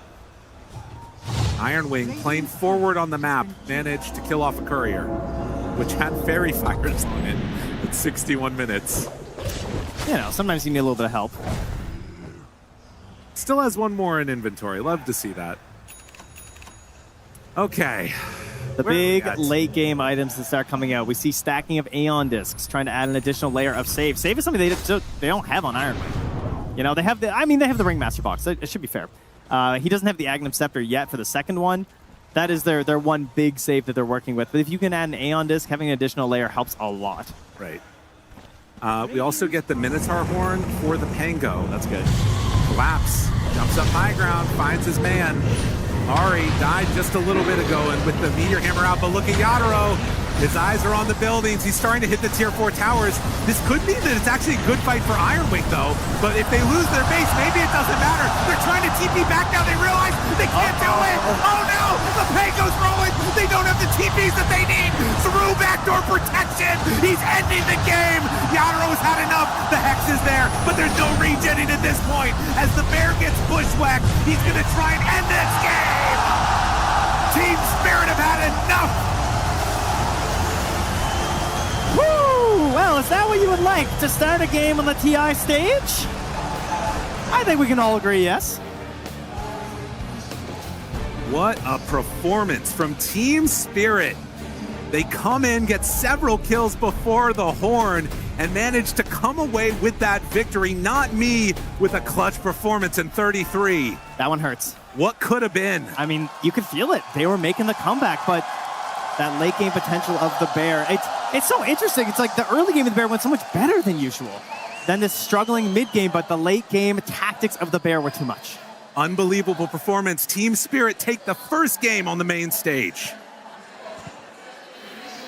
Iron Wing playing forward on the map, managed to kill off a courier, which had fairy fires on it at 61 minutes. You know, sometimes you need a little bit of help. Still has one more in inventory. Love to see that. Okay. The big late game items that start coming out. We see stacking of Aeon discs, trying to add an additional layer of save. Save is something they don't have on Iron Wing. You know, they have the Ringmaster box. It should be fair. He doesn't have the Agnum Scepter yet for the second one. That is their one big save that they're working with. But if you can add an Aeon disc, having an additional layer helps a lot. Right. We also get the Minotaur Horn for the Pango. That's good. Collapse. Jumps up high ground, finds his man. Ari died just a little bit ago and with the Meteor Hammer out, but look at Yadro. His eyes are on the buildings. He's starting to hit the tier 4 towers. This could mean that it's actually a good fight for Ironwing, though. But if they lose their base, maybe it doesn't matter. They're trying to TP back now. They realize they can't do it. Oh no! The Pango's rolling. They don't have the TPs that they need. Through backdoor protection. He's ending the game. Yatero's had enough. The Hex is there, but there's no regenning at this point. As the Bear gets bushwhacked, he's going to try and end this game. Team Spirit have had enough. Woo! Well, is that what you would like to start a game on the TI stage? I think we can all agree yes. What a performance from Team Spirit. They come in, get several kills before the horn, and manage to come away with that victory. Not me with a clutch performance in 33. That one hurts. What could have been? I mean, you could feel it. They were making the comeback, but that late game potential of the Bear, it's so interesting. It's like the early game of the Bear went so much better than usual. Then this struggling mid game, but the late game tactics of the Bear were too much. Unbelievable performance. Team Spirit take the first game on the main stage.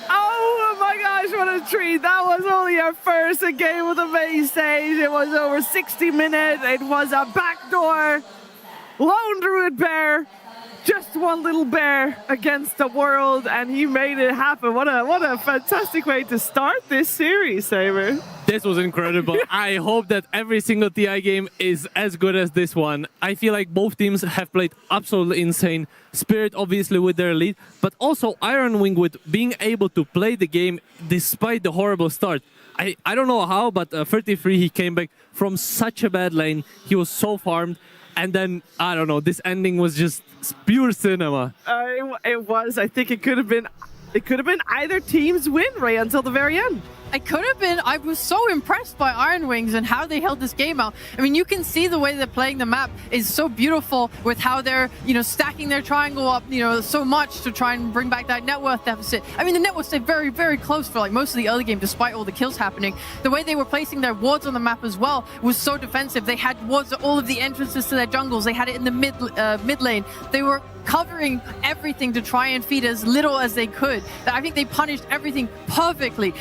Oh my gosh, what a treat. That was only our first game of the main stage. It was over 60 minutes. It was a backdoor lone druid bear. Just one little bear against the world, and he made it happen. What a fantastic way to start this series, Saber. This was incredible. I hope that every single TI game is as good as this one. I feel like both teams have played absolutely insane. Spirit obviously with their lead, but also Ironwing with being able to play the game despite the horrible start. I don't know how, but 33, he came back from such a bad lane. He was so farmed. And then, I don't know, this ending was just pure cinema. It was. I think it could have been either team's win right until the very end. It could have been. I was so impressed by Iron Wings and how they held this game out. I mean, you can see the way they're playing the map is so beautiful with how they're, stacking their triangle up, so much to try and bring back that net worth deficit. I mean, the net worth stayed very, very close for like most of the early game, despite all the kills happening. The way they were placing their wards on the map as well was so defensive. They had wards at all of the entrances to their jungles. They had it in the mid lane. They were covering everything to try and feed as little as they could. I think they punished everything perfectly.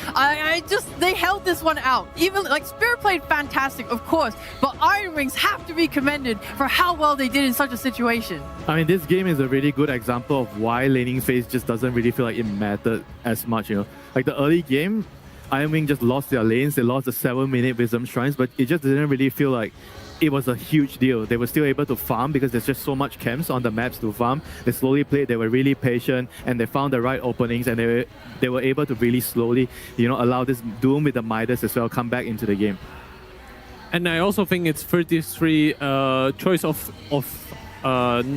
They held this one out. Even like Spirit played fantastic, of course, but Iron Wings have to be commended for how well they did in such a situation. I mean, this game is a really good example of why laning phase just doesn't really feel like it mattered as much, Like the early game, Iron Wing just lost their lanes, they lost the 7-minute Wisdom Shrines, but it just didn't really feel like it was a huge deal. They were still able to farm because there's just so much camps on the maps to farm. They slowly played, they were really patient, and they found the right openings, and they were able to really slowly, allow this Doom with the Midas as well come back into the game. And I also think it's 33 choice of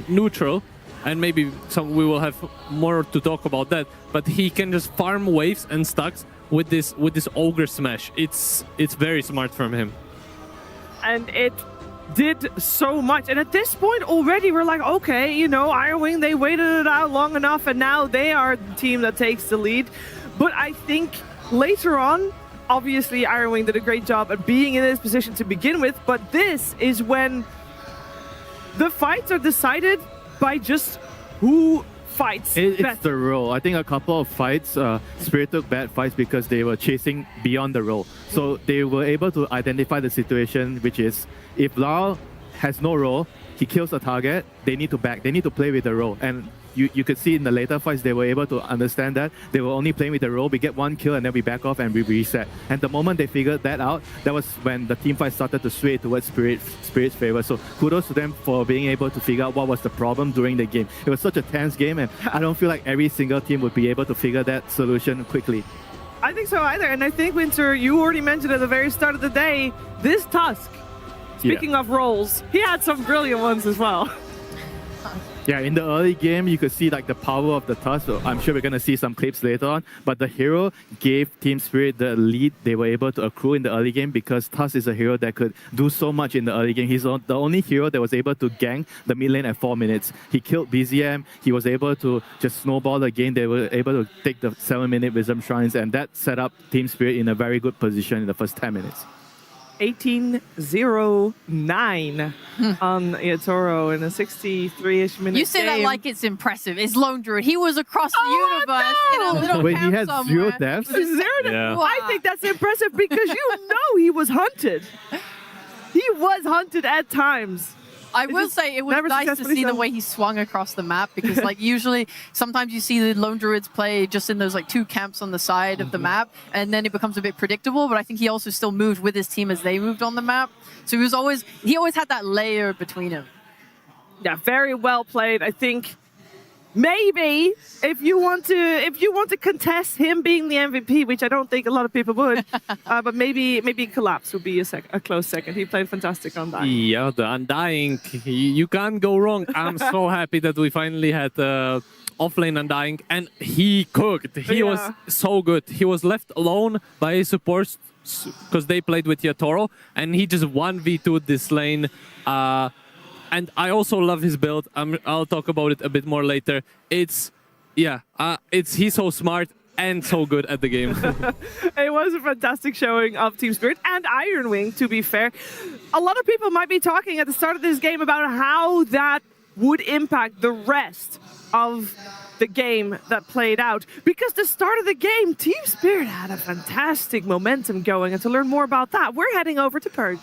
neutral, and maybe we will have more to talk about that. But he can just farm waves and stacks with this Ogre Smash. It's very smart from him. And it did so much. And at this point already, we're like, okay, Iron Wing, they waited it out long enough, and now they are the team that takes the lead. But I think later on, obviously, Iron Wing did a great job at being in this position to begin with, but this is when the fights are decided by just who fights It's best. the role. I think a couple of fights, Spirit took bad fights because they were chasing beyond the role. So they were able to identify the situation, which is if Lau has no role, he kills a target, they need to back, they need to play with the role. And you could see in the later fights, they were able to understand that. They were only playing with the role, we get one kill and then we back off and we reset. And the moment they figured that out, that was when the team fight started to sway towards Spirit's favor. So kudos to them for being able to figure out what was the problem during the game. It was such a tense game, and I don't feel like every single team would be able to figure that solution quickly. I think so either. And I think, Winter, you already mentioned at the very start of the day, this Tusk, speaking of roles, he had some brilliant ones as well. Yeah, in the early game, you could see like the power of the Tusk. So I'm sure we're going to see some clips later on. But the hero gave Team Spirit the lead they were able to accrue in the early game because Tusk is a hero that could do so much in the early game. He's the only hero that was able to gank the mid lane at 4 minutes. He killed BZM. He was able to just snowball the game. They were able to take the 7-minute Wisdom Shrines, and that set up Team Spirit in a very good position in the first 10 minutes. 18-0-9 on Yatoro in a 63-ish minute You say game. that like it's impressive. It's Lone Druid. He was across the universe in a little Wait, camp he had somewhere. 0 deaths? Yeah. I think that's impressive because you know he was hunted. He was hunted at times. I will say it was never nice to successfully see the done. way he swung across the map because like usually sometimes you see the Lone Druids play just in those like 2 camps on the side of the map and then it becomes a bit predictable, but I think he also still moved with his team as they moved on the map. So he always had that layer between him. Yeah, very well played. I think maybe if you want to contest him being the MVP, which I don't think a lot of people would, but maybe Collapse would be a close second. He played fantastic on that. Yeah, the Undying, you can't go wrong. I'm so happy that we finally had offlane Undying, and he cooked. He was so good. He was left alone by his supports because they played with Yatoro, and he just 1v2'd this lane. And I also love his build. I'll talk about it a bit more later. He's so smart and so good at the game. It was a fantastic showing of Team Spirit and Iron Wing, to be fair. A lot of people might be talking at the start of this game about how that would impact the rest of the game that played out. Because the start of the game, Team Spirit had a fantastic momentum going. And to learn more about that, we're heading over to Purge.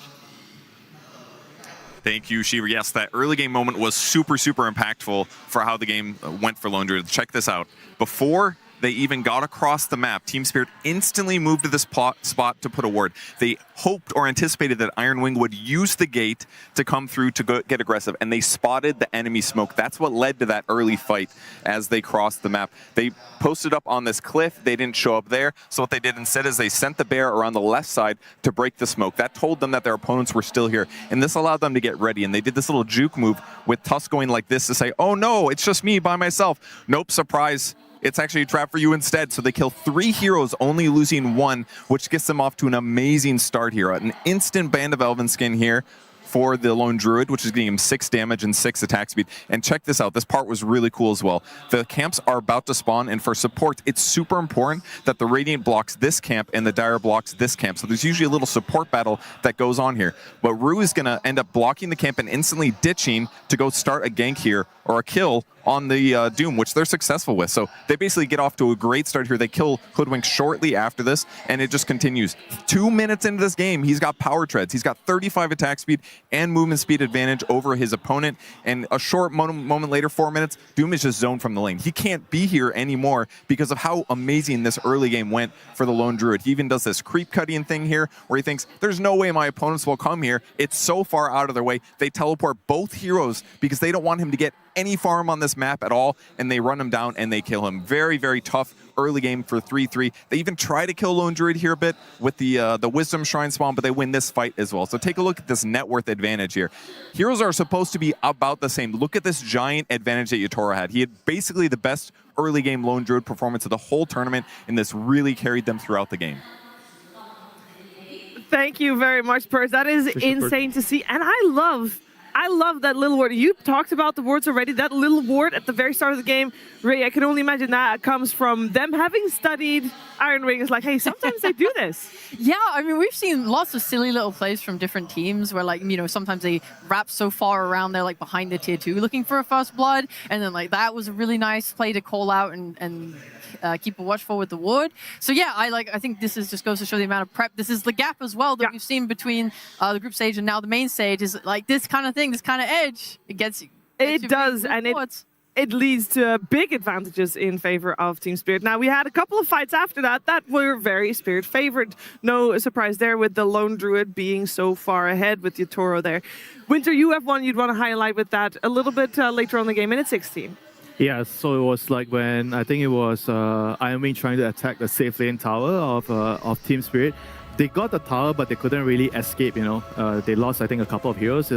Thank you, Shiva. Yes, that early game moment was super, super impactful for how the game went for Lone Druid. Check this out. Before they even got across the map, Team Spirit instantly moved to this spot to put a ward. They hoped or anticipated that Iron Wing would use the gate to come through to get aggressive, and they spotted the enemy smoke. That's what led to that early fight as they crossed the map. They posted up on this cliff. They didn't show up there, so what they did instead is they sent the bear around the left side to break the smoke. That told them that their opponents were still here, and this allowed them to get ready, and they did this little juke move with Tusk going like this to say, oh no, it's just me by myself. Nope, surprise. It's actually a trap for you instead. So they kill 3 heroes, only losing 1, which gets them off to an amazing start here. An instant Band of Elven skin here for the Lone Druid, which is getting him 6 damage and 6 attack speed. And check this out. This part was really cool as well. The camps are about to spawn, and for support, it's super important that the Radiant blocks this camp and the Dire blocks this camp. So there's usually a little support battle that goes on here. But Rue is going to end up blocking the camp and instantly ditching to go start a gank here, or a kill on the Doom, which they're successful with. So they basically get off to a great start here. They kill Hoodwink shortly after this, and it just continues. 2 minutes into this game, he's got power treads. He's got 35 attack speed and movement speed advantage over his opponent. And a short moment later, 4 minutes, Doom is just zoned from the lane. He can't be here anymore because of how amazing this early game went for the Lone Druid. He even does this creep cutting thing here where he thinks, there's no way my opponents will come here. It's so far out of their way. They teleport both heroes because they don't want him to get any farm on this map at all, and they run him down and they kill him. Very, very tough early game for 3-3. They even try to kill Lone Druid here a bit with the Wisdom Shrine spawn, but they win this fight as well. So take a look at this net worth advantage here. Heroes are supposed to be about the same. Look at this giant advantage that Yatoro had. He had basically the best early game Lone Druid performance of the whole tournament, and this really carried them throughout the game. Thank you very much, Purge. That is insane to see. And I love that little ward. You talked about the wards already. That little ward at the very start of the game, Ray, I can only imagine that comes from them having studied Iron Wing. It's like, hey, sometimes they do this. Yeah, I mean, we've seen lots of silly little plays from different teams where, like, you know, sometimes they wrap so far around they're, like, behind the tier 2 looking for a first blood. And then, like, that was a really nice play to call out and keep a watchful with the ward. So yeah, I think this is just goes to show the amount of prep. This is the gap as well that we've seen between the group stage and now the main stage is like this kind of thing, this kind of edge. It gets you. It does, and it leads to big advantages in favor of Team Spirit. Now, we had a couple of fights after that were very Spirit favored. No surprise there with the Lone Druid being so far ahead with Yatoro there. Winter, you have one you'd want to highlight with that a little bit later on in the game, minute 16. Yeah, so it was like when I think it was Iron Wing trying to attack the safe lane tower of Team Spirit. They got the tower, but they couldn't really escape. You know, they lost I think a couple of heroes.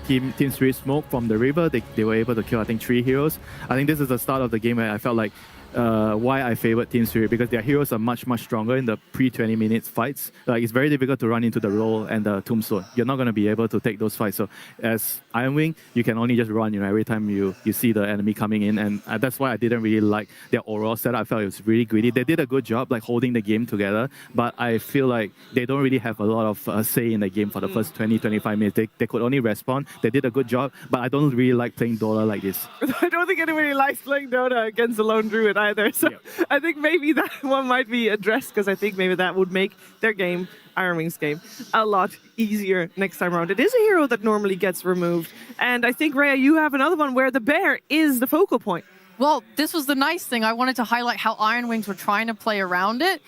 Team Spirit smoked from the river. They were able to kill I think 3 heroes. I think this is the start of the game where I felt like why I favored Team Spirit, because their heroes are much stronger in the pre-20 minutes fights. Like, it's very difficult to run into the roll and the tombstone. You're not going to be able to take those fights. So as Iron Wing, you can only just run, every time you see the enemy coming in, and that's why I didn't really like their overall setup. I felt it was really greedy. They did a good job like holding the game together, but I feel like they don't really have a lot of say in the game for the first 20-25 minutes. They could only respawn. They did a good job, but I don't really like playing Dota like this. I don't think anybody likes playing Dota against the Lone Druid either. So I think maybe that one might be addressed, because I think maybe that would make their game, Iron Wing's game, a lot easier next time around. It is a hero that normally gets removed. And I think, Rhea, you have another one where the bear is the focal point. Well, this was the nice thing. I wanted to highlight how Iron Wings were trying to play around it,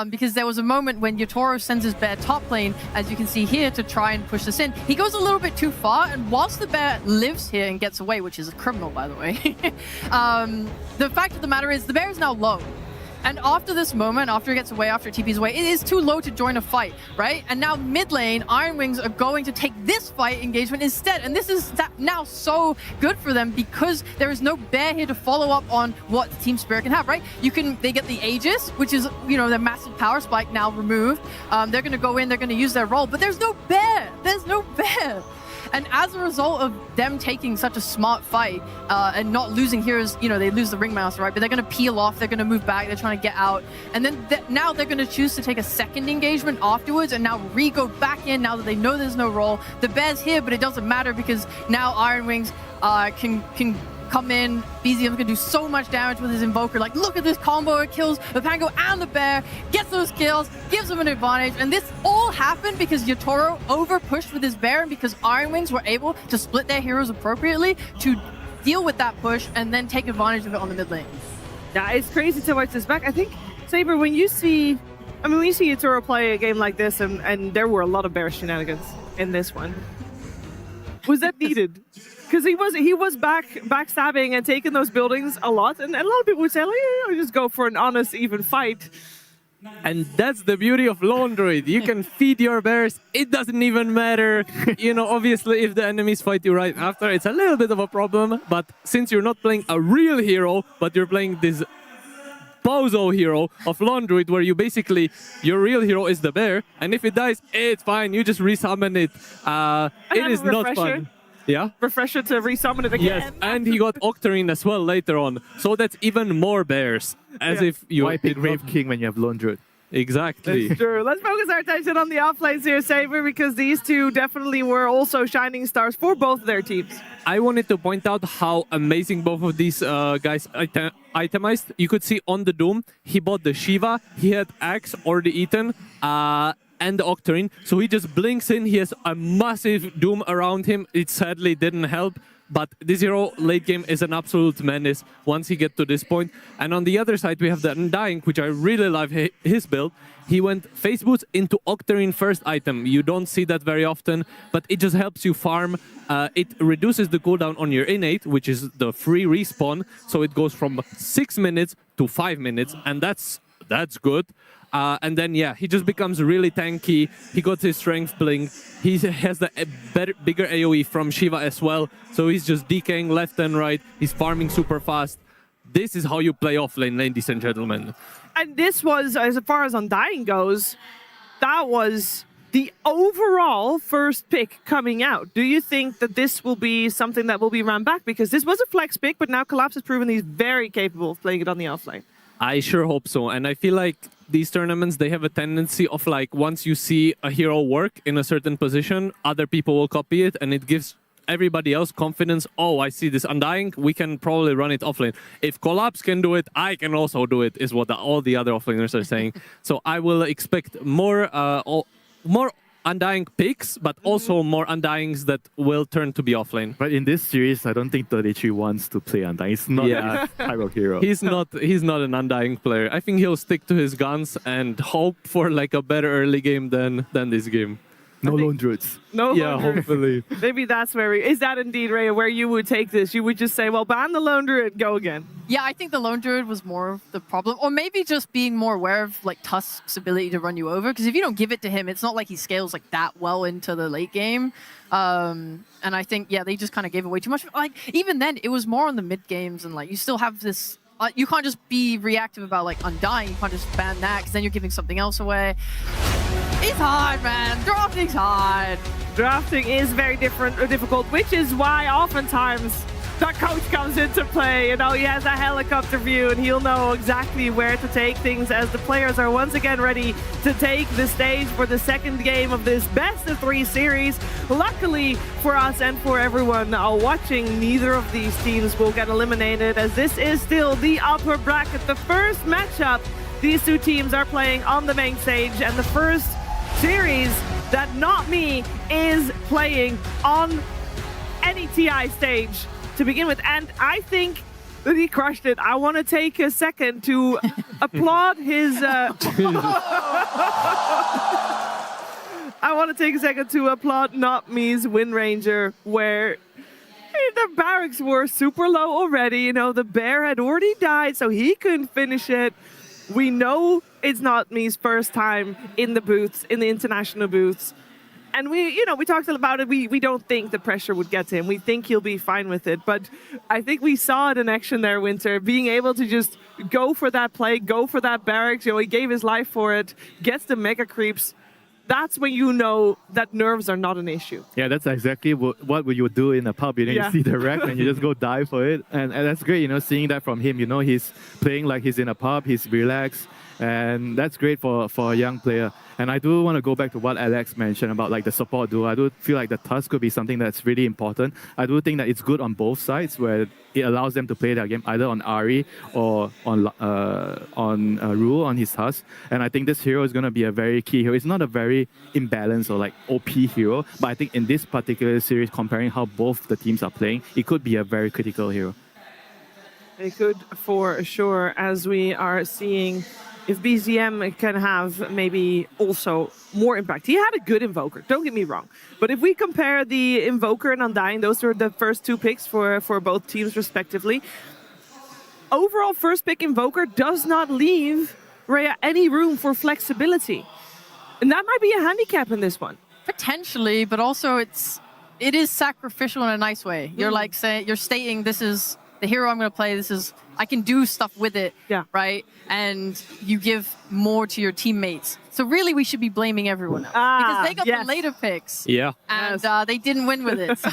because there was a moment when Yatoro sends his bear top lane, as you can see here, to try and push this in. He goes a little bit too far, and whilst the bear lives here and gets away, which is a criminal, by the way, the fact of the matter is the bear is now low. And after this moment, after it gets away, after it TPs away, it is too low to join a fight, right? And now mid lane, Iron Wings are going to take this fight engagement instead. And this is now so good for them, because there is no bear here to follow up on what Team Spirit can have, right? They get the Aegis, which is, their massive power spike now removed. They're going to go in, they're going to use their role, but there's no bear. There's no bear. And as a result of them taking such a smart fight and not losing heroes, they lose the ringmaster, right? But they're going to peel off, they're going to move back, they're trying to get out. And then now they're going to choose to take a second engagement afterwards and now re-go back in now that they know there's no role. The bear's here, but it doesn't matter, because now Iron Wings can come in. BZM's gonna do so much damage with his Invoker. Like, look at this combo. It kills the Pango and the bear, gets those kills, gives him an advantage. And this all happened because Yatoro over-pushed with his bear, and because Iron Wings were able to split their heroes appropriately to deal with that push and then take advantage of it on the mid lane. Yeah, it's crazy to watch this back. I think, Saber, when you see Yatoro play a game like this, and there were a lot of bear shenanigans in this one, was that needed? Because he was backstabbing and taking those buildings a lot, and a lot of people would say, like, just go for an honest, even fight. And that's the beauty of Lone Druid. You can feed your bears. It doesn't even matter. Obviously, if the enemies fight you right after, it's a little bit of a problem. But since you're not playing a real hero, but you're playing this bozo hero of Lone Druid, where your real hero is the bear, and if it dies, it's fine. You just resummon it. It is not fun. Yeah? Refresher to resummon it again. Yes, and he got Octarine as well later on. So that's even more bears. As if you... Why pick Grave King when you have Lone Druid? Exactly. That's true. Let's focus our attention on the offlanes here, Saber, because these two definitely were also shining stars for both their teams. I wanted to point out how amazing both of these guys itemized. You could see on the Doom, he bought the Shiva, he had Axe or the Ethan, and the Octarine. So he just blinks in, he has a massive Doom around him. It sadly didn't help, but this hero late game is an absolute menace once he gets to this point. And on the other side, we have the Undying, which I really love his build. He went face boots into Octarine first item. You don't see that very often, but it just helps you farm. It reduces the cooldown on your innate, which is the free respawn. So it goes from 6 minutes to 5 minutes, and that's good. And then, he just becomes really tanky. He got his strength blink. He has the bigger AoE from Shiva as well. So he's just DKing left and right. He's farming super fast. This is how you play offlane, ladies and gentlemen. And this was, as far as Undying goes, that was the overall first pick coming out. Do you think that this will be something that will be run back? Because this was a flex pick, but now Collapse has proven he's very capable of playing it on the offlane. I sure hope so. And I feel like these tournaments, they have a tendency of, like, once you see a hero work in a certain position, other people will copy it, and it gives everybody else confidence. Oh, I see this Undying, we can probably run it offlane. If Collapse can do it, I can also do it, is what all the other offlaners are saying. So I will expect more Undying picks, but also more Undyings that will turn to be offlane. But in this series, I don't think 33 wants to play Undying. He's not a type of hero. He's not an Undying player. I think he'll stick to his guns and hope for like a better early game than this game. No Lone Druids. No yeah, Lone Druid. hopefully. Maybe that's where is that indeed, Rhea, where you would take this? You would just say, well, ban the Lone Druid, go again. Yeah, I think the Lone Druid was more of the problem. Or maybe just being more aware of like Tusk's ability to run you over. Because if you don't give it to him, it's not like he scales like that well into the late game. And I think, they just kind of gave away too much. Like, even then, it was more on the mid games. And like, you still have this you can't just be reactive about like Undying. You can't just ban that because then you're giving something else away. It's hard, man. Drafting's hard. Drafting is very difficult, which is why oftentimes the coach comes into play. You know, he has a helicopter view and he'll know exactly where to take things as the players are once again ready to take the stage for the second game of this best of 3 series. Luckily for us and for everyone watching, neither of these teams will get eliminated as this is still the upper bracket. The first matchup these 2 teams are playing on the main stage and the first series that Not Me is playing on any TI stage to begin with, and I think that he crushed it. I want to take a second to applaud his I want to take a second to applaud Not Me's Wind Ranger, where the barracks were super low already. You know, the bear had already died, so he couldn't finish it. We know it's Not Me's first time in the booths, in the international booths. And we talked about it. We don't think the pressure would get to him. We think he'll be fine with it. But I think we saw it in action there, Winter, being able to just go for that play, go for that barracks. You know, he gave his life for it, gets the mega creeps. That's when you know that nerves are not an issue. Yeah, that's exactly what would you do in a pub. You know, you see the wreck and you just go die for it. And that's great, you know, seeing that from him. You know, he's playing like he's in a pub, he's relaxed. And that's great for a young player. And I do want to go back to what Alex mentioned about like the support duo. I do feel like the Tusk could be something that's really important. I do think that it's good on both sides where it allows them to play their game either on Ari or on Rule on his Tusk. And I think this hero is going to be a very key hero. It's not a very imbalanced or like OP hero, but I think in this particular series, comparing how both the teams are playing, it could be a very critical hero. It could for sure, as we are seeing if BZM can have maybe also more impact. He had a good Invoker, don't get me wrong. But if we compare the Invoker and Undying, those were the first 2 picks for both teams respectively. Overall, first pick Invoker does not leave Rhea any room for flexibility. And that might be a handicap in this one. Potentially, but also it is sacrificial in a nice way. You're like saying, you're stating this is the hero I'm going to play, I can do stuff with it, right? And you give more to your teammates. So really, we should be blaming everyone else. Because they got the later picks. Yeah. And they didn't win with it. So,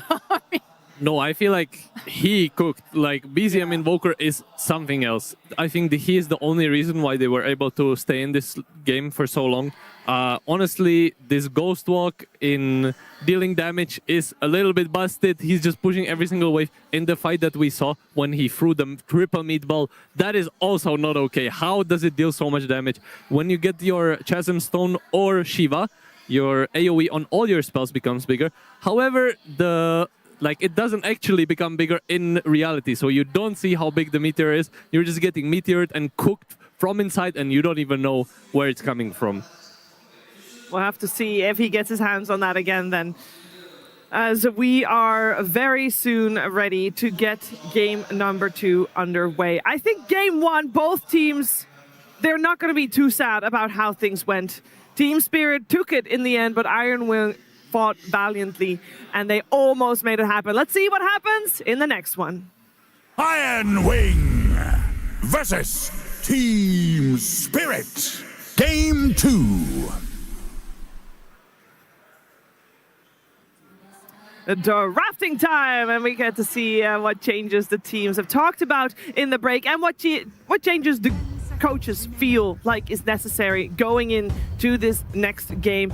No, I feel like he cooked. Like, BZM Invoker is something else. I think he is the only reason why they were able to stay in this game for so long. Honestly, this Ghost Walk in dealing damage is a little bit busted. He's just pushing every single wave. In the fight that we saw when he threw the triple meatball, that is also not okay. How does it deal so much damage? When you get your Chasm Stone or Shiva, your AoE on all your spells becomes bigger. However, it doesn't actually become bigger in reality. So you don't see how big the meteor is. You're just getting meteored and cooked from inside, and you don't even know where it's coming from. We'll have to see if he gets his hands on that again then, as we are very soon ready to get game number 2 underway. I think game 1, both teams, they're not going to be too sad about how things went. Team Spirit took it in the end, but Iron Wing fought valiantly, and they almost made it happen. Let's see what happens in the next one. Iron Wing versus Team Spirit. Game 2. Drafting time, and we get to see what changes the teams have talked about in the break and what changes the coaches feel like is necessary going into this next game.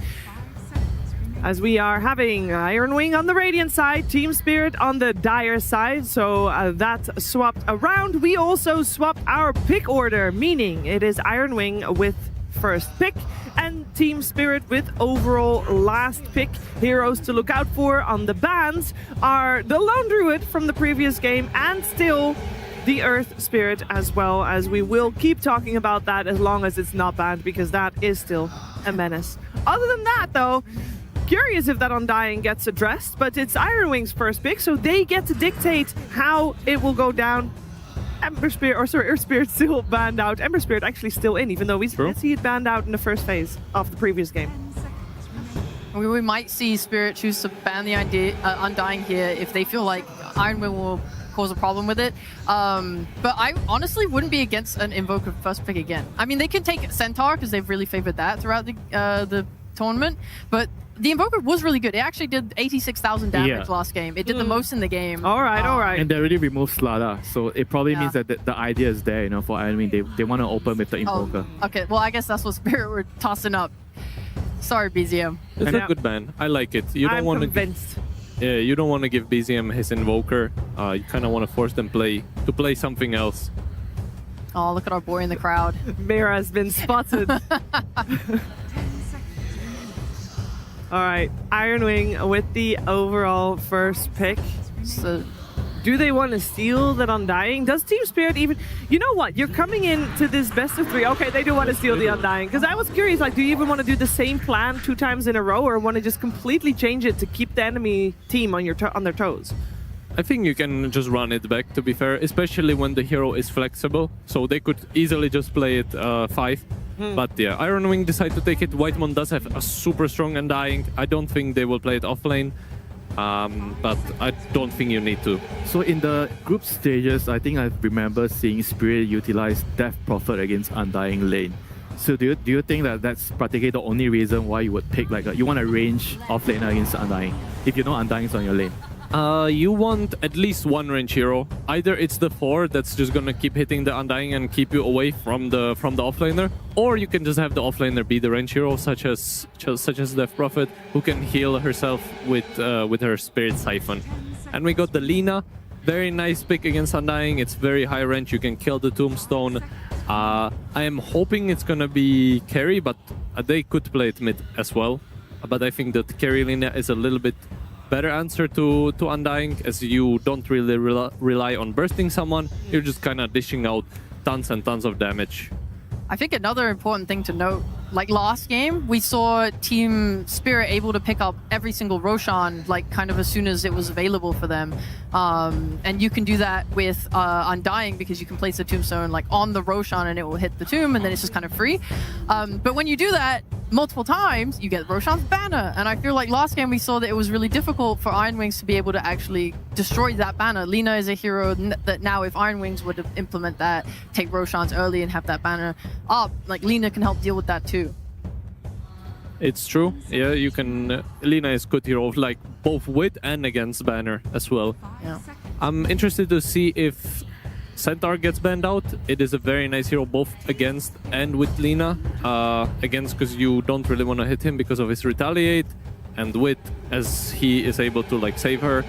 As we are having Iron Wing on the Radiant side, Team Spirit on the Dire side, so that swapped around. We also swapped our pick order, meaning it is Iron Wing with first pick and Team Spirit with overall last pick. Heroes to look out for on the bans are the Lone Druid from the previous game and still the Earth Spirit as well, as we will keep talking about that as long as it's not banned, because that is still a menace. Other than that though, curious if that Undying gets addressed, but it's Iron Wing's first pick, so they get to dictate how it will go down. Earth Spirit still banned out. Ember Spirit actually still in, even though we see it banned out in the first phase of the previous game. We might see Spirit choose to ban the Undying here if they feel like Iron Wing will cause a problem with it. But I honestly wouldn't be against an Invoker first pick again. I mean, they can take Centaur because they've really favored that throughout the tournament, but the Invoker was really good. It actually did 86,000 damage last game. It did the most in the game. All right. And they already removed Slada, so it probably means that the idea is there, you know, for Iron Wing. They want to open with the Invoker. Okay, well, I guess that's what Spirit were tossing up. Sorry, BZM. It's a good ban. I like it. You don't I'm want convinced. you don't want to give BZM his Invoker. You kind of want to force them to play something else. Oh, look at our boy in the crowd. Mira has been spotted. All right, Iron Wing with the overall first pick. So, do they want to steal that Undying? Does Team Spirit even... You know what? You're coming into this best of 3. Okay, they do want to steal the Undying. Because I was curious, like, do you even want to do the same plan 2 times in a row, or want to just completely change it to keep the enemy team on their toes? I think you can just run it back, to be fair, especially when the hero is flexible. So they could easily just play it 5. But yeah, Iron Wing decided to take it. Whitemon does have a super strong Undying. I don't think they will play it offlane. But I don't think you need to. So in the group stages, I think I remember seeing Spirit utilize Death Prophet against Undying lane. So do you think that that's practically the only reason why you would pick you want a range offlaner against Undying if you know Undying is on your lane? You want at least one range hero. Either it's the 4 that's just gonna keep hitting the Undying and keep you away from the offlaner, or you can just have the offlaner be the range hero, such as Death Prophet, who can heal herself with her Spirit Siphon. And we got the Lina, very nice pick against Undying. It's very high range. You can kill the Tombstone. I am hoping it's gonna be carry, but they could play it mid as well. But I think that carry Lina is a little bit better answer to Undying, as you don't really rely on bursting someone. You're just kind of dishing out tons and tons of damage. I think another important thing to note, like last game, we saw Team Spirit able to pick up every single Roshan, like kind of as soon as it was available for them. And you can do that with Undying because you can place the Tombstone like on the Roshan and it will hit the tomb, and then it's just kind of free. But when you do that multiple times, you get Roshan's banner. And I feel like last game we saw that it was really difficult for Iron Wings to be able to actually destroy that banner. Lina is a hero that now if Iron Wings would implement that, take Roshan's early and have that banner up, like Lina can help deal with that too. It's true. Yeah, you can. Lina is good hero, like both with and against banner as well. Yeah. I'm interested to see if Centaur gets banned out. It is a very nice hero both against and with Lina. Against because you don't really want to hit him because of his retaliate, and with as he is able to like save her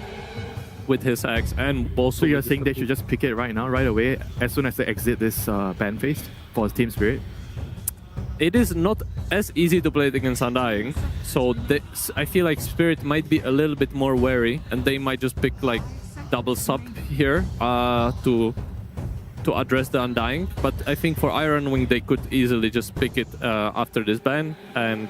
with his axe, and also. So you're saying they should just pick it right now, right away, as soon as they exit this ban phase for Team Spirit? It is not as easy to play it against Undying, so I feel like Spirit might be a little bit more wary, and they might just pick like double sub here to address the Undying. But I think for Iron Wing they could easily just pick it after this ban and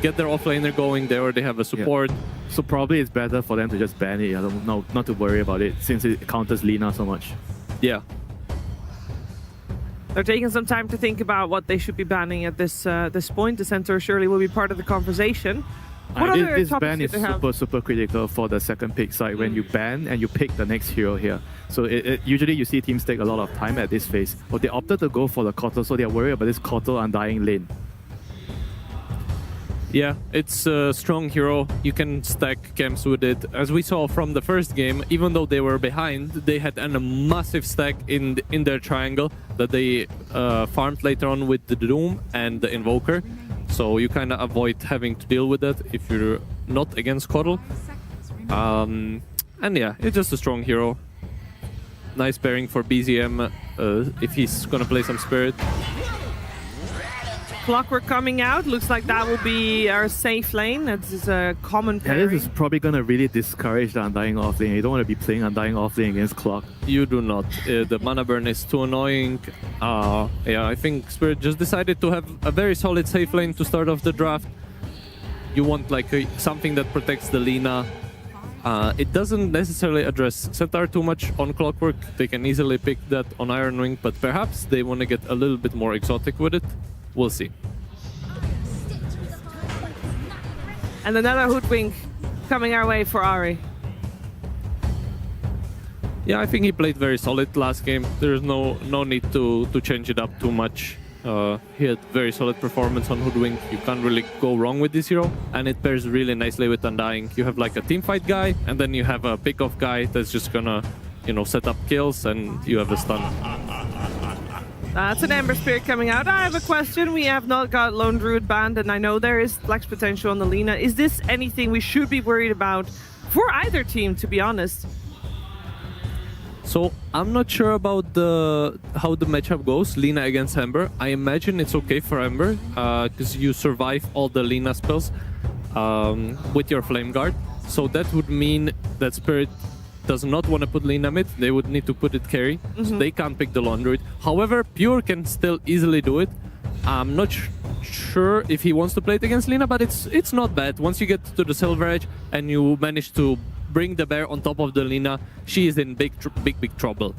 get their offlaner going. They already have a support. Yeah. So probably it's better for them to just ban it. Not to worry about it since it counters Lina so much. Yeah. They're taking some time to think about what they should be banning at this point. The center surely will be part of the conversation. What other this topics ban do is they have? super critical for the second pick side when you ban and you pick the next hero here. So usually you see teams take a lot of time at this phase. But they opted to go for the Kotal, so they're worried about this Kotal Undying lane. Yeah, it's a strong hero. You can stack camps with it. As we saw from the first game, even though they were behind, they had a massive stack in their triangle that they farmed later on with the Doom and the Invoker. So you kind of avoid having to deal with that if you're not against Kotal. And yeah, it's just a strong hero. Nice pairing for BZM if he's gonna play some Spirit. Clockwork coming out. Looks like that will be our safe lane. That's a common pairing. This is probably going to really discourage the Undying offlane. You don't want to be playing Undying offlane against Clock. You do not. The mana burn is too annoying. Yeah, I think Spirit just decided to have a very solid safe lane to start off the draft. You want like something that protects the Lina. It doesn't necessarily address Centaur too much on Clockwork. They can easily pick that on Iron Wing, but perhaps they want to get a little bit more exotic with it. We'll see. And another Hoodwink coming our way for Ari. Yeah, I think he played very solid last game. There's no need to change it up too much. He had very solid performance on Hoodwink. You can't really go wrong with this hero, and it pairs really nicely with Undying. You have like a teamfight guy, and then you have a pick-off guy that's just gonna, you know, set up kills, and you have a stun. That's an Ember Spirit coming out. I have a question. We have not got Lone Druid banned, and I know there is flex potential on the Lina. Is this anything we should be worried about for either team, to be honest? So I'm not sure about how the matchup goes, Lina against Ember. I imagine it's okay for Ember, because you survive all the Lina spells with your Flame Guard. So that would mean that Spirit does not want to put Lina mid. They would need to put it carry, so they can't pick the Lone Druid. However, Pure can still easily do it. I'm not sure if he wants to play it against Lina, but it's not bad. Once you get to the Silver Edge and you manage to bring the bear on top of the Lina, she is in big trouble.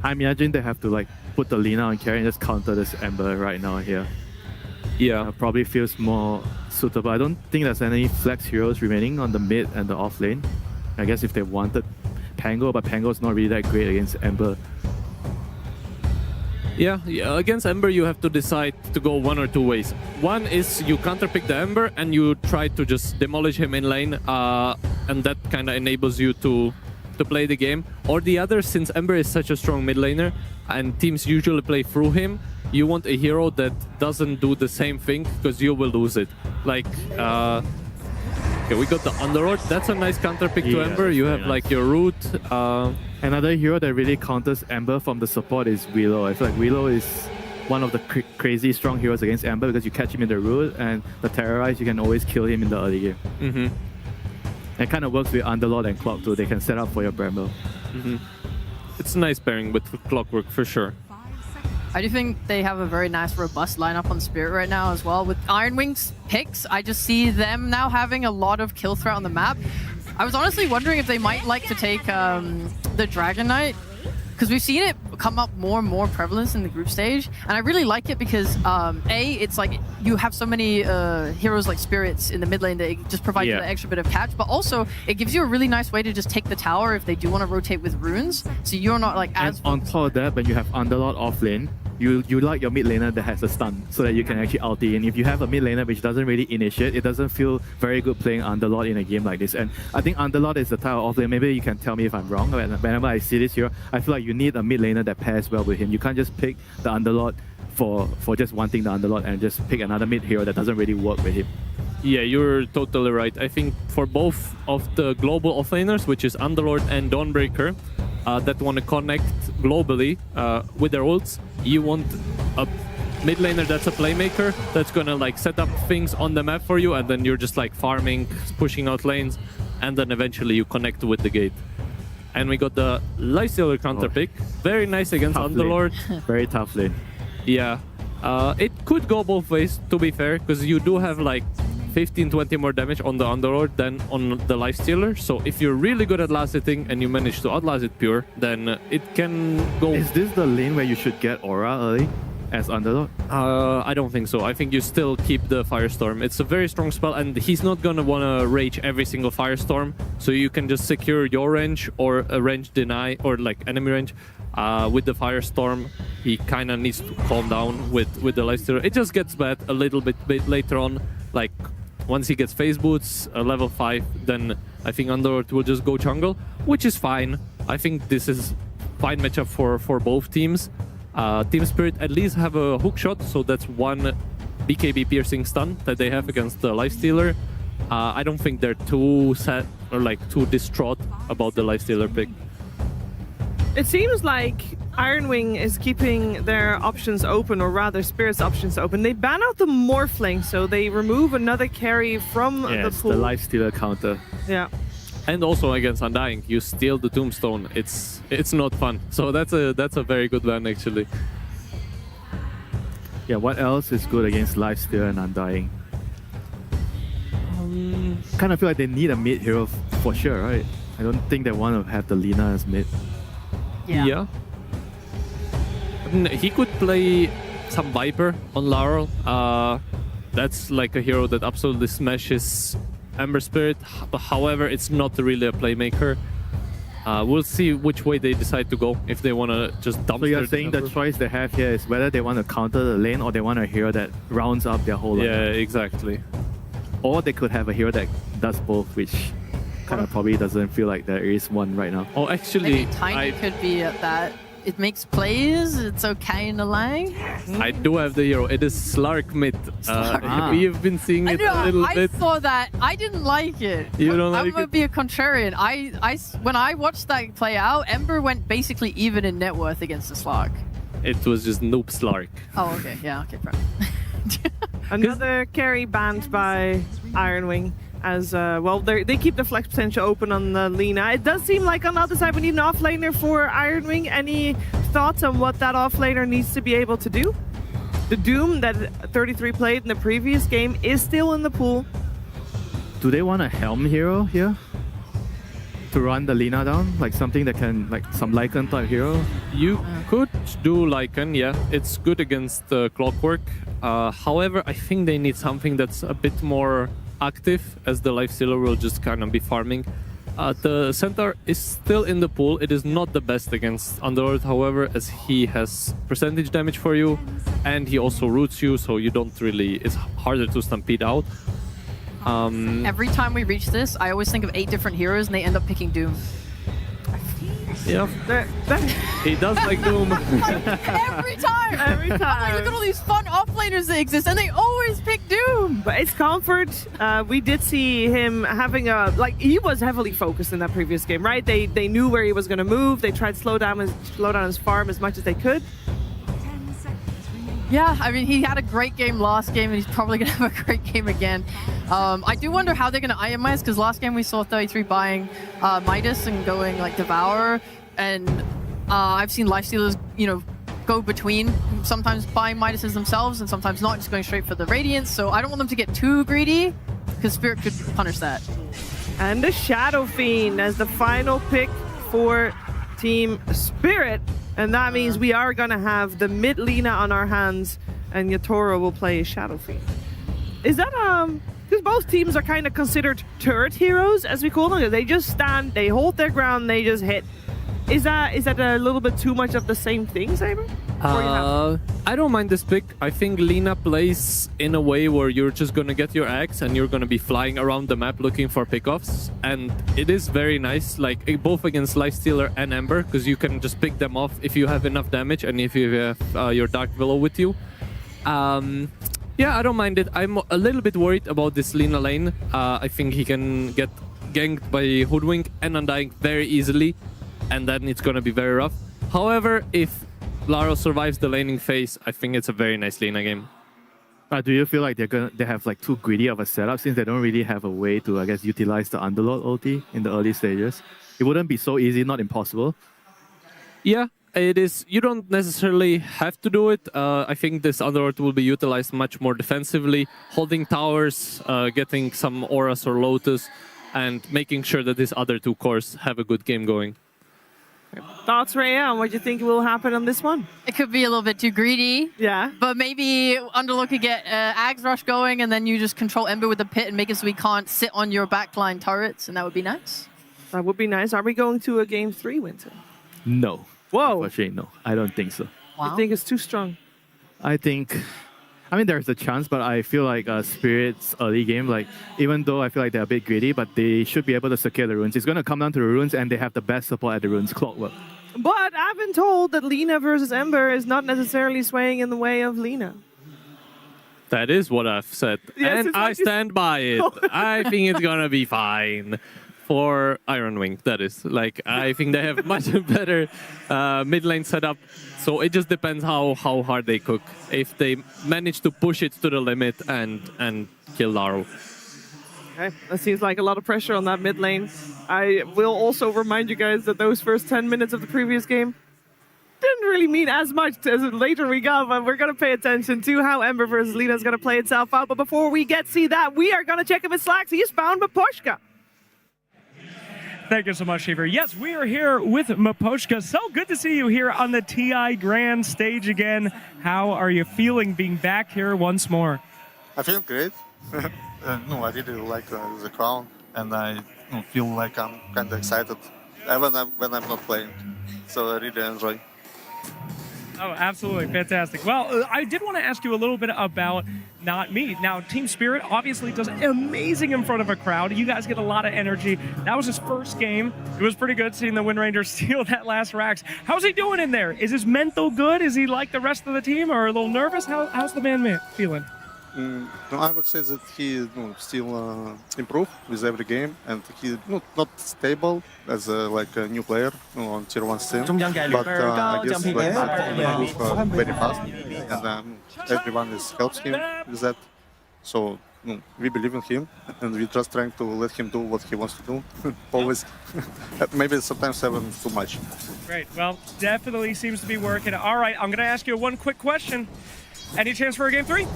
I imagine they have to like put the Lina on carry and just counter this Ember right now here. Yeah, probably feels more suitable. I don't think there's any flex heroes remaining on the mid and the off lane. I guess if they wanted Pango, but Pango's not really that great against Ember. Yeah, against Ember you have to decide to go one or two ways. One is you counterpick the Ember and you try to just demolish him in lane, and that kind of enables you to play the game. Or the other, since Ember is such a strong mid laner and teams usually play through him, you want a hero that doesn't do the same thing, because you will lose it. Like, okay, we got the Underlord. That's a nice counterpick to Ember. You have like your root. Another hero that really counters Ember from the support is Willow. I feel like Willow is one of the crazy strong heroes against Ember, because you catch him in the root and the Terrorize, you can always kill him in the early game. It kind of works with Underlord and Clock too. They can set up for your Bramble. It's a nice pairing with Clockwork for sure. I do think they have a very nice, robust lineup on Spirit right now as well. With Iron Wings picks, I just see them now having a lot of kill threat on the map. I was honestly wondering if they might like to take the Dragon Knight, because we've seen it come up more and more prevalence in the group stage, and I really like it because A, it's like you have so many heroes like Spirits in the mid lane that it just provide you the extra bit of catch, but also it gives you a really nice way to just take the tower if they do want to rotate with runes, so you're not like as... And on top of that, when you have Underlord off lane, you like your mid laner that has a stun, so that you can actually ulti. And if you have a mid laner which doesn't really initiate, it doesn't feel very good playing Underlord in a game like this. And I think Underlord is the type of off lane, maybe you can tell me if I'm wrong, whenever I see this hero, I feel like you need a mid laner that pairs well with him. You can't just pick the Underlord for just wanting the Underlord and just pick another mid hero that doesn't really work with him. Yeah, you're totally right. I think for both of the global offlaners, which is Underlord and Dawnbreaker, that want to connect globally with their ults, you want a mid laner that's a playmaker, that's gonna like set up things on the map for you, and then you're just like farming, pushing out lanes, and then eventually you connect with the gate. And we got the Lifestealer counter pick. Very nice against Underlord. Very tough lane. Yeah. It could go both ways, to be fair, because you do have like 15-20 more damage on the Underlord than on the Lifestealer. So if you're really good at last hitting and you manage to outlast it pure, then it can go... Is this the lane where you should get Aura early as Underlord? I don't think so. I think you still keep the Firestorm. It's a very strong spell, and he's not gonna wanna rage every single Firestorm, so you can just secure your range or a range deny, or like enemy range. With the Firestorm, he kinda needs to calm down with the Lifestealer. It just gets bad a little bit later on. Like, once he gets phase boots, level 5, then I think Underlord will just go jungle, which is fine. I think this is fine matchup for both teams. Team Spirit at least have a hook shot, so that's one BKB piercing stun that they have against the Lifestealer. I don't think they're too sad or like too distraught about the Lifestealer pick. It seems like Ironwing is keeping their options open, or rather Spirit's options open. They ban out the Morphling, so they remove another carry from the pool. The Lifestealer counter. Yeah. And also against Undying, you steal the Tombstone. It's not fun. So that's a very good ban actually. Yeah, what else is good against Lifestealer and Undying? Kind of feel like they need a mid hero for sure, right? I don't think they want to have the Lina as mid. Yeah. I mean, he could play some Viper on Laurel. That's like a hero that absolutely smashes Ember Spirit. However, it's not really a playmaker. We'll see which way they decide to go, if they want to just dump. So you're their saying the defense. choice they have here is whether they want to counter the lane or they want a hero that rounds up their whole Yeah, lineup. exactly. Or they could have a hero that does both, which kind of probably doesn't feel like there is one right now. Oh, actually, Maybe Tiny could be at that. It makes plays. It's okay in the lane. I do have the hero. It is Slark mid. We've been seeing it a little I bit. saw that. I didn't like it. You don't I'm like gonna it? be a contrarian. When I watched that play out, Ember went basically even in net worth against the Slark. It was just noob Slark. Oh, okay. Yeah, okay, bro. Another carry banned by Ironwing. As well, they keep the flex potential open on Lina. It does seem like on the other side we need an offlaner for Ironwing. Any thoughts on what that offlaner needs to be able to do? The Doom that 33 played in the previous game is still in the pool. Do they want a Helm hero here? To run the Lina down? Like something that can, like some Lycan type hero? You could do Lycan, yeah. It's good against Clockwork. However, I think they need something that's a bit more active, as the Lifestealer will just kind of be farming. The Centaur is still in the pool. It is not the best against Underlord, however, as he has percentage damage for you, and he also roots you, so you don't really... It's harder to stampede out. Every time we reach this, I always think of 8 different heroes, and they end up picking Doom. Yeah, he does like Doom. Every time! Every I'm like, time. look at all these fun offlaners that exist, and they always pick Doom! But it's comfort. We did see him having a... Like, he was heavily focused in that previous game, right? They knew where he was going to move. They tried to slow down his farm as much as they could. Yeah, I mean, he had a great game last game, and he's probably going to have a great game again. I do wonder how they're going to itemize, because last game we saw 33 buying Midas and going, like, Devourer, and I've seen Lifestealers, go between, sometimes buying Midases themselves and sometimes not, just going straight for the Radiance, so I don't want them to get too greedy, because Spirit could punish that. And the Shadow Fiend as the final pick for Team Spirit. And that means we are going to have the mid Lina on our hands, and Yatoro will play Shadow Fiend. Is that, because both teams are kind of considered turret heroes, as we call them. They just stand, they hold their ground, they just hit. Is that a little bit too much of the same thing, Saber? I don't mind this pick. I think Lina plays in a way where you're just gonna get your axe and you're gonna be flying around the map looking for pickoffs, and it is very nice, like both against Lifestealer and Ember, because you can just pick them off if you have enough damage and if you have your Dark Willow with you. Yeah, I don't mind it. I'm a little bit worried about this Lina lane. I think he can get ganked by Hoodwink and Undying very easily, and then it's gonna be very rough. However, if Laro survives the laning phase, I think it's a very nice Lina game. Do you feel like they have like too greedy of a setup, since they don't really have a way to, I guess, utilize the Underlord ulti in the early stages? It wouldn't be so easy, not impossible. Yeah, it is. You don't necessarily have to do it. I think this Underlord will be utilized much more defensively, holding towers, getting some auras or Lotus, and making sure that these other two cores have a good game going. Thoughts, Rhea, on what you think will happen on this one? It could be a little bit too greedy. Yeah. But maybe Underlord could get Ags Rush going, and then you just control Ember with the pit and make it so we can't sit on your backline turrets, and that would be nice. That would be nice. Are we going to a game 3, Winter? No. Whoa. Unfortunately, no. I don't think so. Wow. You think it's too strong? I mean, there's a chance, but I feel like Spirit's early game, like, even though I feel like they're a bit greedy, but they should be able to secure the runes. It's going to come down to the runes, and they have the best support at the runes, Clockwork. But I've been told that Lina versus Ember is not necessarily swaying in the way of Lina. That is what I've said. Yes, and it's what I you stand by it. I think it's gonna be fine. For Ironwing, that is. Like, I think they have much better mid lane setup. So it just depends how hard they cook. If they manage to push it to the limit and kill Laro. Okay, that seems like a lot of pressure on that mid lane. I will also remind you guys that those first 10 minutes of the previous game didn't really mean as much as later we got, but we're going to pay attention to how Ember versus Lina is going to play itself out. But before we get to see that, we are going to check if it's Slacks. He's found Maposhka. Thank you so much, Shaver. Yes, we are here with Maposhka. So good to see you here on the TI Grand stage again. How are you feeling being back here once more? I feel great. I really like the crown, and I feel like I'm kind of excited when I'm not playing. So I really enjoy. Oh, absolutely. Fantastic. Well, I did want to ask you a little bit about Not Me. Now, Team Spirit obviously does amazing in front of a crowd. You guys get a lot of energy. That was his first game. It was pretty good seeing the Wind Ranger steal that last Rax. How's he doing in there? Is his mental good? Is he like the rest of the team or a little nervous? How's the man feeling? No, I would say that he still improve with every game, and he not stable as like a new player on tier 1 scene. But I guess like, he improve very fast, and everyone helps him with that. So we believe in him, and we're just trying to let him do what he wants to do. Always, maybe sometimes even too much. Great. Well, definitely seems to be working. All right, I'm going to ask you one quick question. Any chance for a game 3?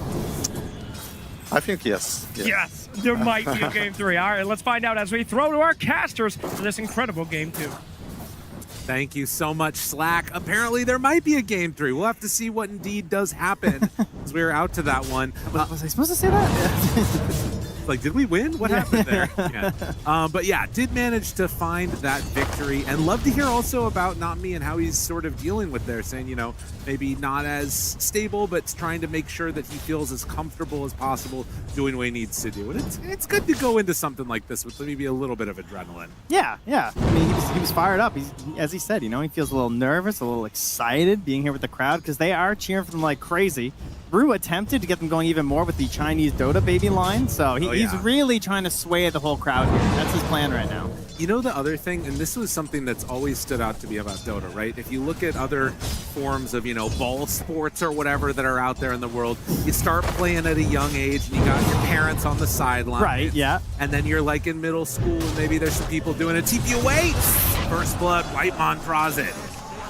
I think yes. Yes, there might be a game 3. All right, let's find out as we throw to our casters for this incredible game 2. Thank you so much, Slack. Apparently, there might be a game 3. We'll have to see what indeed does happen as we're out to that one. Was I supposed to say that? Like, did we win? What happened there? Yeah. But yeah, did manage to find that victory, and love to hear also about Not Me and how he's sort of dealing with there, saying, you know, maybe not as stable, but trying to make sure that he feels as comfortable as possible doing what he needs to do. And it's good to go into something like this with maybe a little bit of adrenaline. Yeah. I mean, he was fired up. As he said, you know, he feels a little nervous, a little excited being here with the crowd because they are cheering for him like crazy. Brew attempted to get them going even more with the Chinese Dota baby line, so he's really trying to sway the whole crowd here. That's his plan right now. You know the other thing, and this was something that's always stood out to me about Dota, right? If you look at other forms of, you know, ball sports or whatever that are out there in the world, you start playing at a young age and you got your parents on the sideline. Right, yeah. And then you're like in middle school and maybe there's some people doing a TP away. First blood, Whitemon draws it.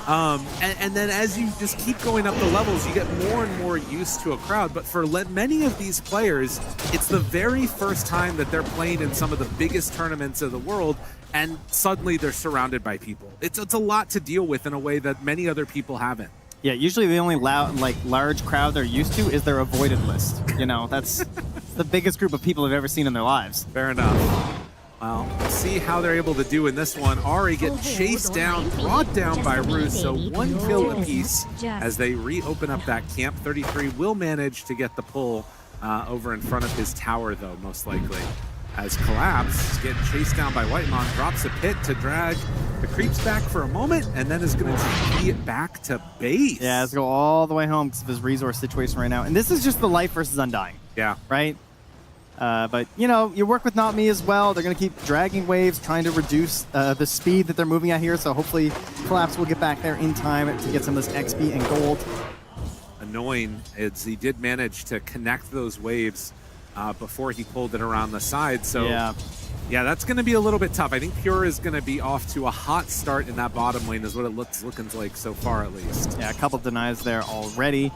And then as you just keep going up the levels, you get more and more used to a crowd. But for many of these players, it's the very first time that they're playing in some of the biggest tournaments of the world, and suddenly they're surrounded by people. It's a lot to deal with in a way that many other people haven't. Yeah, usually the only large crowd they're used to is their avoided list. You know, that's the biggest group of people they've ever seen in their lives. Fair enough. Well, we'll see how they're able to do in this one. Ari getting chased down, brought down by Roos, so 1 kill apiece as they reopen up that camp. 33 will manage to get the pull over in front of his tower, though, most likely. As Collapse is getting chased down by Whitemon, drops a pit to drag the creeps back for a moment, and then is going to TP it back to base. Yeah, let's go all the way home because of his resource situation right now. And this is just the life versus Undying. Yeah. Right? But, you know, you work with Not Me as well. They're going to keep dragging waves, trying to reduce the speed that they're moving at here. So hopefully Collapse will get back there in time to get some of this XP and gold. Annoying as he did manage to connect those waves before he pulled it around the side. So yeah, that's going to be a little bit tough. I think Pure is going to be off to a hot start in that bottom lane is what it looking like so far, at least. Yeah, a couple denies there already.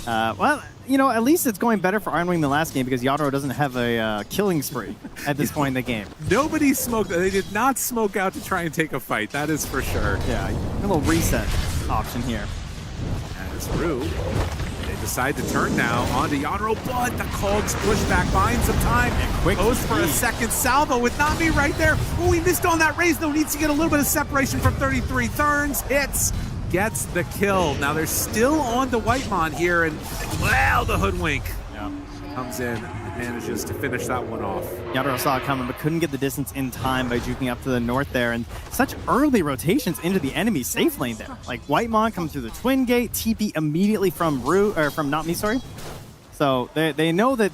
Well, you know, at least it's going better for Iron Wing than last game because Yadro doesn't have a killing spree at this point in the game. Nobody smoked. They did not smoke out to try and take a fight. That is for sure. Yeah, a little reset option here. As Rue, they decide to turn now onto Yadro, but the Cogs push back, buying some time. Quick goes for a second salvo with Not Me right there. Oh, he missed on that raise, though. Needs to get a little bit of separation from 33. Turns, hits, gets the kill. Now they're still on to Whitemon here, and wow, the Hoodwink comes in and manages to finish that one off. Yadro saw it coming, but couldn't get the distance in time by juking up to the north there. And such early rotations into the enemy safe lane there. Like Whitemon comes through the twin gate, TP immediately from Not Me, sorry. So they know that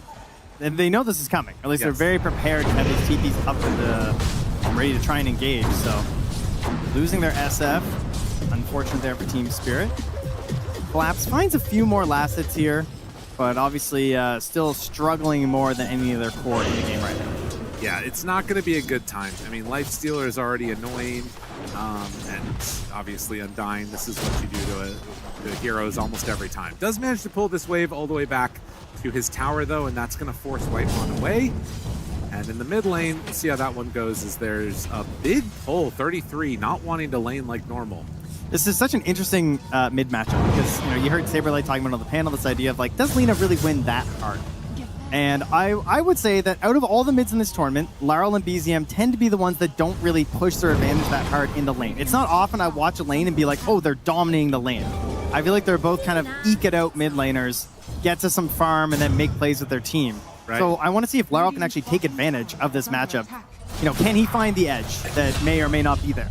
this is coming. Or at least they're very prepared to have these TPs up to the ready to try and engage. So losing their SF. Unfortunate there for Team Spirit. Collapse finds a few more last hits here, but obviously still struggling more than any of their core in the game right now. Yeah, it's not going to be a good time. I mean, Lifestealer is already annoying, and obviously Undying. This is what you do to heroes almost every time. Does manage to pull this wave all the way back to his tower, though, and that's going to force Whitemon away. And in the mid lane, we'll see how that one goes, as there's a big pull, 33, not wanting to lane like normal. This is such an interesting mid matchup because, you know, you heard Saberlight talking about on the panel this idea of like, does Lina really win that hard? And I would say that out of all the mids in this tournament, Laryl and BZM tend to be the ones that don't really push their advantage that hard in the lane. It's not often I watch a lane and be like, oh, they're dominating the lane. I feel like they're both kind of eke it out mid laners, get to some farm, and then make plays with their team. Right. So I want to see if Laryl can actually take advantage of this matchup. You know, can he find the edge that may or may not be there?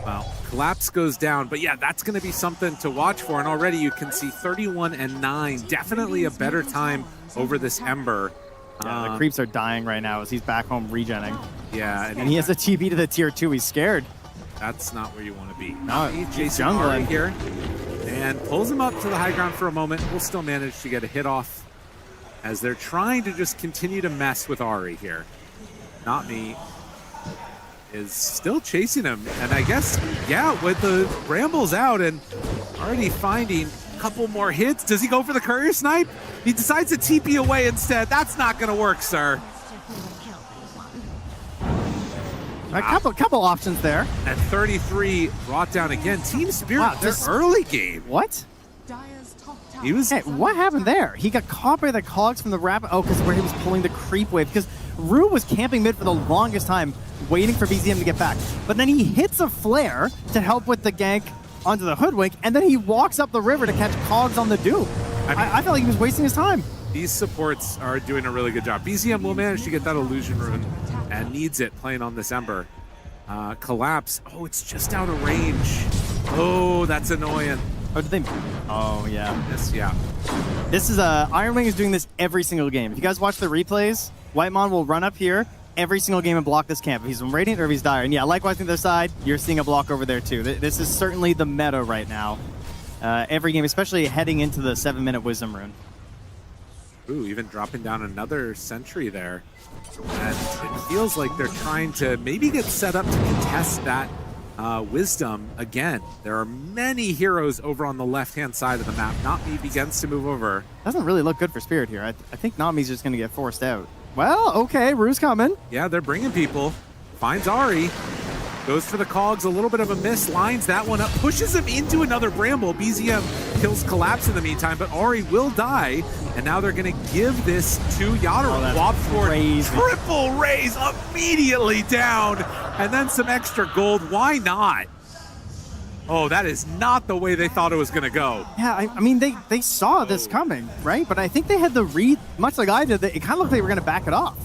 Well, Collapse goes down, but yeah, that's going to be something to watch for. And already you can see 31-9, definitely a better time over this Ember. Yeah, the creeps are dying right now as he's back home regenning. Yeah, and he has a TP to the tier 2. He's scared. That's not where you want to be. No, he's jungling here and pulls him up to the high ground for a moment. We'll still manage to get a hit off as they're trying to just continue to mess with Ari here. Not me. Is still chasing him, and I guess, yeah, with the Brambles out and already finding a couple more hits. Does he go for the courier snipe? He decides to TP away instead. That's not going to work, sir. A couple options there. At 33, brought down again. Team Spirit, their early game. What? He was. Hey, what happened there? He got caught by the cogs from the rapid. Oh, because where he was pulling the creep wave. Because Rue was camping mid for the longest time, waiting for BZM to get back. But then he hits a flare to help with the gank onto the Hoodwink, and then he walks up the river to catch cogs on the Doom. I felt like he was wasting his time. These supports are doing a really good job. BZM will manage to get that illusion rune and needs it playing on this Ember. Collapse. Oh, it's just out of range. Oh, that's annoying. Oh, did they? Oh, yeah. Yes, yeah. This is Iron Wing is doing this every single game. If you guys watch the replays, Whitemon will run up here every single game and block this camp. If he's Radiant or if he's Dire. And yeah, likewise on the other side, you're seeing a block over there too. This is certainly the meta right now. Every game, especially heading into the 7-minute Wisdom Rune. Ooh, even dropping down another sentry there. And it feels like they're trying to maybe get set up to contest that Wisdom again. There are many heroes over on the left-hand side of the map. Nami begins to move over. Doesn't really look good for Spirit here. I think Nami's just going to get forced out. Well, okay, Rue's coming. Yeah, they're bringing people. Finds Ari. Goes for the cogs, a little bit of a miss, lines that one up, pushes him into another Bramble. BZM kills Collapse in the meantime, but Ari will die, and now they're going to give this to Yadro. Wop forward, triple raise, immediately down, and then some extra gold. Why not? Oh, that is not the way they thought it was going to go. Yeah, I mean, they saw this coming, right? But I think they had the read, much like I did, it kind of looked like they were going to back it off.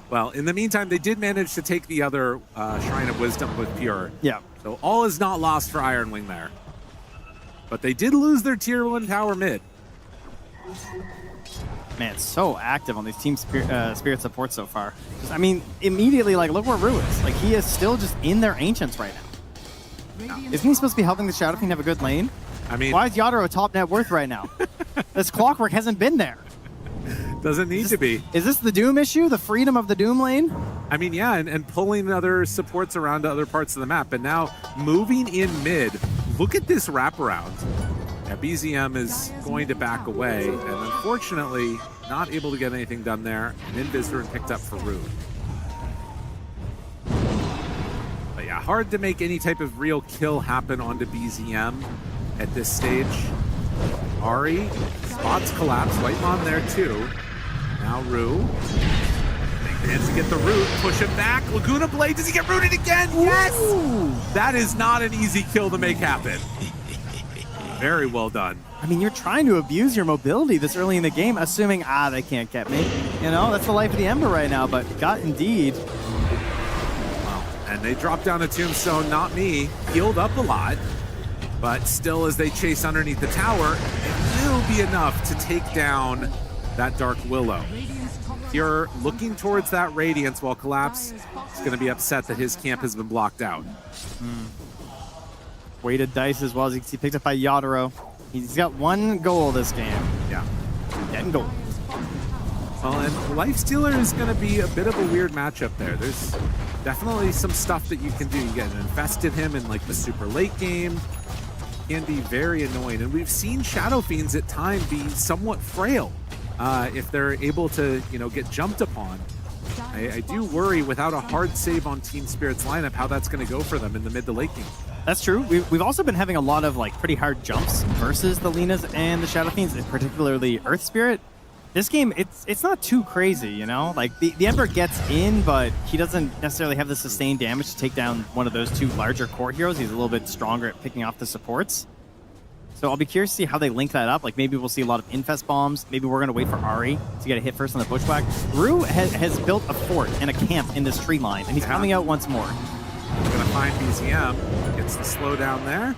Well, in the meantime, they did manage to take the other Shrine of Wisdom with Pure. Yeah. So all is not lost for Iron Wing there. But they did lose their tier 1 tower mid. Man, so active on these Team Spirit supports so far. I mean, immediately, like, look where Rue is. Like, he is still just in their Ancients right now. Yeah. Isn't he supposed to be helping the Shadow Fiend have a good lane? I mean, why is Yadro a top net worth right now? This Clockwork hasn't been there. Doesn't need to be. Is this the Doom issue? The freedom of the Doom lane? I mean, yeah, and pulling other supports around to other parts of the map. And now moving in mid, look at this wraparound. Yeah, BZM is going to back away, and unfortunately, not able to get anything done there. And Invis picked up for Rue. But yeah, hard to make any type of real kill happen onto BZM at this stage. Ari spots Collapse, Whitemon there too. Now Rue. They managed to get the root, push him back. Laguna Blade, does he get rooted again? Yes! Ooh. That is not an easy kill to make happen. Very well done. I mean, you're trying to abuse your mobility this early in the game, assuming, they can't get me. You know, that's the life of the Ember right now, but got indeed. Wow. And they drop down a tombstone, not me. Healed up a lot, but still as they chase underneath the tower, it will be enough to take down that Dark Willow. You're looking towards that Radiance while Collapse is going to be upset that his camp has been blocked out. Weighted dice as well as you can see picked up by Yadro. He's got one goal this game. Yeah. Getting gold. Well, and Lifestealer is going to be a bit of a weird matchup there. There's definitely some stuff that you can do. You get invested him in like the super late game. Can be very annoying. And we've seen Shadow Fiends at times be somewhat frail if they're able to, get jumped upon. I do worry without a hard save on Team Spirit's lineup how that's going to go for them in the mid to late game. That's true. We've also been having a lot of pretty hard jumps versus the Linas and the Shadow Fiends, particularly Earth Spirit. This game, it's not too crazy, you know? Like, the Ember gets in, but he doesn't necessarily have the sustained damage to take down one of those two larger core heroes. He's a little bit stronger at picking off the supports. So I'll be curious to see how they link that up. Like, maybe we'll see a lot of Infest bombs. Maybe we're going to wait for Ari to get a hit first on the Bushwhack. Rue has built a fort and a camp in this tree line, and he's coming out once more. We're going to find BZM. Gets the slowdown there.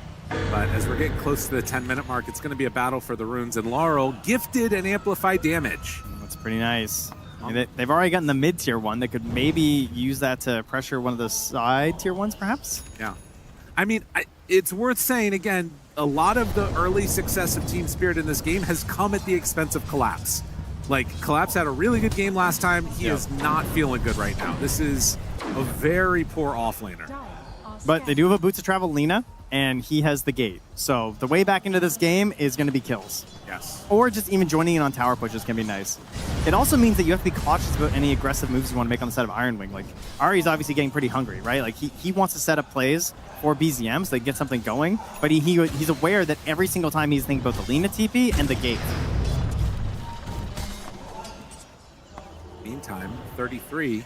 But as we're getting close to the 10-minute mark, it's going to be a battle for the runes. And Laurel gifted and amplified damage. That's pretty nice. I mean, they've already gotten the mid-tier one. They could maybe use that to pressure one of the side-tier ones, perhaps? Yeah. I mean, it's worth saying, again, a lot of the early success of Team Spirit in this game has come at the expense of Collapse. Like, Collapse had a really good game last time. He is not feeling good right now. This is a very poor offlaner. But they do have a Boots of Travel Lina, and he has the gate. So the way back into this game is going to be kills. Yes. Or just even joining in on tower pushes can be nice. It also means that you have to be cautious about any aggressive moves you want to make on the side of Iron Wing. Like, Ari's obviously getting pretty hungry, right? Like, he wants to set up plays for BZM so they get something going, but he's aware that every single time he's thinking about the Lina TP and the gate. Meantime, 33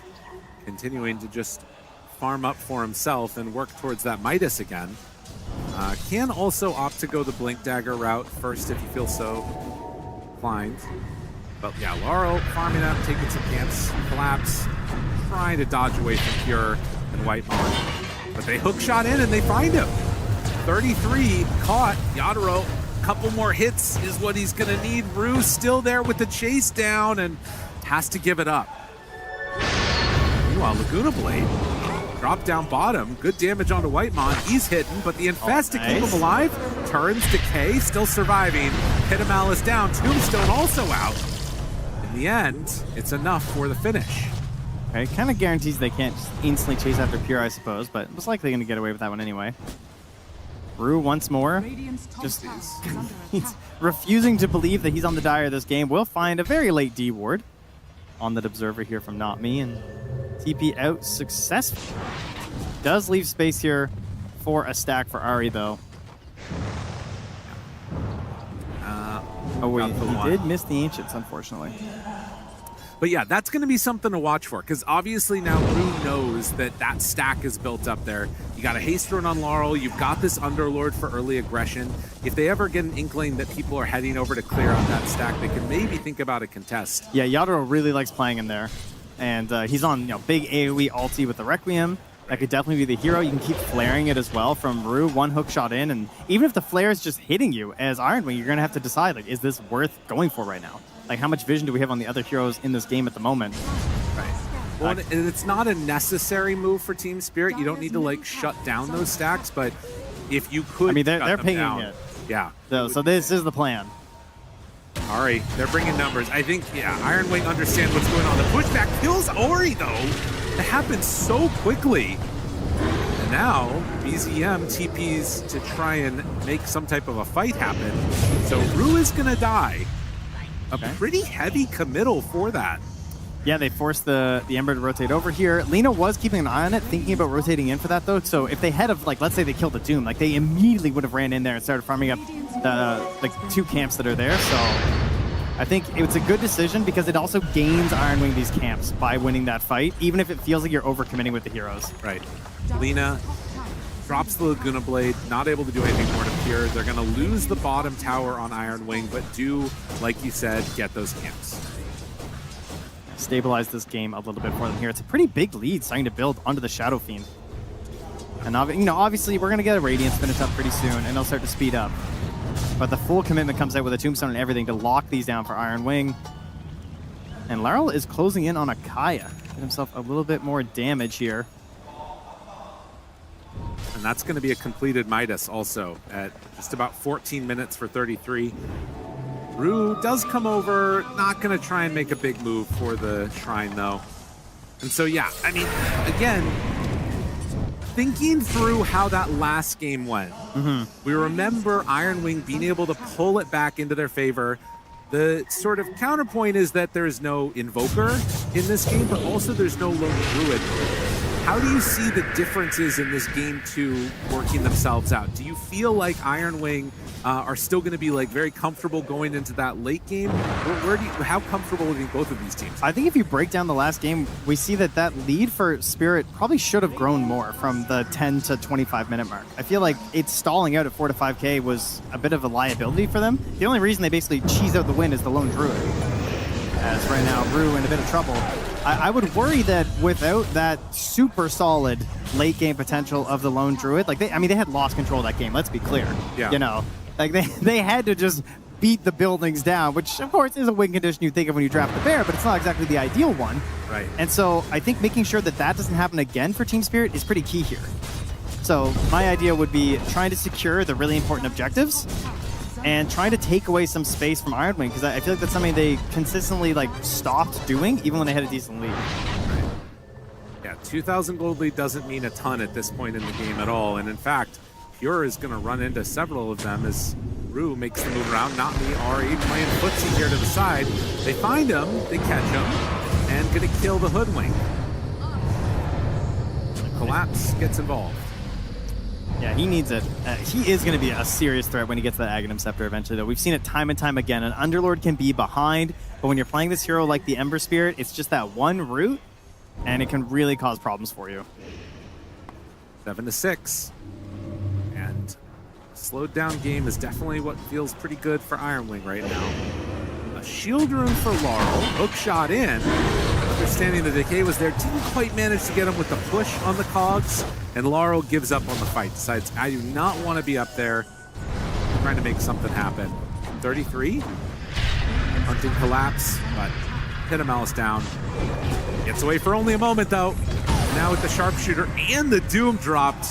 continuing to just farm up for himself and work towards that Midas again. Can also opt to go the Blink Dagger route first if you feel so inclined. But yeah, Laurel farming up, taking some camps, Collapse, trying to dodge away from Pure and Whitemon. But they hook shot in and they find him. 33 caught. Yadaro, couple more hits is what he's gonna need. Rue still there with the chase down and has to give it up. Meanwhile, Laguna Blade drop down bottom. Good damage onto Whitemon. He's hidden, but the Infest to keep him alive. Turns, Decay, still surviving. Hit a Malice down. Tombstone also out. In the end, it's enough for the finish. Okay, kind of guarantees they can't just instantly chase after Pure, I suppose, but most likely going to get away with that one anyway. Rue once more, just he's refusing to believe that he's on the Dire this game. We'll find a very late D ward on that Observer here from Not Me, and TP out successfully. Does leave space here for a stack for Ari, though. Oh wait, he did miss the Ancients, unfortunately. But yeah, that's going to be something to watch for, because obviously now Rue knows that that stack is built up there. You got a haste run on Laurel, you've got this Underlord for early aggression. If they ever get an inkling that people are heading over to clear out that stack, they can maybe think about a contest. Yeah, Yadaro really likes playing him there. And he's on big AoE ulti with the Requiem. That could definitely be the hero. You can keep flaring it as well from Rue, one hook shot in. And even if the flare is just hitting you as Iron Wing, you're going to have to decide, like, is this worth going for right now? Like, how much vision do we have on the other heroes in this game at the moment? Right. Well, and it's not a necessary move for Team Spirit. You don't need to, like, shut down those stacks, but if you could, I mean, they're pinging it. Yeah. So this is the plan. Ari, they're bringing numbers. I think, yeah, Iron Wing understands what's going on. The pushback kills Ori, though. It happens so quickly. And now, BZM TPs to try and make some type of a fight happen. So Rue is going to die. A pretty heavy committal for that. Yeah, they forced the Ember to rotate over here. Lina was keeping an eye on it, thinking about rotating in for that, though. So if they had, like, let's say they killed the Doom, like, they immediately would have ran in there and started farming up the two camps that are there. So I think it's a good decision because it also gains Iron Wing these camps by winning that fight, even if it feels like you're overcommitting with the heroes. Right. Lina drops the Laguna Blade, not able to do anything more to Pure. They're going to lose the bottom tower on Iron Wing, but do, like you said, get those camps. Stabilize this game a little bit for them here. It's a pretty big lead starting to build onto the Shadow Fiend. And obviously we're going to get a Radiance finish up pretty soon, and they'll start to speed up. But the full commitment comes out with a Tombstone and everything to lock these down for Iron Wing. And Laurel is closing in on a Kaya. Get himself a little bit more damage here. And that's going to be a completed Midas also at just about 14 minutes for 33. Rue does come over, not going to try and make a big move for the Shrine though. And so yeah, I mean, again, thinking through how that last game went, we remember Iron Wing being able to pull it back into their favor. The sort of counterpoint is that there's no Invoker in this game, but also there's no Lone Druid. How do you see the differences in this game two working themselves out? Do you feel like Iron Wing are still going to be like very comfortable going into that late game? How comfortable do you think both of these teams? I think if you break down the last game, we see that that lead for Spirit probably should have grown more from the 10 to 25 minute mark. I feel like it's stalling out at 4 to 5K was a bit of a liability for them. The only reason they basically cheese out the win is the lone druid. As right now, Rue in a bit of trouble. I would worry that without that super solid late game potential of the lone druid, like they had lost control of that game. Let's be clear. Yeah. You know, like they had to just beat the buildings down, which of course is a win condition you think of when you draft the bear, but it's not exactly the ideal one. Right. And so I think making sure that that doesn't happen again for Team Spirit is pretty key here. So my idea would be trying to secure the really important objectives and trying to take away some space from Iron Wing, because I feel like that's something they consistently like stopped doing even when they had a decent lead. Yeah, 2,000 gold lead doesn't mean a ton at this point in the game at all. And in fact, Pure is going to run into several of them as Rue makes the move around. Not me, Ari playing footsie here to the side. They find him, they catch him, and going to kill the hoodwink. Collapse gets involved. Yeah, he needs it. He is going to be a serious threat when he gets that Aghanim Scepter eventually, though. We've seen it time and time again. An Underlord can be behind, but when you're playing this hero like the Ember Spirit, it's just that one route, and it can really cause problems for you. 7 to 6. And a slowed down game is definitely what feels pretty good for Iron Wing right now. A shield rune for Laurel. Hook shot in. Understanding the decay was there, didn't quite manage to get him with the push on the cogs, and Laurel gives up on the fight. Decides, I do not want to be up there. I'm trying to make something happen. 33. Hunting collapse, but hit a Malice down. Gets away for only a moment though. Now with the sharpshooter and the Doom dropped.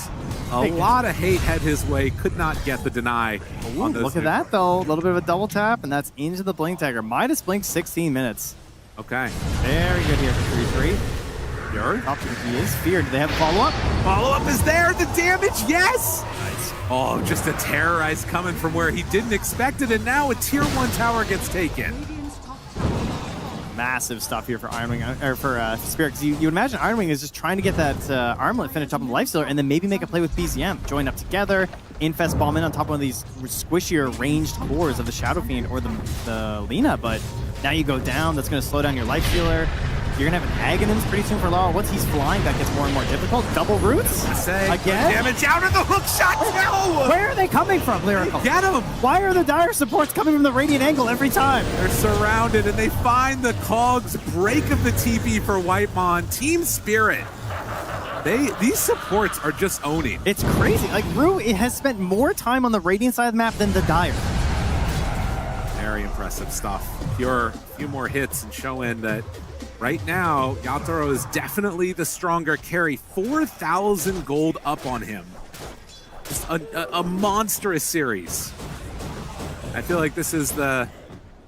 A lot of hate head his way. Could not get the deny. Ooh, look at that though. A little bit of a double tap, and that's into the Blink Dagger. Midas Blink 16 minutes. Okay. Very good here for 3-3. Pure. He is feared. Do they have a follow-up? Follow-up is there. The damage, yes! Nice. Oh, just a terrorize coming from where he didn't expect it, and now a tier 1 tower gets taken. Massive stuff here for Iron Wing, or for Spirit, because you would imagine Iron Wing is just trying to get that armlet finished up on the Lifestealer, and then maybe make a play with BZM. Join up together, Infest Bomb in on top of one of these squishier ranged cores of the Shadow Fiend or the Lina, but now you go down, that's going to slow down your Lifestealer. You're going to have an Aghanims pretty soon for Laurel. Once he's flying, that gets more and more difficult. Double roots? Again? Damage out of the hook shot! No! Where are they coming from, Lyrical? Get him! Why are the dire supports coming from the radiant angle every time? They're surrounded, and they find the cogs break of the TP for Whitemon. Team Spirit. These supports are just owning. It's crazy. Like, Rue has spent more time on the radiant side of the map than the dire. Very impressive stuff. Pure, a few more hits and showing that right now, Yatoro is definitely the stronger carry. 4,000 gold up on him. Just a monstrous series. I feel like this is the,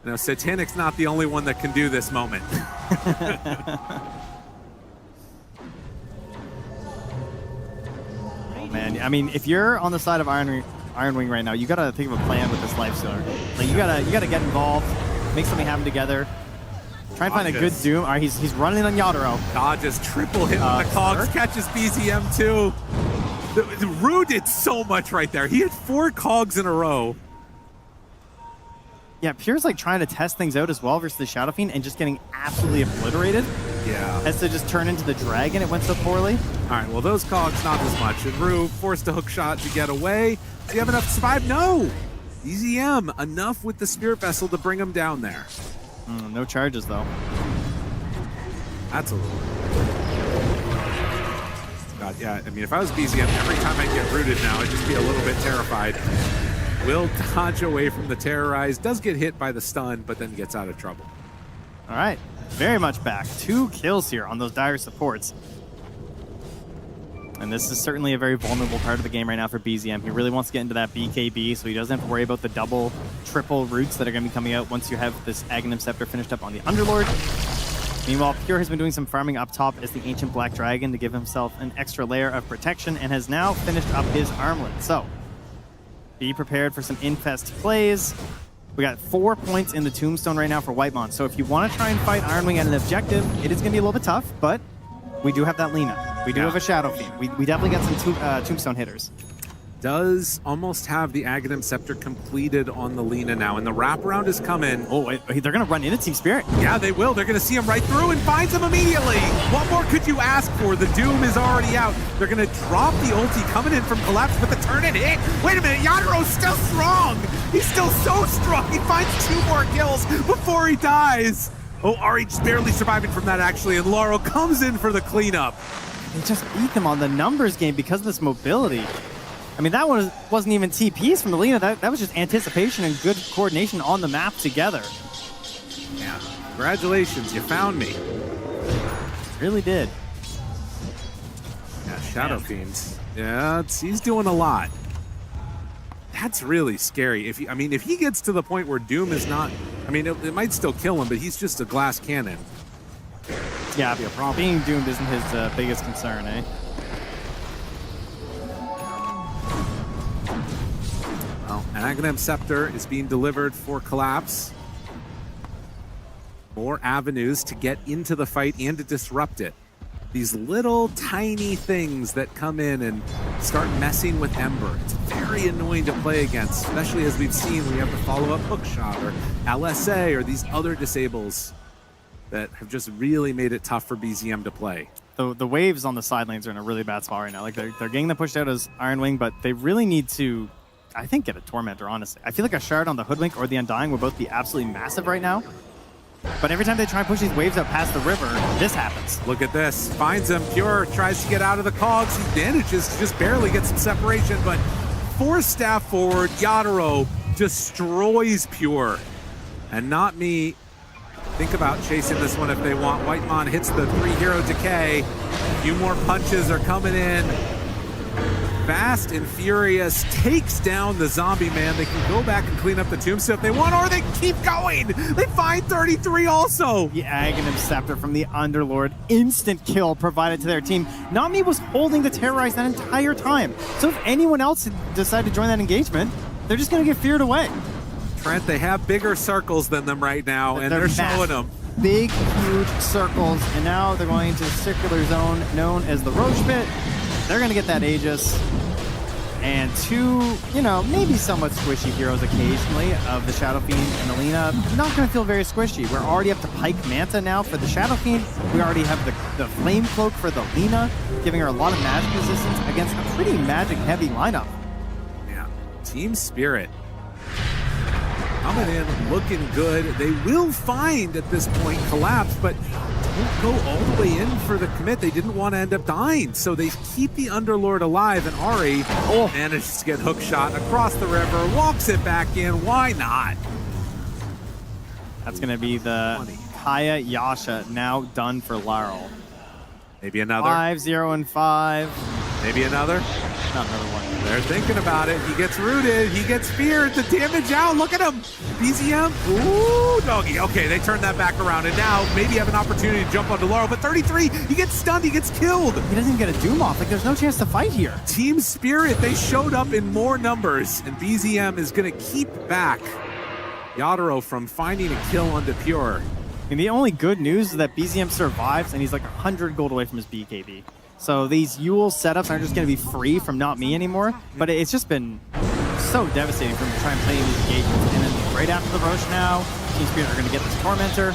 Satanic's not the only one that can do this moment. Oh man, I mean, if you're on the side of Iron Wing right now, you gotta think of a plan with this Lifestealer. Like you gotta get involved, make something happen together. Try and find a good Doom. All right, he's running on Yatoro. Dodges triple hit on the cogs, catches BZM too. Rue did so much right there. He had 4 cogs in a row. Yeah, Pure's like trying to test things out as well versus the Shadow Fiend and just getting absolutely obliterated. Yeah. Has to just turn into the dragon. It went so poorly. All right, well, those cogs, not as much. And Rue forced a hook shot to get away. Do you have enough to survive? No! BZM, enough with the Spirit Vessel to bring him down there. No charges, though. That's a little... God, yeah, I mean, if I was BZM, every time I get rooted now, I'd just be a little bit terrified. Will dodge away from the terrorize, does get hit by the stun, but then gets out of trouble. All right, very much back. 2 kills here on those dire supports. And this is certainly a very vulnerable part of the game right now for BZM. He really wants to get into that BKB, so he doesn't have to worry about the double, triple roots that are going to be coming out once you have this Aghanim Scepter finished up on the Underlord. Meanwhile, Pure has been doing some farming up top as the Ancient Black Dragon to give himself an extra layer of protection and has now finished up his armlet. So, be prepared for some infest plays. We got 4 points in the Tombstone right now for Whitemon. So if you want to try and fight Iron Wing at an objective, it is going to be a little bit tough, but we do have that Lina. We do have a Shadow Fiend. We definitely got some Tombstone hitters. does almost have the Aghanim Scepter completed on the Lina now, and the wraparound is coming. Oh, wait, they're going to run into Team Spirit. Yeah, they will. They're going to see him right through and finds him immediately. What more could you ask for? The Doom is already out. They're going to drop the ulti coming in from Collapse, but the turn and hit. Wait a minute, Yaduro's still strong. He's still so strong. He finds 2 more kills before he dies. Oh, Ari just barely surviving from that, actually, and Laurel comes in for the cleanup. They just beat them on the numbers game because of this mobility. I mean, that one wasn't even TPs from the Lina. That was just anticipation and good coordination on the map together. Yeah, congratulations, you found me. Really did. Yeah, Shadow Fiends. Yeah, he's doing a lot. That's really scary. If he gets to the point where Doom is not, I mean, it might still kill him, but he's just a glass cannon. Yeah, being doomed isn't his biggest concern, eh? Well, an Aghanim Scepter is being delivered for Collapse. More avenues to get into the fight and to disrupt it. These little tiny things that come in and start messing with Ember. It's very annoying to play against, especially as we've seen when you have to follow up hookshot or LSA or these other disables that have just really made it tough for BZM to play. The waves on the side lanes are in a really bad spot right now. Like they're getting them pushed out as Iron Wing, but they really need to, I think, get a Tormentor, honestly. I feel like a Shard on the Hoodwink or the Undying would both be absolutely massive right now. But every time they try and push these waves up past the river, this happens. Look at this. Finds him. Pure tries to get out of the cogs. He manages to just barely get some separation, but 4 staff forward, Yaduro destroys Pure. And not me. Think about chasing this one if they want. Whitemon hits the 3-hero decay. A few more punches are coming in. Fast and Furious takes down the zombie man. They can go back and clean up the tombstone if they want, or they keep going. They find 33 also. The Aghanim Scepter from the Underlord. Instant kill provided to their team. Nami was holding the Terrorize that entire time. So if anyone else decided to join that engagement, they're just going to get feared away. Trent, they have bigger circles than them right now, and they're showing them. Big, huge circles, and now they're going to circular zone known as the Roach Pit. They're going to get that Aegis. And 2, maybe somewhat squishy heroes occasionally of the Shadow Fiend and the Lina. Not going to feel very squishy. We're already up to Pike Manta now for the Shadow Fiend. We already have the Flame Cloak for the Lina, giving her a lot of magic resistance against a pretty magic-heavy lineup. Yeah, Team Spirit coming in, looking good. They will find at this point Collapse, but don't go all the way in for the commit. They didn't want to end up dying, so they keep the Underlord alive, and Ari manages to get hook shot across the river, walks it back in. Why not? That's going to be the Kaya Yasha now done for Laurel. Maybe another. 5-0 and 5. Maybe another. Not another one. They're thinking about it. He gets rooted. He gets feared. The damage out. Look at him. BZM. Ooh, doggy. Okay, they turned that back around. And now maybe have an opportunity to jump onto Laurel. But 33, he gets stunned. He gets killed. He doesn't even get a Doom off. Like, there's no chance to fight here. Team Spirit, they showed up in more numbers. And BZM is going to keep back Yaduro from finding a kill onto Pure. And the only good news is that BZM survives, and he's like 100 gold away from his BKB. So these Yule setups aren't just going to be free from Not Me anymore, but it's just been so devastating for him to try and play in these engagements. And then right after the Roche now, Team Spirit are going to get this Tormentor.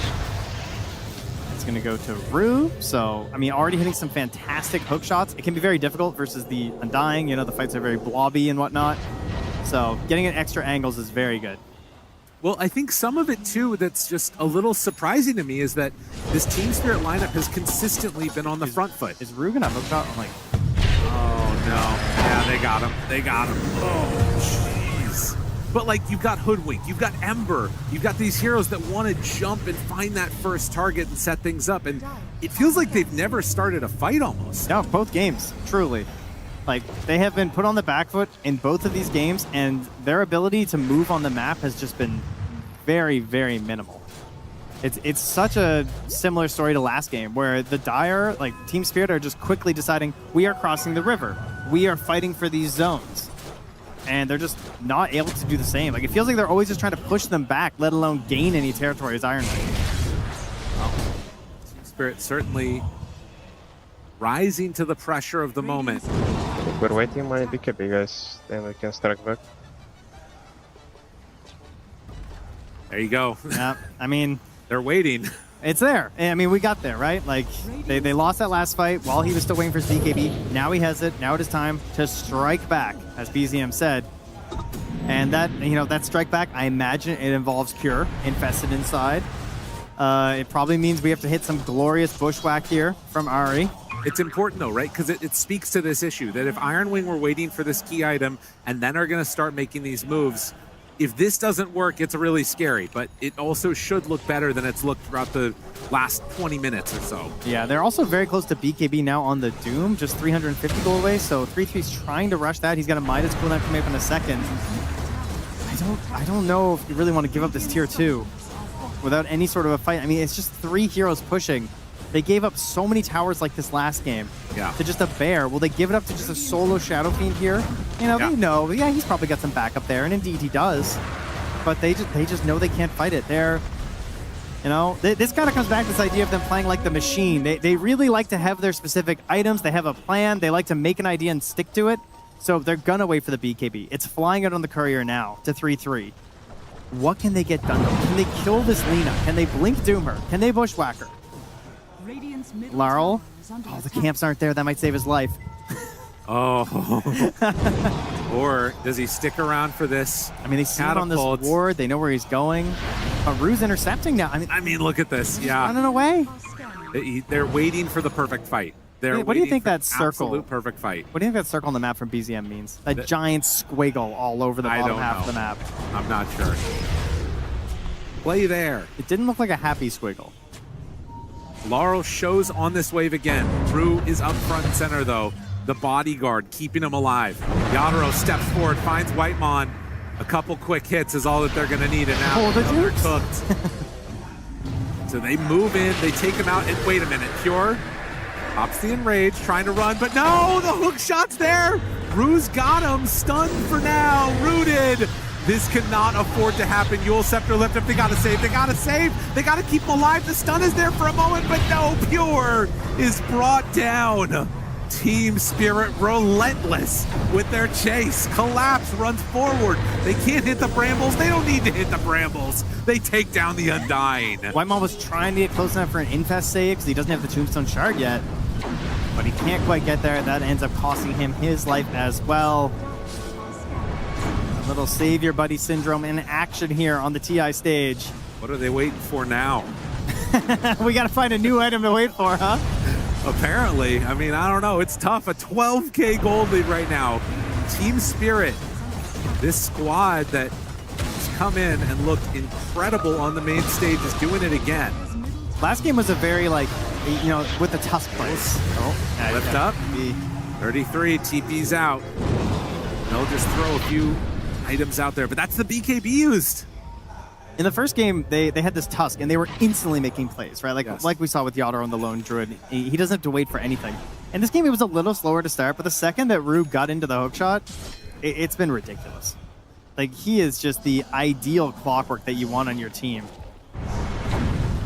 It's going to go to Rue. So, I mean, already hitting some fantastic hook shots. It can be very difficult versus the Undying. The fights are very blobby and whatnot. So getting at extra angles is very good. Well, I think some of it, too, that's just a little surprising to me is that this Team Spirit lineup has consistently been on the front foot. Is Rue going to hook shot? I'm like, oh, no. Yeah, they got him. They got him. Oh, jeez. But, like, you've got Hoodwink. You've got Ember. You've got these heroes that want to jump and find that first target and set things up. And it feels like they've never started a fight almost. No, both games, truly. Like, they have been put on the back foot in both of these games, and their ability to move on the map has just been very, very minimal. It's such a similar story to last game, where the Dire, like Team Spirit, are just quickly deciding, we are crossing the river. We are fighting for these zones. And they're just not able to do the same. Like, it feels like they're always just trying to push them back, let alone gain any territory as Iron Man. Well, Team Spirit certainly rising to the pressure of the moment. We're waiting my BKB, guys. Then we can strike back. There you go. Yeah, I mean... They're waiting. It's there. I mean, we got there, right? Like, they lost that last fight while he was still waiting for his BKB. Now he has it. Now it is time to strike back, as BZM said. And that, you know, that strike back, I imagine it involves Cure infested inside. It probably means we have to hit some glorious bushwhack here from Ari. It's important though, right? Because it speaks to this issue that if Iron Wing were waiting for this key item and then are going to start making these moves, if this doesn't work, it's really scary. But it also should look better than it's looked throughout the last 20 minutes or so. Yeah, they're also very close to BKB now on the Doom, just 350 gold away. So 3-3's trying to rush that. He's got a Midas cooldown coming up in a second. I don't know if you really want to give up this tier 2 without any sort of a fight. I mean, it's just 3 heroes pushing. They gave up so many towers like this last game to just a bear. Will they give it up to just a solo Shadow Fiend here? You know, they know. Yeah, he's probably got some backup there, and indeed he does. But they just know they can't fight it. They're, you know, this kind of comes back to this idea of them playing like the machine. They really like to have their specific items. They have a plan. They like to make an idea and stick to it. So they're gonna wait for the BKB. It's flying out on the courier now to 3-3. What can they get done though? Can they kill this Lina? Can they blink Doom her? Can they bushwhack her? Larl? Oh, the camps aren't there. That might save his life. Oh. Or does he stick around for this? I mean, they see him on this ward. They know where he's going. Rue's intercepting now. I mean, look at this. Yeah. Running away. They're waiting for the perfect fight. What do you think that circle? Absolute perfect fight. What do you think that circle on the map from BZM means? A giant squiggle all over the bottom half of the map. I'm not sure. Play there. It didn't look like a happy squiggle. Laurel shows on this wave again. Rue is up front and center though. The bodyguard keeping him alive. Yadro steps forward, finds Whitemon. A couple quick hits is all that they're going to need, and now they're cooked. So they move in, they take him out, and wait a minute, Pure pops the enrage, trying to run, but no, the hook shot's there. Rue's got him, stunned for now, rooted. This cannot afford to happen. Yule Scepter lift up, they gotta save, they gotta save, they gotta keep him alive. The stun is there for a moment, but no, Pure is brought down. Team Spirit relentless with their chase. Collapse runs forward. They can't hit the brambles. They don't need to hit the brambles. They take down the Undying. Whitemon was trying to get close enough for an infest save because he doesn't have the Tombstone Shard yet. But he can't quite get there. That ends up costing him his life as well. A little Save Your Buddy syndrome in action here on the TI stage. What are they waiting for now? We got to find a new item to wait for, huh? Apparently. I mean, I don't know. It's tough. A 12K gold lead right now. Team Spirit, this squad that has come in and looked incredible on the main stage, is doing it again. Last game was a very, like, you know, with the Tusk place. Oh, lift up. 33, TP's out. They'll just throw a few items out there, but that's the BKB used. In the first game, they had this Tusk, and they were instantly making plays, right? Like we saw with Yadro on the Lone Druid. He doesn't have to wait for anything. In this game, it was a little slower to start, but the second that Rue got into the hookshot, it's been ridiculous. Like, he is just the ideal clockwork that you want on your team.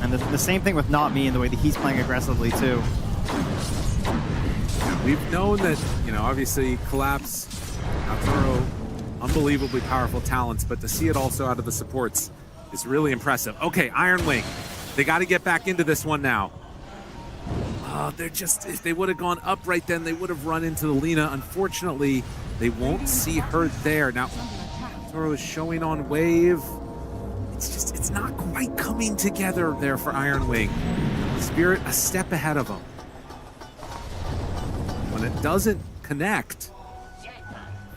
And the same thing with Not Me and the way that he's playing aggressively, too. We've known that, you know, obviously Collapse, Arturo, unbelievably powerful talents, but to see it also out of the supports, it's really impressive. Okay, Iron Wing. They got to get back into this one now. They're just, if they would have gone up right then, they would have run into the Lina. Unfortunately, they won't see her there. Now, Toro is showing on wave. It's not quite coming together there for Iron Wing. Spirit a step ahead of them. When it doesn't connect,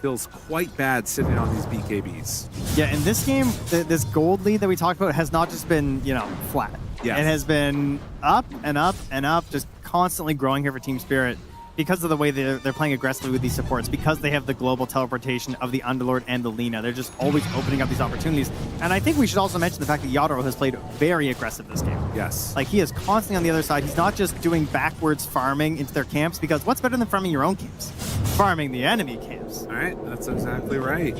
feels quite bad sitting on these BKBs. Yeah, in this game, this gold lead that we talked about has not just been, you know, flat. Yes. It has been up and up and up, just constantly growing here for Team Spirit because of the way they're playing aggressively with these supports, because they have the global teleportation of the Underlord and the Lina. They're just always opening up these opportunities. And I think we should also mention the fact that Yadro has played very aggressive this game. Yes. Like, he is constantly on the other side. He's not just doing backwards farming into their camps, because what's better than farming your own camps? Farming the enemy camps. All right, that's exactly right.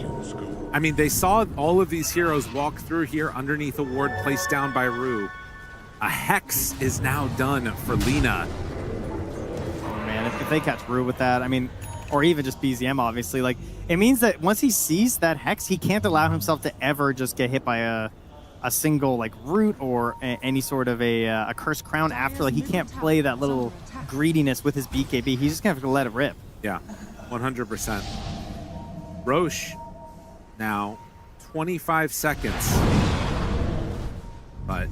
I mean, they saw all of these heroes walk through here underneath a ward placed down by Rue. A Hex is now done for Lina. Oh man, if they catch Rue with that, I mean, or even just BZM, obviously. Like, it means that once he sees that Hex, he can't allow himself to ever just get hit by a single like root or any sort of a cursed crown after. Like, he can't play that little greediness with his BKB. He's just gonna have to let it rip. Yeah, 100%. Roche now 25 seconds, but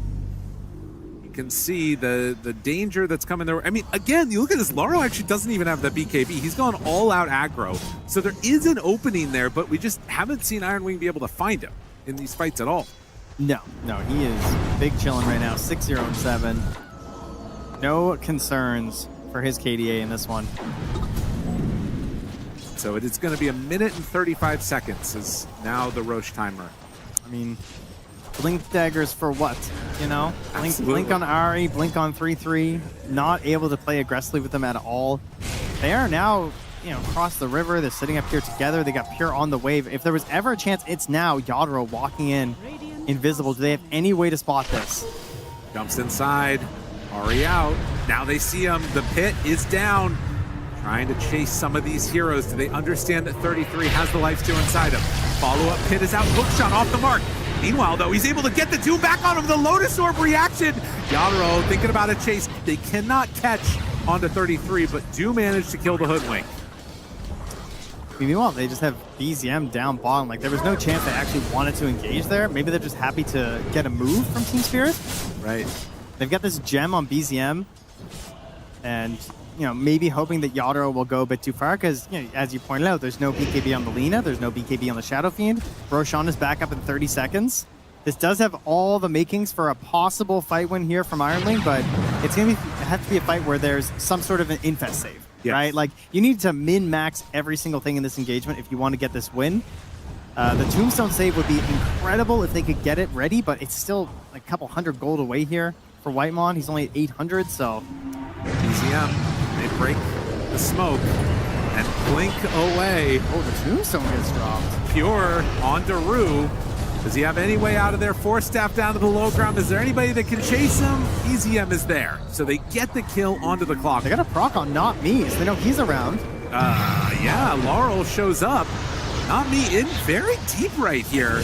you can see the danger that's coming there. I mean, again, you look at this, Laurel actually doesn't even have the BKB. He's gone all out aggro, so there is an opening there, but we just haven't seen Iron Wing be able to find him in these fights at all. No, he is big chilling right now. 6-0-7. No concerns for his KDA in this one. So it is going to be 1 minute and 35 seconds is now the Roche timer. I mean, blink daggers for what? You know? Blink on Ari, blink on 3-3. Not able to play aggressively with them at all. They are now, you know, across the river. They're sitting up here together. They got Pure on the wave. If there was ever a chance, it's now. Yadro walking in invisible. Do they have any way to spot this? Jumps inside. Ari out. Now they see him. The pit is down. Trying to chase some of these heroes. Do they understand that 33 has the lifesteal inside him? Follow-up pit is out. Hookshot off the mark. Meanwhile, though, he's able to get the two back on him. The Lotus Orb reaction. Yadro thinking about a chase. They cannot catch onto 33, but do manage to kill the Hoodwink. Meanwhile, they just have BZM down bottom. Like, there was no chance they actually wanted to engage there. Maybe they're just happy to get a move from Team Spirit. Right. They've got this gem on BZM, and, you know, maybe hoping that Yadro will go a bit too far, because, you know, as you pointed out, there's no BKB on the Lina, there's no BKB on the Shadow Fiend. Roshan is back up in 30 seconds. This does have all the makings for a possible fight win here from Iron Wing, but it's going to have to be a fight where there's some sort of an infest save. Yes. Right? Like, you need to min-max every single thing in this engagement if you want to get this win. The Tombstone save would be incredible if they could get it ready, but it's still like a couple hundred gold away here for Whitemon. He's only at 800, so... BZM, they break the smoke and blink away. Oh, the Tombstone gets dropped. Pure on Daru. Does he have any way out of there? Force staff down to the low ground. Is there anybody that can chase him? BZM is there. So they get the kill onto the clock. They got a proc on Not Me, so they know he's around. Yeah, Laurel shows up. Not Me in very deep right here.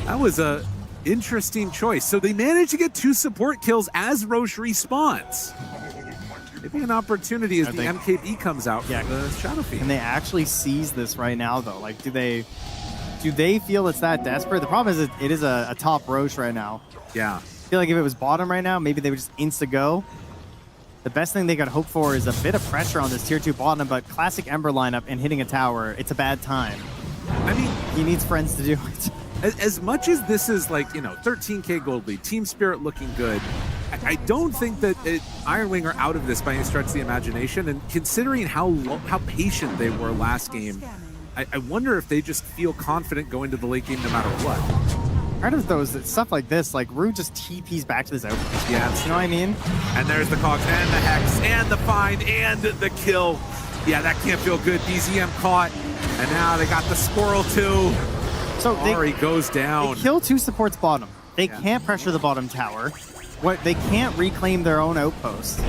That was a interesting choice. So they managed to get 2 support kills as Roche respawns. Maybe an opportunity as the MKB comes out from the Shadow Fiend. Can they actually seize this right now, though? Like, do they feel it's that desperate? The problem is it is a top Roche right now. Yeah. I feel like if it was bottom right now, maybe they would just insta-go. The best thing they could hope for is a bit of pressure on this tier 2 bottom, but classic Ember lineup and hitting a tower, it's a bad time. I mean, he needs friends to do it. As much as this is like, you know, 13K gold lead, Team Spirit looking good, I don't think that Iron Wing are out of this by any stretch of the imagination. And considering how patient they were last game, I wonder if they just feel confident going to the late game no matter what. Part of those stuff like this, like Rue just TPs back to this outpost. Yeah, you know what I mean? And there's the Cogs and the Hex and the find and the kill. Yeah, that can't feel good. BZM caught, and now they got the Squirrel too. So Ari goes down. They kill 2 supports bottom. They can't pressure the bottom tower. They can't reclaim their own outpost.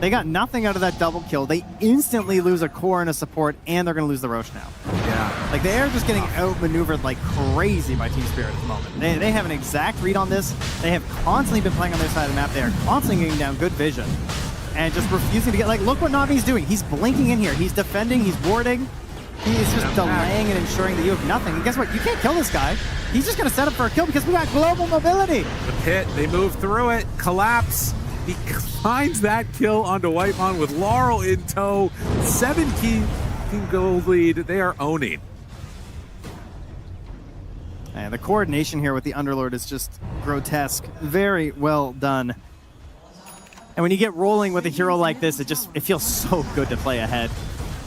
They got nothing out of that double kill. They instantly lose a core and a support, and they're going to lose the Roche now. Yeah. Like, they are just getting outmaneuvered like crazy by Team Spirit at the moment. They have an exact read on this. They have constantly been playing on their side of the map. They are constantly getting down good vision and just refusing to get, like, look what Navi's doing. He's blinking in here. He's defending. He's warding. He is just delaying and ensuring that you have nothing. And guess what? You can't kill this guy. He's just going to set up for a kill because we got global mobility. The pit, they move through it. Collapse. He finds that kill onto Whitemon with Laurel in tow. 17 gold lead. They are owning. And the coordination here with the Underlord is just grotesque. Very well done. And when you get rolling with a hero like this, it feels so good to play ahead.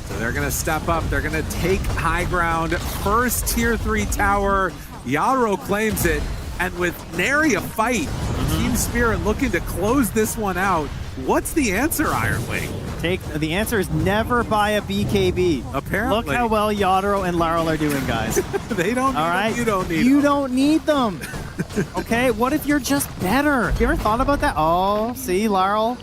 So they're going to step up. They're going to take high ground. First tier 3 tower. Yadro claims it. And with nary a fight, Team Spirit looking to close this one out. What's the answer, Iron Wing? The answer is never buy a BKB. Apparently. Look how well Yadro and Laurel are doing, guys. They don't need them. You don't need them. You don't need them. Okay, what if you're just better? Have you ever thought about that? Oh, see, Laurel.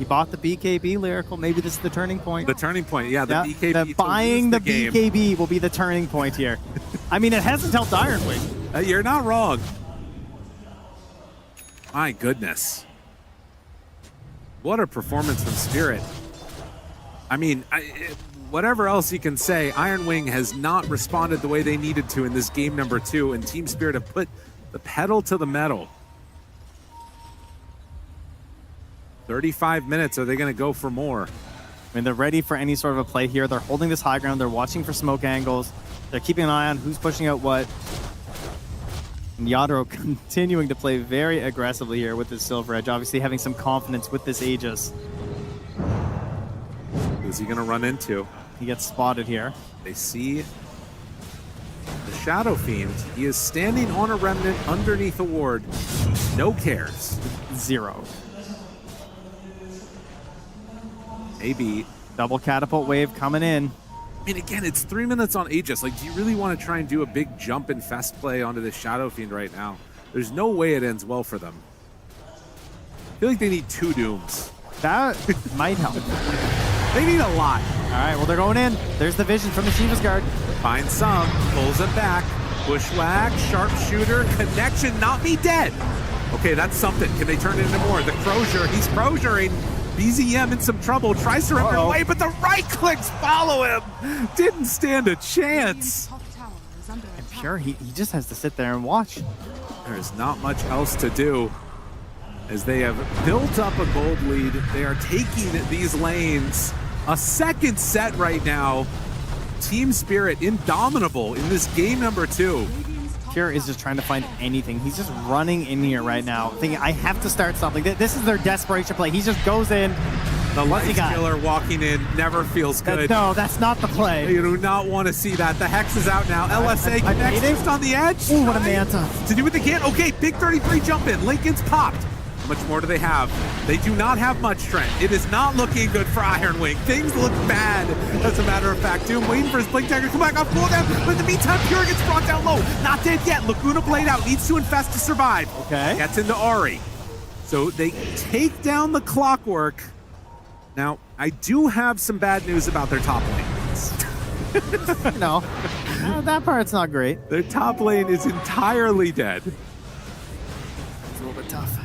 He bought the BKB Lyrical. Maybe this is the turning point. The turning point, yeah. The BKB. Buying the BKB will be the turning point here. I mean, it hasn't helped Iron Wing. You're not wrong. My goodness. What a performance from Spirit. I mean, whatever else you can say, Iron Wing has not responded the way they needed to in this game number 2, and Team Spirit have put the pedal to the metal. 35 minutes. Are they going to go for more? I mean, they're ready for any sort of a play here. They're holding this high ground. They're watching for smoke angles. They're keeping an eye on who's pushing out what. And Yadro continuing to play very aggressively here with his Silver Edge, obviously having some confidence with this Aegis. Who's he going to run into? He gets spotted here. They see the Shadow Fiend. He is standing on a Remnant underneath a ward. No cares. 0. Maybe. Double catapult wave coming in. I mean, again, it's 3 minutes on Aegis. Like, do you really want to try and do a big jump and fest play onto the Shadow Fiend right now? There's no way it ends well for them. I feel like they need 2 Dooms. That might help. They need a lot. All right, well, they're going in. There's the vision from the Shiva's Guard. Finds some, pulls it back. Bushwhack, sharpshooter, connection, not me dead. Okay, that's something. Can they turn it into more? The Crozier, he's Crozier'ing. BZM in some trouble, tries to run away, but the right clicks follow him. Didn't stand a chance. And Pure, he just has to sit there and watch. There is not much else to do as they have built up a gold lead. They are taking these lanes. A second set right now. Team Spirit indomitable in this game number 2. Pure is just trying to find anything. He's just running in here right now, thinking, I have to start something. This is their desperation play. He just goes in. The Life Killer walking in never feels good. No, that's not the play. You do not want to see that. The Hex is out now. LSA connects just on the edge. Ooh, what a manta. To do what they can. Okay, big 33 jump in. Lincoln's popped. How much more do they have? They do not have much, Trent. It is not looking good for Iron Wing. Things look bad, as a matter of fact. Doom waiting for his Blink Dagger to come back off cooldown, but in the meantime, Pure gets brought down low. Not dead yet. Laguna Blade out. Needs to infest to survive. Okay. Gets into Ari. So they take down the Clockwork. Now, I do have some bad news about their top lane. No, that part's not great. Their top lane is entirely dead. It's a little bit tough.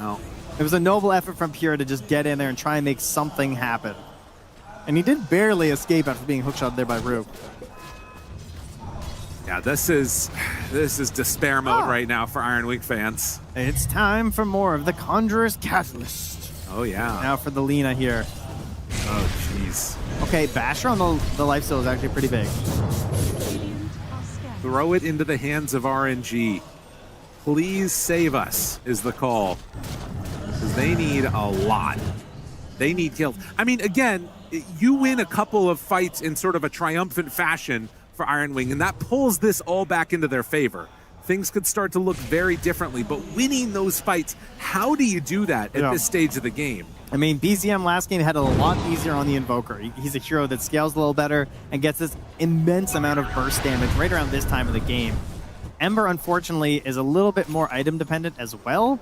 No. It was a noble effort from Pure to just get in there and try and make something happen. And he did barely escape after being hookshot there by Rue. Yeah, this is despair mode right now for Iron Wing fans. It's time for more of the Conjurer's Catalyst. Oh, yeah. Now for the Lina here. Oh, jeez. Okay, Basher on the lifesteal is actually pretty big. Throw it into the hands of RNG. Please save us is the call. Because they need a lot. They need kills. I mean, again, you win a couple of fights in sort of a triumphant fashion for Iron Wing, and that pulls this all back into their favor. Things could start to look very differently, but winning those fights, how do you do that at this stage of the game? I mean, BZM last game had it a lot easier on the Invoker. He's a hero that scales a little better and gets this immense amount of burst damage right around this time of the game. Ember, unfortunately, is a little bit more item dependent as well.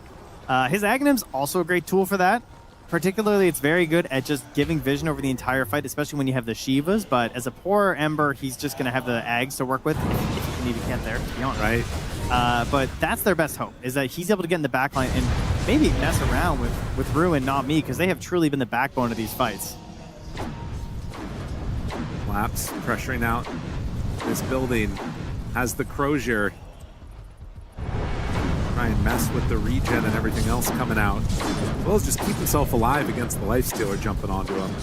His Aghanim's also a great tool for that. Particularly, it's very good at just giving vision over the entire fight, especially when you have the Shivas. But as a poor Ember, he's just going to have the Ags to work with, if you can even get there, to be honest. Right. But that's their best hope, is that he's able to get in the backline and maybe mess around with Rue and not me, because they have truly been the backbone of these fights. Laps pressuring out this building. Has the Crozier try and mess with the regen and everything else coming out, as well as just keep himself alive against the Lifestealer jumping onto him.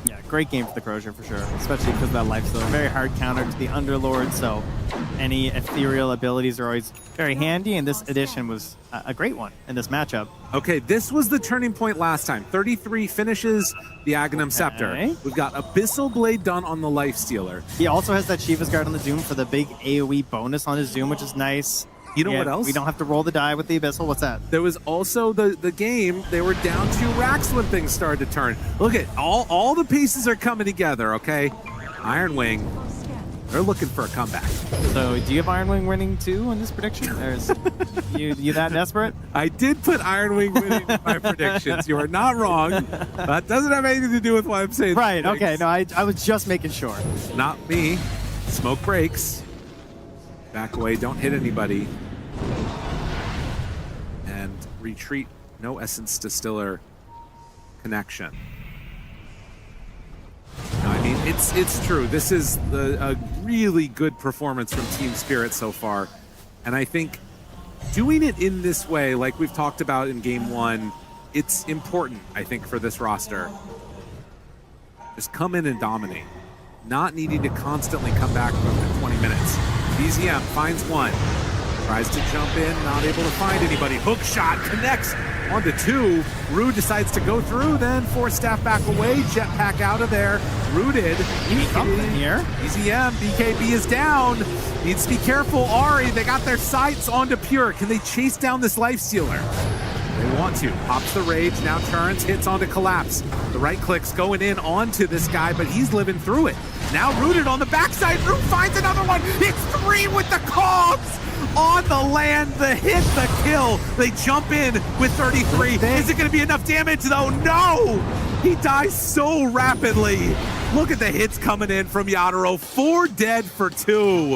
Yeah, great game for the Crozier for sure, especially because of that Lifestealer. Very hard counter to the Underlord, so any ethereal abilities are always very handy, and this addition was a great one in this matchup. Okay, this was the turning point last time. 33 finishes the Aghanim Scepter. We've got Abyssal Blade done on the Lifestealer. He also has that Shiva's Guard on the Zoom for the big AoE bonus on his Zoom, which is nice. You know what else? We don't have to roll the die with the Abyssal. What's that? There was also the game, they were down 2 racks when things started to turn. Look at all the pieces are coming together, okay? Iron Wing They're looking for a comeback. So do you have Iron Wing winning too in this prediction? Or is you that desperate? I did put Iron Wing winning in my predictions. You are not wrong. That doesn't have anything to do with what I'm saying. Right, okay. No, I was just making sure. Not me. Smoke breaks. Back away, don't hit anybody. And retreat. No Essence Distiller connection. No, I mean, it's true. This is a really good performance from Team Spirit so far. And I think doing it in this way, like we've talked about in Game 1, it's important, I think, for this roster. Just come in and dominate. Not needing to constantly come back within 20 minutes. BZM finds one. Tries to jump in, not able to find anybody. Hook shot connects onto 2. Rude decides to go through, then force staff back away. Jetpack out of there. Rooted. Something here. BZM, BKB is down. Needs to be careful. Ari, they got their sights onto Pure. Can they chase down this Lifestealer? They want to. Pops the Rage. Now Turns hits onto Collapse. The right click's going in onto this guy, but he's living through it. Now Rooted on the backside. Root finds another one. It's 3 with the cogs. On the land, the hit, the kill. They jump in with 33. Is it going to be enough damage, though? No! He dies so rapidly. Look at the hits coming in from Yadero. 4 dead for 2.